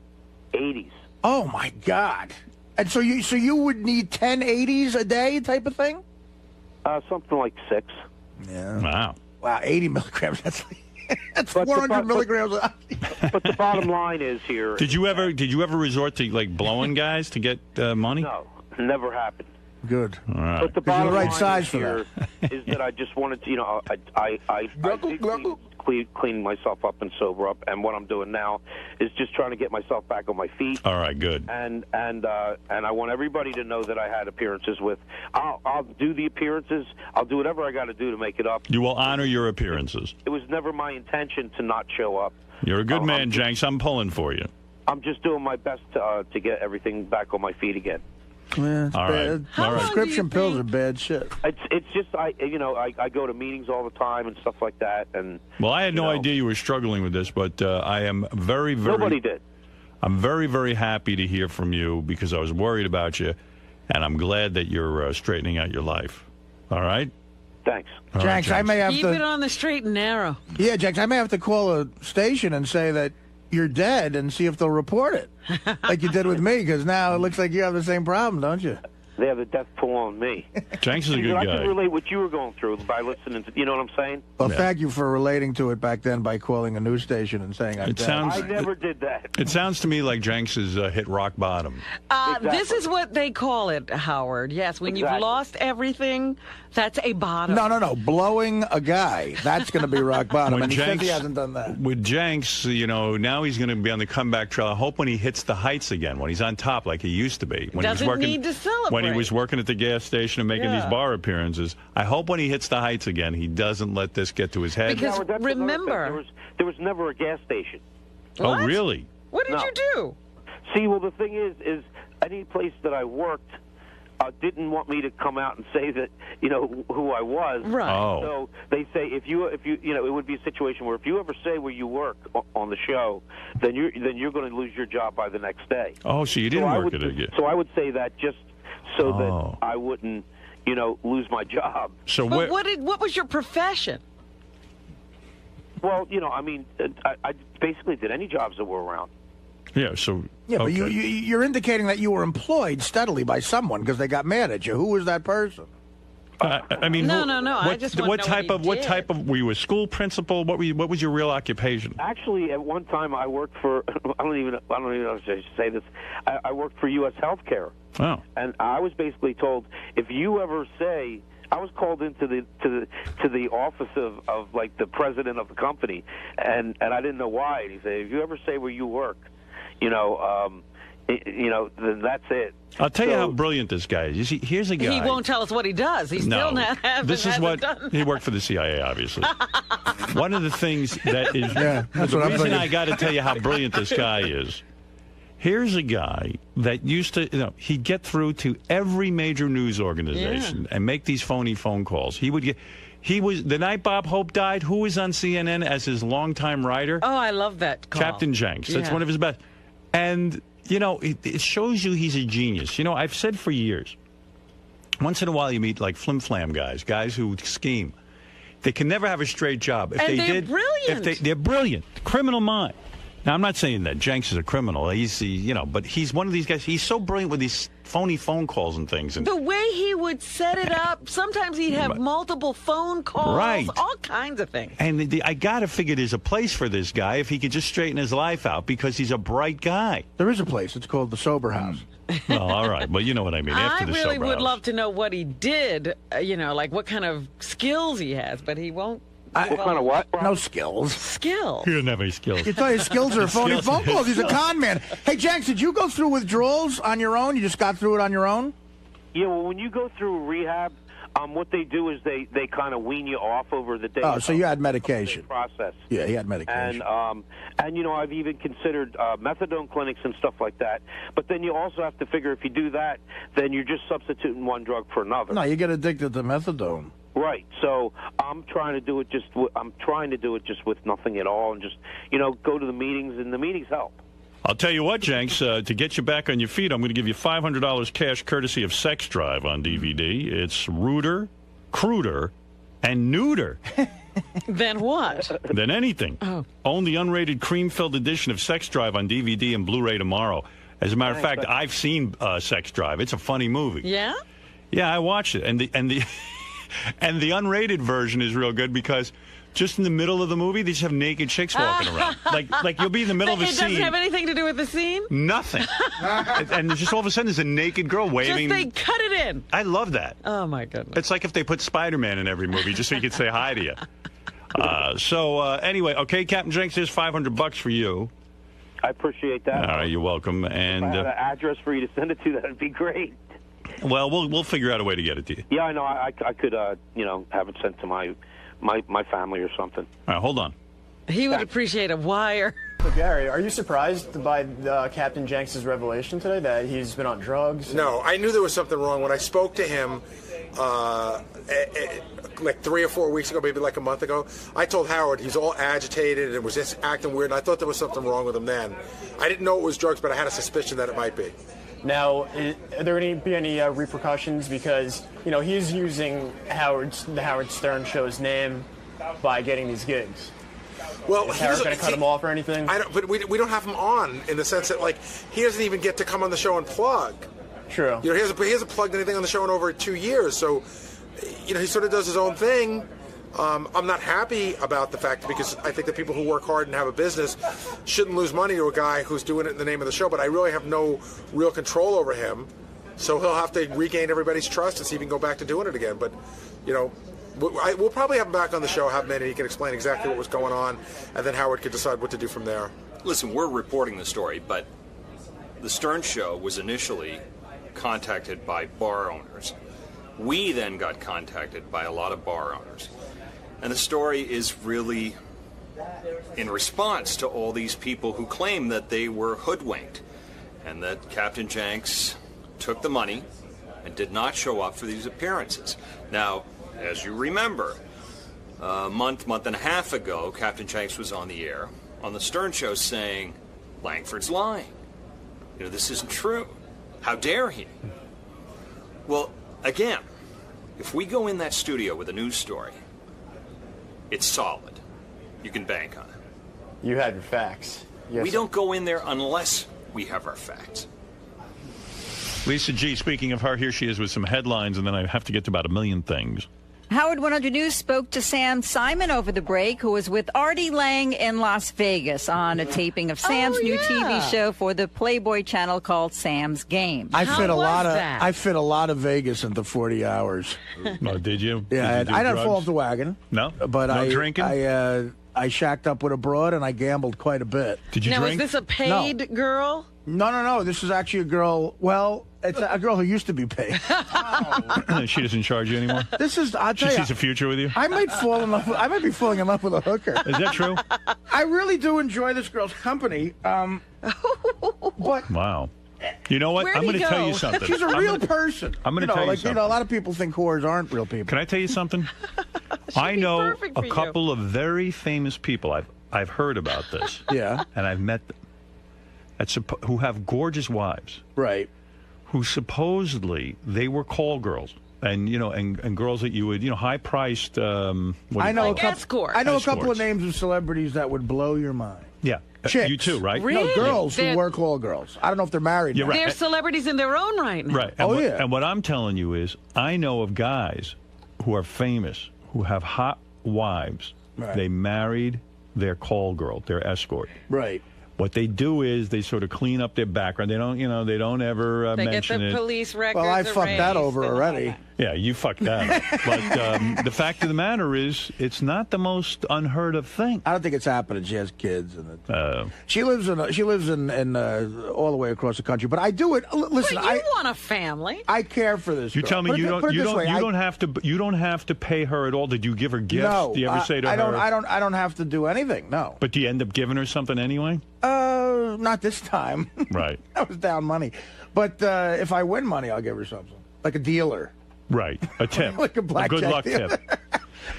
80s.
Oh my God! And so you would need 10 80s a day type of thing?
Something like 6.
Yeah.
Wow.
Wow, 80 milligrams. That's 400 milligrams.
But the bottom line is here.
Did you ever resort to like blowing guys to get money?
No, never happened.
Good.
All right.
But the
Because you're
bottom
the right
line
size for
here is that I just wanted to, I clean myself up and sober up, and what I'm doing now is just trying to get myself back on my feet.
All right, good.
And I want everybody to know that I had appearances with. I'll do the appearances. I'll do whatever I got to do to make it up.
You will honor your appearances.
It was never my intention to not show up.
You're a good man, Jenks. I'm pulling for you.
I'm just doing my best to get everything back on my feet again.
Yeah, it's
All
bad.
right. All right.
Prescription pills are bad shit.
It's just I go to meetings all the time and stuff like that. And
Well, I had no idea you were struggling with this, but I am very, very...
Nobody did.
I'm very, very happy to hear from you because I was worried about you, and I'm glad that you're straightening out your life. All right?
Thanks.
All right,
Jenks, I may have
Keep
to...
it on the straight and narrow.
Yeah, Jenks, I may have to call a station and say that you're dead and see if they'll report it. Like you did with me, because now it looks like you have the same problem, don't you?
They have the death pull on me.
Jenks is a good
I
guy.
can relate what you were going through by listening to, you know what I'm saying?
Well, thank you for relating to it back then by calling a news station and saying I'm dead.
I never did that.
It sounds to me like Jenks has hit rock bottom.
This is what they call it, Howard. Yes, when you've lost everything, that's a bottom.
No. Blowing a guy. That's going to be rock bottom. And he says he hasn't done that.
With Jenks, now he's going to be on the comeback trail. I hope when he hits the heights again, when he's on top like he used to be. When
Doesn't
he was working,
need to celebrate.
When he was working at the gas station and making these bar appearances, I hope when he hits the heights again, he doesn't let this get to his head.
Because remember...
There was never a gas station.
Oh, really?
What did you do?
See, well, the thing is any place that I worked didn't want me to come out and say that, who I was.
Right.
Oh.
So they say if you it would be a situation where if you ever say where you work on the show, then you're going to lose your job by the next day.
Oh, so you didn't work at it yet.
So I would say that just so that I wouldn't, lose my job.
So
but what was your profession?
Well, I basically did any jobs that were around.
Yeah, so...
Yeah, but
okay.
you're indicating that you were employed steadily by someone because they got mad at you. Who was that person?
I mean,
No. I
What,
just want
what
to know
type
what
of
he
what
did.
type of were you a school principal? What was your real occupation?
Actually, at one time I worked for I don't even know if I should say this. I worked for U.S. Healthcare.
Oh.
And I was basically told if you ever say I was called into the office of like the president of the company, and I didn't know why. And he said, if you ever say where you work, then that's it.
I'll tell you how brilliant this guy is. You see, here's a guy.
He won't tell us what he does. He's
No,
still not having
this is what
done.
he worked for the CIA, obviously. One of the things that is
that's
the
what I'm
reason
thinking.
I got to tell you how brilliant this guy is. Here's a guy that used to, he'd get through to every major news organization and make these phony phone calls. He was the night Bob Hope died. Who was on CNN as his longtime writer?
Oh, I love that call.
Captain Jenks. That's
Yeah.
one of his best. And it shows you he's a genius. I've said for years. Once in a while, you meet like flim-flam guys who scheme. They can never have a straight job. If
And
they
they're
did,
brilliant.
They're brilliant. Criminal mind. Now, I'm not saying that Jenks is a criminal. But he's one of these guys. He's so brilliant with these phony phone calls and things. And
The way he would set it up, sometimes he'd have multiple phone calls,
Right.
all kinds of things.
And I got to figure there's a place for this guy if he could just straighten his life out because he's a bright guy.
There is a place. It's called the Sober House.
Well, all right. Well, you know what I mean. After
I
the
really
sober
would
house.
love to know what he did, like what kind of skills he has, but he won't.
What kind of what?
No skills.
Skills.
He doesn't have any skills.
You thought his skills are phony phone calls. He's a con man. Hey, Jenks, did you go through withdrawals on your own? You just got through it on your own?
Yeah, well, when you go through rehab, what they do is they kind of wean you off over the day.
Oh, so you had medication.
Process.
Yeah, he had medication.
And I've even considered methadone clinics and stuff like that. But then you also have to figure if you do that, then you're just substituting one drug for another.
No, you get addicted to methadone.
Right. So I'm trying to do it just with nothing at all, and just go to the meetings, and the meetings help.
I'll tell you what, Jenks, to get you back on your feet, I'm going to give you $500 cash courtesy of Sex Drive on DVD. It's ruder, cruder, and nuder
Then what?
than anything.
Oh.
Own the unrated cream-filled edition of Sex Drive on DVD and Blu-ray tomorrow. As a matter of fact, I've seen Sex Drive. It's a funny movie.
Yeah?
Yeah, I watched it, and the And the unrated version is real good because just in the middle of the movie, they just have naked chicks walking around. Like you'll be in the middle of a scene.
It doesn't have anything to do with the scene?
Nothing. And just all of a sudden, there's a naked girl waving.
Just they cut it in.
I love that.
Oh, my goodness.
It's like if they put Spider-Man in every movie just so you could say hi to you. Anyway, okay, Captain Jenks, here's $500 for you.
I appreciate that.
All right, you're welcome. And
if I had an address for you to send it to, that'd be great.
Well, we'll figure out a way to get it to you.
Yeah, I know. I could, have it sent to my family or something.
All right, hold on.
He would appreciate a wire.
So Gary, are you surprised by Captain Jenks' revelation today that he's been on drugs?
No, I knew there was something wrong when I spoke to him like 3 or 4 weeks ago, maybe like a month ago. I told Howard he's all agitated and was just acting weird, and I thought there was something wrong with him then. I didn't know it was drugs, but I had a suspicion that it might be.
Now, are there be any repercussions because he's using the Howard Stern show's name by getting these gigs?
Well,
is Howard going to cut him off or anything?
I don't. But we don't have him on in the sense that he doesn't even get to come on the show and plug.
True.
He hasn't plugged anything on the show in over 2 years, so he sort of does his own thing. I'm not happy about the fact because I think that people who work hard and have a business shouldn't lose money to a guy who's doing it in the name of the show, but I really have no real control over him, so he'll have to regain everybody's trust and see if he can go back to doing it again. But, we'll probably have him back on the show, have him in, and he can explain exactly what was going on, and then Howard could decide what to do from there.
Listen, we're reporting the story, but the Stern Show was initially contacted by bar owners. We then got contacted by a lot of bar owners. And the story is really in response to all these people who claim that they were hoodwinked and that Captain Jenks took the money and did not show up for these appearances. Now, as you remember, a month and a half ago, Captain Jenks was on the air on the Stern Show saying, Langford's lying. This isn't true. How dare he? Well, again, if we go in that studio with a news story, it's solid. You can bank on it.
You had your facts. Yes.
We don't go in there unless we have our facts.
Lisa G., speaking of her, here she is with some headlines, and then I have to get to about a million things.
Howard 100 News spoke to Sam Simon over the break, who was with Artie Lang in Las Vegas on a taping of Sam's new TV show for the Playboy channel called Sam's Games.
I fit a lot of Vegas into 40 hours.
Oh, did you?
Yeah, I didn't fall off the wagon.
No,
but
no drinking.
I shacked up with a broad and I gambled quite a bit.
Did you drink?
Now, is this a paid girl?
No. This is actually a girl. Well, it's a girl who used to be paid.
She doesn't charge you anymore?
I'll tell
she sees a future with you?
I might be falling in love with a hooker.
Is that true?
I really do enjoy this girl's company. But
wow. You know what? I'm going to tell you something.
She's a real person.
I'm going to tell you something.
A lot of people think whores aren't real people.
Can I tell you something? I know a couple of very famous people. I've heard about this.
Yeah.
And I've met them. Who have gorgeous wives.
Right.
Who supposedly they were call girls. And and girls that you would high priced.
I know
escorts.
I know a couple of names of celebrities that would blow your mind.
Yeah,
chicks.
You too, right?
Really?
No, girls who work call girls. I don't know if they're married.
You're right.
They're celebrities in their own right now.
Right. And and what I'm telling you is, I know of guys who are famous who have hot wives.
Right.
They married their call girl, their escort.
Right.
What they do is they sort of clean up their background. They don't, they don't ever mention it.
They get the police records.
Well, I fucked that over already.
Yeah, you fucked that up. But the fact of the matter is, it's not the most unheard of thing.
I don't think it's happening. She has kids, and she lives in all the way across the country. But I do it. Listen,
but you want a family.
I care for this.
You
girl.
tell me you don't have to pay her at all. Did you give her gifts?
No,
do you ever say to her?
I don't have to do anything. No.
But do you end up giving her something anyway?
Not this time.
Right.
I was down money, but if I win money, I'll give her something like a dealer.
Right, a tip,
like a blackjack
good luck
dealer.
tip.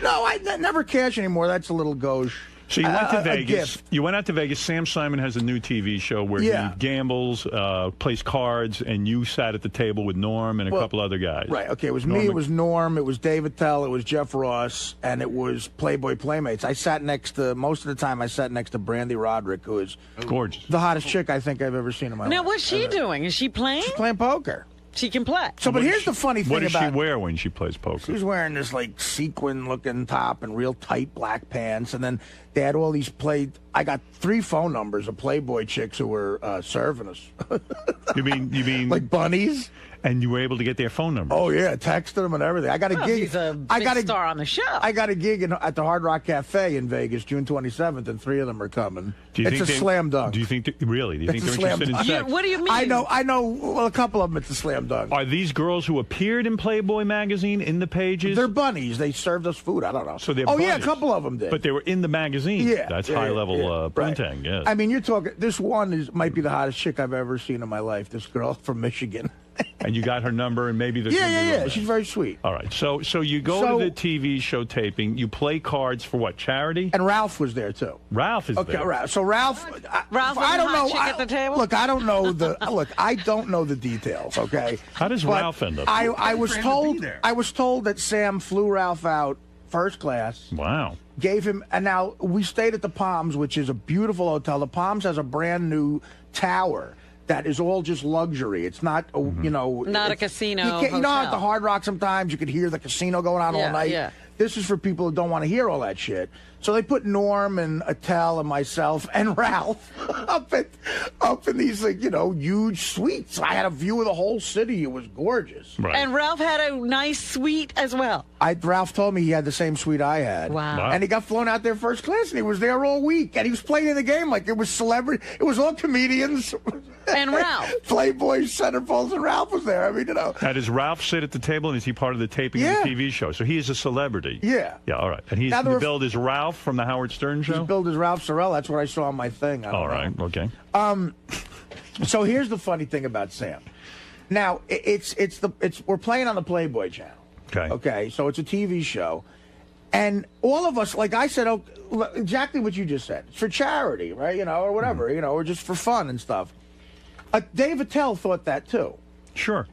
No, I never cash anymore. That's a little gauche.
So you went to Vegas.
Gift.
You went out to Vegas. Sam Simon has a new TV show where he gambles, plays cards, and you sat at the table with Norm and a couple other guys.
Right. Okay. It was me. It was Norm. It was David Tell. It was Jeff Ross, and it was Playboy Playmates. I sat next to most of the time. I sat next to Brandy Roderick, who is
gorgeous,
the hottest chick I think I've ever seen in my life.
Now, what's she doing? Is she playing?
She's playing poker.
She can play.
So, but here's the funny thing
What does
about
she wear when she plays poker?
She's wearing this like sequin-looking top and real tight black pants, and then they had all these I got 3 phone numbers of Playboy chicks who were serving us.
You mean
like bunnies?
And you were able to get their phone numbers?
Oh yeah, texted them and everything. I got a gig.
He's a big star on the show.
I got a gig at the Hard Rock Cafe in Vegas, June 27th, and 3 of them are coming. It's a slam dunk.
Do you think really? Do you think
It's a
they're interested in
slam dunk.
sex?
What do you mean?
I know. Well, a couple of them, it's a slam dunk.
Are these girls who appeared in Playboy magazine in the pages?
They're bunnies. They served us food. I don't know.
So they're
yeah, a
bunnies.
couple of them did.
But they were in the magazine.
Yeah,
That's
yeah,
high level
right.
printing. Yes.
I mean, you're talking. This one might be the hottest chick I've ever seen in my life. This girl from Michigan.
And you got her number, and maybe there's
Yeah. She's very sweet.
All right. So you go to the TV show taping. You play cards for what, charity?
And Ralph was there too.
Ralph is there.
Okay, Ralph. So Ralph,
I don't know. At the table?
Look, I don't know I don't know the details. Okay.
How does Ralph end up?
I was told that Sam flew Ralph out first class.
Wow.
Gave him, and now we stayed at the Palms, which is a beautiful hotel. The Palms has a brand new tower that is all just luxury. It's not,
not a casino.
You know, at the Hard Rock sometimes you could hear the casino going on all night.
Yeah.
This is for people who don't want to hear all that shit. So they put Norm and Attell and myself and Ralph up in these huge suites. I had a view of the whole city. It was gorgeous.
Right.
And Ralph had a nice suite as well.
Ralph told me he had the same suite I had.
Wow.
And he got flown out there first class, and he was there all week. And he was playing in the game like it was celebrity. It was all comedians.
And Ralph.
Playboy, centerfolds, and Ralph was there. I mean,
Now, does Ralph sit at the table, and is he part of the taping of the TV show? So he is a celebrity.
Yeah.
Yeah, all right. And he's billed as Ralph from the Howard Stern show?
He's billed as Ralph Sorrell. That's what I saw on my thing.
All right, okay.
So here's the funny thing about Sam. Now, we're playing on the Playboy channel.
Okay.
Okay, so it's a TV show. And all of us, like I said, exactly what you just said. It's for charity, right? Or whatever, or just for fun and stuff. Dave Attell thought that too.
Sure.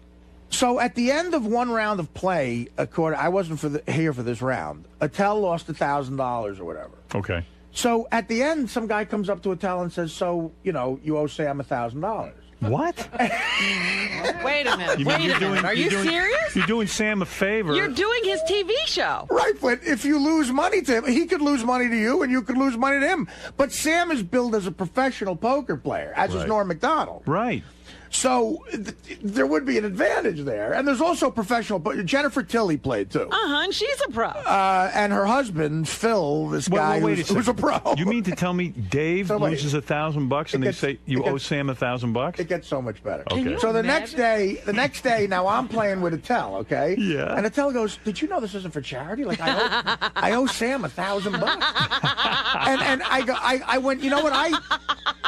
So at the end of one round of play, I wasn't here for this round. Attell lost $1,000 or whatever.
Okay.
So at the end, some guy comes up to Attell and says, "So you owe Sam $1,000."
What?
Wait a minute. Are you serious?
You're doing Sam a favor.
You're doing his TV show.
Right, but if you lose money to him, he could lose money to you, and you could lose money to him. But Sam is billed as a professional poker player, as is Norm Macdonald.
Right.
So there would be an advantage there. And there's also professional, but Jennifer Tilly played too.
And she's a pro.
And her husband, Phil, this guy who's a pro.
You mean to tell me Dave loses $1,000 and they say you owe Sam $1,000?
It gets so much better.
Okay.
So the next day, now I'm playing with Attell, okay?
Yeah.
And Attell goes, "Did you know this isn't for charity? Like I owe Sam $1,000." and I went, you know what?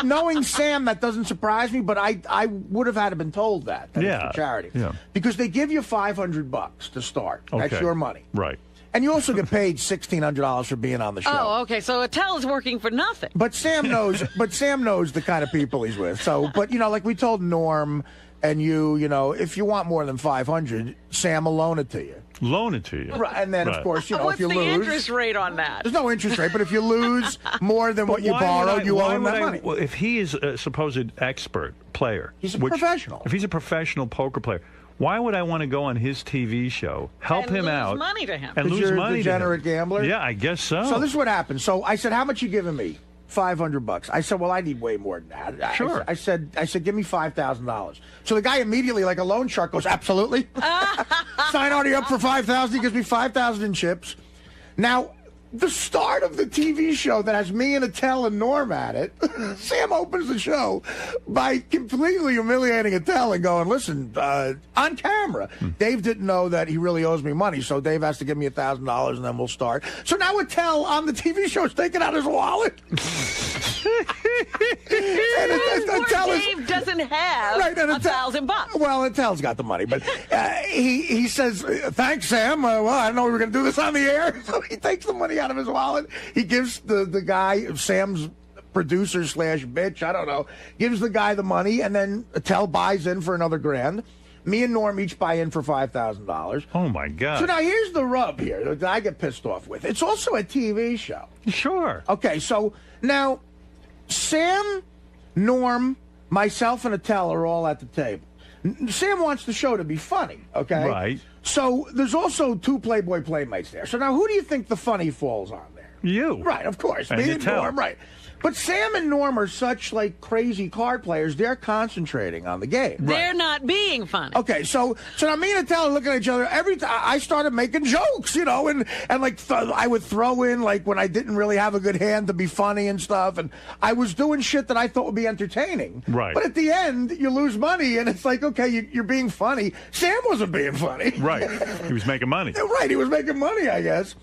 Knowing Sam, that doesn't surprise me, but I would have had to been told that it's for charity.
Yeah.
Because they give you $500 to start.
Okay.
That's your money.
Right.
And you also get paid $1,600 for being on the show.
Oh, okay. So Attell is working for nothing.
But Sam knows. The kind of people he's with. So, but like we told Norm and you, if you want more than $500, Sam will loan it to you.
Loan it to you.
Right. And then, of course, if
what's
you
the
lose,
interest rate on that?
There's no interest rate. But if you lose more than what you borrowed, you owe him that money.
Well, if he is a supposed expert player,
he's a professional.
If he's a professional poker player, why would I want to go on his TV show, help him out,
lose money to him,
and lose money to him?
Degenerate gambler.
Yeah, I guess so.
So this is what happened. So I said, "How much you giving me?" $500. I said, "Well, I need way more than that."
Sure.
I said, "Give me $5,000." So the guy immediately, like a loan shark, goes, "Absolutely." Sign already up for $5,000. He gives me $5,000 in chips. Now, the start of the TV show that has me and Attell and Norm at it, Sam opens the show by completely humiliating Attell and going, "Listen, on camera, Dave didn't know that he really owes me money, so Dave has to give me $1,000 and then we'll start." So now Attell on the TV show is taking out his wallet.
Dave doesn't have $1,000.
Well, Attell's got the money, but he says, "Thanks, Sam. Well, I didn't know we were going to do this on the air." So he takes the money out of his wallet. He gives the guy, Sam's producer / bitch, I don't know, gives the guy the money, and then Attell buys in for another $1,000. Me and Norm each buy in for $5,000.
Oh, my God.
So now here's the rub here that I get pissed off with. It's also a TV show.
Sure.
Okay, so now Sam, Norm, myself, and Attell are all at the table. Sam wants the show to be funny, okay?
Right.
So there's also 2 Playboy Playmates there. So now who do you think the funny falls on there?
You.
Right, of course.
And
Me and
Norm,
Norm, right. But Sam and Norm are such like crazy card players. They're concentrating on the game.
They're not being funny.
Okay, so now me and Attell are looking at each other. Every time I started making jokes, and like I would throw in like when I didn't really have a good hand to be funny and stuff, and I was doing shit that I thought would be entertaining.
Right.
But at the end, you lose money, and it's like, okay, you're being funny. Sam wasn't being funny.
Right. He was making money.
Right. He was making money, I guess.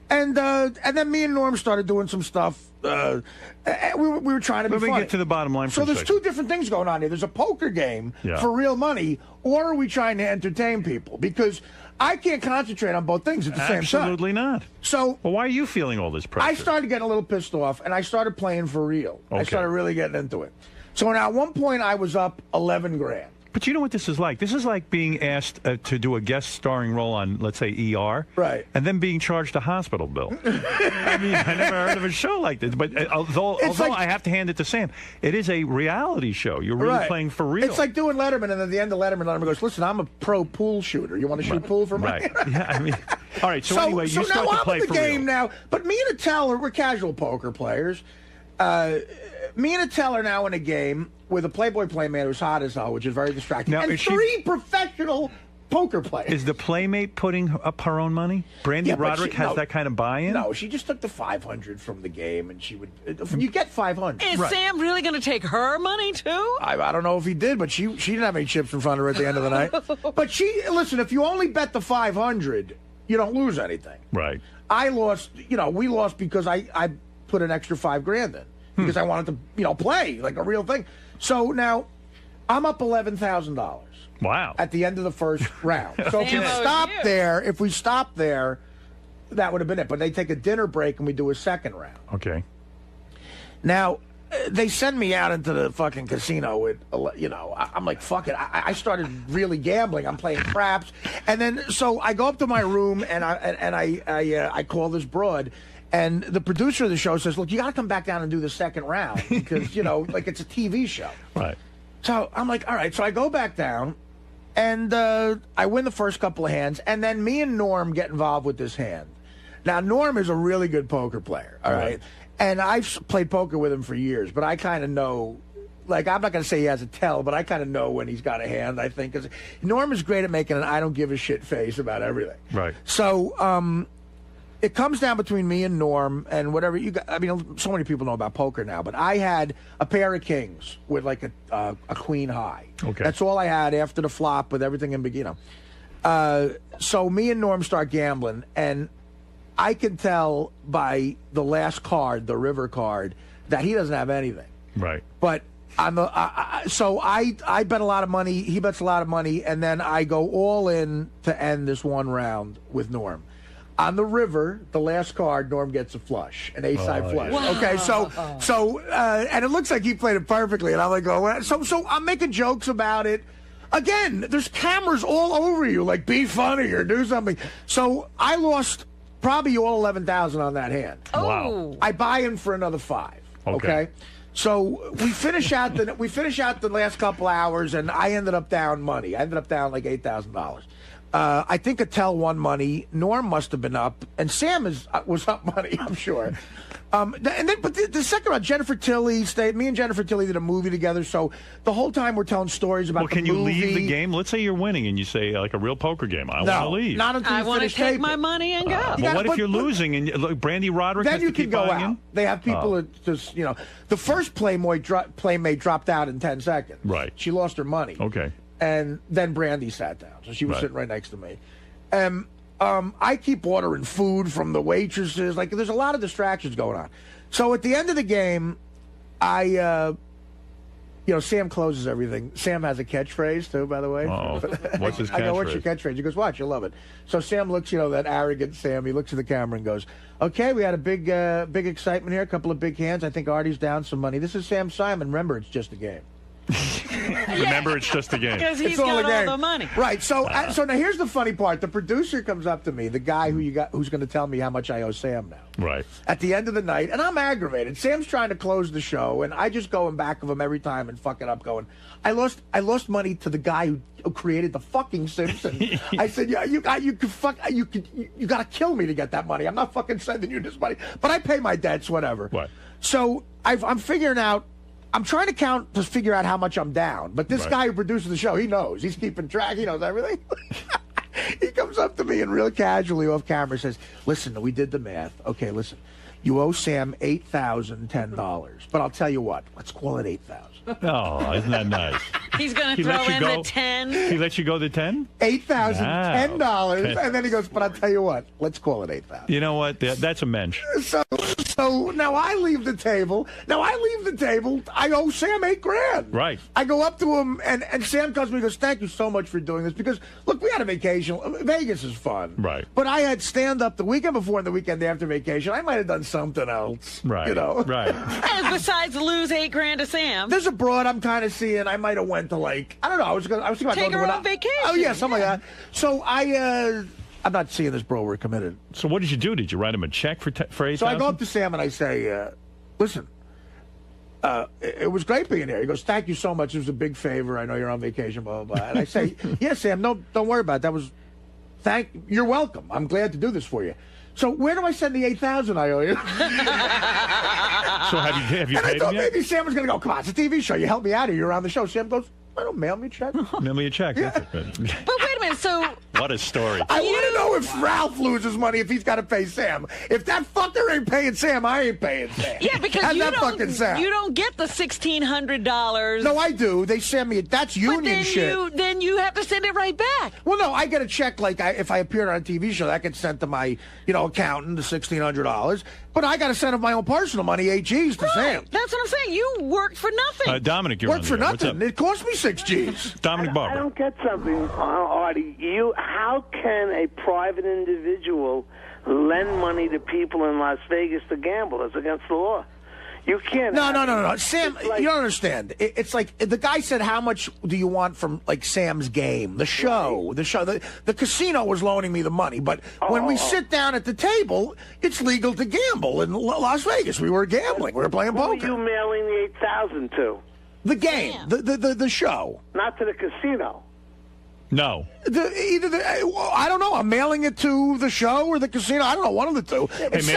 And then me and Norm started doing some stuff. We were trying to be funny.
Let me get to the bottom line for
So
a
there's
second.
2 different things going on here. There's a poker game
Yeah.
for real money, or are we trying to entertain people? Because I can't concentrate on both things at the same time.
Absolutely not.
So
well, why are you feeling all this pressure?
I started getting a little pissed off, and I started playing for real. I
Okay.
started really getting into it. So now at one point I was up 11 grand.
But you know what this is like? This is like being asked to do a guest starring role on, let's say, ER.
Right.
And then being charged a hospital bill. I mean, I never heard of a show like this. But although
like-
I have to hand it to Sam, it is a reality show. You're really
Right.
playing for real.
It's like doing Letterman, and at the end of Letterman goes, "Listen, I'm a pro pool shooter. You want to shoot pool for me?"
Right. Yeah, I mean, all right. So anyway, you
now
start to
I'm
play
in the
for
game
real.
now. But me and Attell, we're casual poker players. Me and Attell are now in a game with a Playboy Playmate who's hot as hell, which is very distracting.
Now,
and
is she-
3 professional poker players.
Is the Playmate putting up her own money? Brandy
Yeah, but
Roderick
she-
has
no.
that kind of buy-in?
No, she just took the 500 from the game, and she would. You get 500.
Is Sam really going to take her money too?
I don't know if he did, but she didn't have any chips in front of her at the end of the night. But listen, if you only bet the 500, you don't lose anything.
Right.
I lost, we lost because I put an extra $5,000 in because I wanted to, play like a real thing. So now I'm up $11,000.
Wow.
At the end of the first round. So if we stopped there, that would have been it. But they take a dinner break and we do a second round.
Okay.
Now, they send me out into the fucking casino with, I'm like, fuck it. I started really gambling. I'm playing craps. And then, so I go up to my room and I call this broad. And the producer of the show says, look, you got to come back down and do the second round because, like it's a TV show.
Right.
So I'm like, all right. So I go back down and I win the first couple of hands. And then me and Norm get involved with this hand. Now, Norm is a really good poker player. All right. And I've played poker with him for years, but I kind of know, like, I'm not going to say he has a tell, but I kind of know when he's got a hand, I think. 'Cause Norm is great at making an I don't give a shit face about everything.
Right.
So it comes down between me and Norm and whatever you got. I mean, so many people know about poker now, but I had a pair of kings with like a queen high.
Okay.
That's all I had after the flop with everything in beginning. So me and Norm start gambling, and I can tell by the last card, the river card, that he doesn't have anything.
Right.
But so I bet a lot of money. He bets a lot of money, and then I go all in to end this one round with Norm. On the river, the last card, Norm gets a flush, an ace-side flush.
yeah.
Okay, so and it looks like he played it perfectly, and I'm like, oh, so I'm making jokes about it. Again, there's cameras all over you, like be funny or do something. So I lost probably all 11,000 on that hand.
Wow.
I buy in for another 5. Okay. So we finish out the last couple hours, and I ended up down money. I ended up down like $8,000. I think Attell won money. Norm must have been up, and Sam was up money, I'm sure. But the second round, Jennifer Tilly stayed. Me and Jennifer Tilly did a movie together. So the whole time we're telling stories about.
Well, can
the
you
movie.
leave the game? Let's say you're winning and you say like a real poker game. I want to leave.
Not until
I
you
want to
finish
take
taping.
my money and go.
But what if you're losing and look, Brandy Roderick
Then
has
you
to
can
keep
go
buying
out.
in?
They have people that just, the first Playmate dropped out in 10 seconds.
Right.
She lost her money.
Okay.
And then Brandy sat down, so she was
Right.
sitting right next to me. I keep ordering food from the waitresses. Like, there's a lot of distractions going on. So at the end of the game, Sam closes everything. Sam has a catchphrase, too, by the way.
Uh-oh. What's his
I go, what's your
catchphrase?
catchphrase? He goes, watch, you'll love it. So Sam looks, that arrogant Sam, he looks at the camera and goes, okay, we had a big excitement here, a couple of big hands. I think Artie's down some money. This is Sam Simon. Remember, it's just a game.
Remember, it's just a game.
Because he's
It's all
got
a game.
all the money.
Right. So so now here's the funny part. The producer comes up to me, the guy who's going to tell me how much I owe Sam now.
Right.
At the end of the night, and I'm aggravated. Sam's trying to close the show, and I just go in back of him every time and fuck it up, going, I lost money to the guy who created the fucking Simpsons. I said, yeah, you got to kill me to get that money. I'm not fucking sending you this money, but I pay my debts, whatever.
What?
So I'm figuring out. I'm trying to count to figure out how much I'm down. But this guy who produces the show, he knows. He's keeping track. He knows everything. He comes up to me and real casually off camera says, listen, we did the math. Okay, listen. You owe Sam $8,010. But I'll tell you what. Let's call it $8,000.
Oh, isn't that nice?
He's going to throw in the 10.
He lets you go the 10?
$8,010. And then he goes, but I'll tell you what. Let's call it $8,000.
You know what? That's a mensch.
So now I leave the table. I owe Sam $8,000.
Right.
I go up to him, and Sam comes to me and goes, thank you so much for doing this. Because, look, we had a vacation. Vegas is fun.
Right.
But I had stand-up the weekend before and the weekend after vacation. I might have done something else.
Right.
You know?
Right.
And besides lose $8,000 to Sam.
There's a broad I'm kind of seeing. I might have went to, like, I don't know. I was thinking about
Take
going
her
to
on vacation.
Oh, yeah, something like that. So I'm not seeing this bro. We're committed.
So what did you do? Did you write him a check for $8,000?
So I go up to Sam and I say, listen, it was great being here. He goes, thank you so much. It was a big favor. I know you're on vacation, blah, blah, blah. And I say, yeah, Sam, no, don't worry about it. You're welcome. I'm glad to do this for you. So where do I send the $8,000 I owe you?
So have you
and
paid
I thought
him yet?
maybe Sam was going to go, come on, it's a TV show. You help me out here. You're on the show. Sam goes, I don't mail me a check.
Mail me a check.
Yeah.
That's it.
But wait a minute, so...
What a story.
I want to know if Ralph loses money if he's got to pay Sam. If that fucker ain't paying Sam, I ain't paying Sam.
Yeah, because
How's
you
that fucking sound?
you don't get the $1,600.
No, I do. They send me that's union shit.
Then you have to send it right back.
Well, no, I get a check like if I appeared on a TV show, that gets sent to my accountant, the $1,600. But I got to send him my own personal money, 8 G's to Sam.
That's what I'm saying. You worked for nothing.
Dominic, you're
Worked for
on the air. What's
nothing.
up?
It cost me 6 G's.
Dominic
I
Barber.
don't get something, Artie. How can a private individual lend money to people in Las Vegas to gamble? It's against the law. You can't.
No. Sam, you don't understand. It's like the guy said, how much do you want from like Sam's game? The show. The casino was loaning me the money. But when we sit down at the table, it's legal to gamble. In Las Vegas, we were gambling. We were playing poker.
Who were you mailing the $8,000 to?
The game. The show.
Not to the casino.
No.
I don't know. I'm mailing it to the show or the casino. I don't know. One of the two.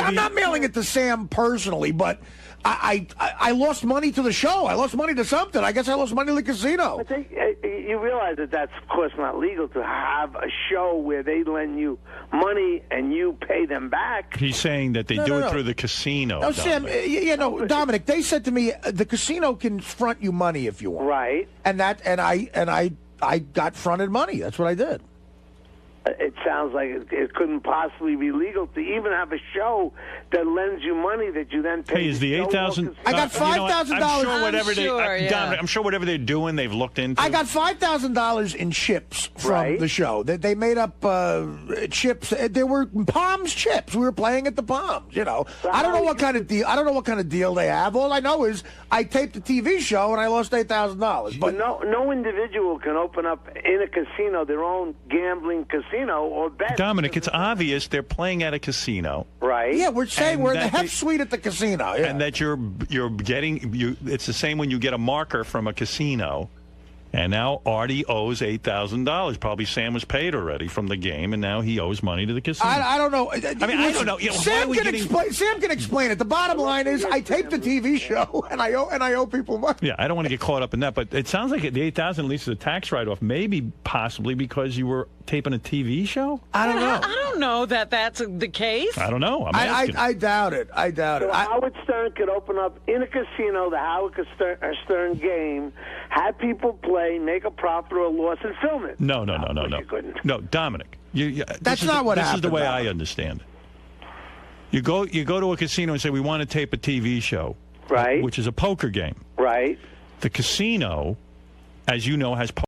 I'm not mailing it to Sam personally, but I lost money to the show. I lost money to something. I guess I lost money to the casino.
I think you realize that's, of course, not legal to have a show where they lend you money and you pay them back.
He's saying that they do it through the casino.
No, Sam, Dominic, they said to me, the casino can front you money if you want.
Right.
And I got fronted money. That's what I did.
It sounds like it couldn't possibly be legal to even have a show that lends you money that you then pay.
Hey, is the $8,000?
I got $5,000.
I'm sure whatever they're doing, they've looked into.
I got $5,000 in chips from the show. They made up chips. They were Palms chips. We were playing at the Palms. I don't know what kind of deal. I don't know what kind of deal they have. All I know is I taped a TV show and I lost $8,000. But
no individual can open up in a casino their own gambling casino or bet.
Dominic, it's obvious they're playing at a casino.
Right.
Yeah, we're saying we're in the Hef Suite at the casino. Yeah.
And that you're getting it's the same when you get a marker from a casino. And now Artie owes $8,000. Probably Sam was paid already from the game, and now he owes money to the casino.
I don't know.
I don't know.
Sam can explain it. The bottom line is, I taped a TV show, and I owe people money.
Yeah, I don't want to get caught up in that, but it sounds like the $8,000 at least is a tax write-off. Maybe, possibly because you were taping a TV show.
I don't know.
I don't know that that's the case.
I don't know. I'm asking.
I doubt it.
So Howard Stern could open up in a casino the Howard Stern game, have people play, make a profit or a loss, and film it.
No. No, Dominic.
That's not what happened.
This is the way I understand. You go to a casino and say, we want to tape a TV show.
Right.
Which is a poker game.
Right.
The casino, as you know, has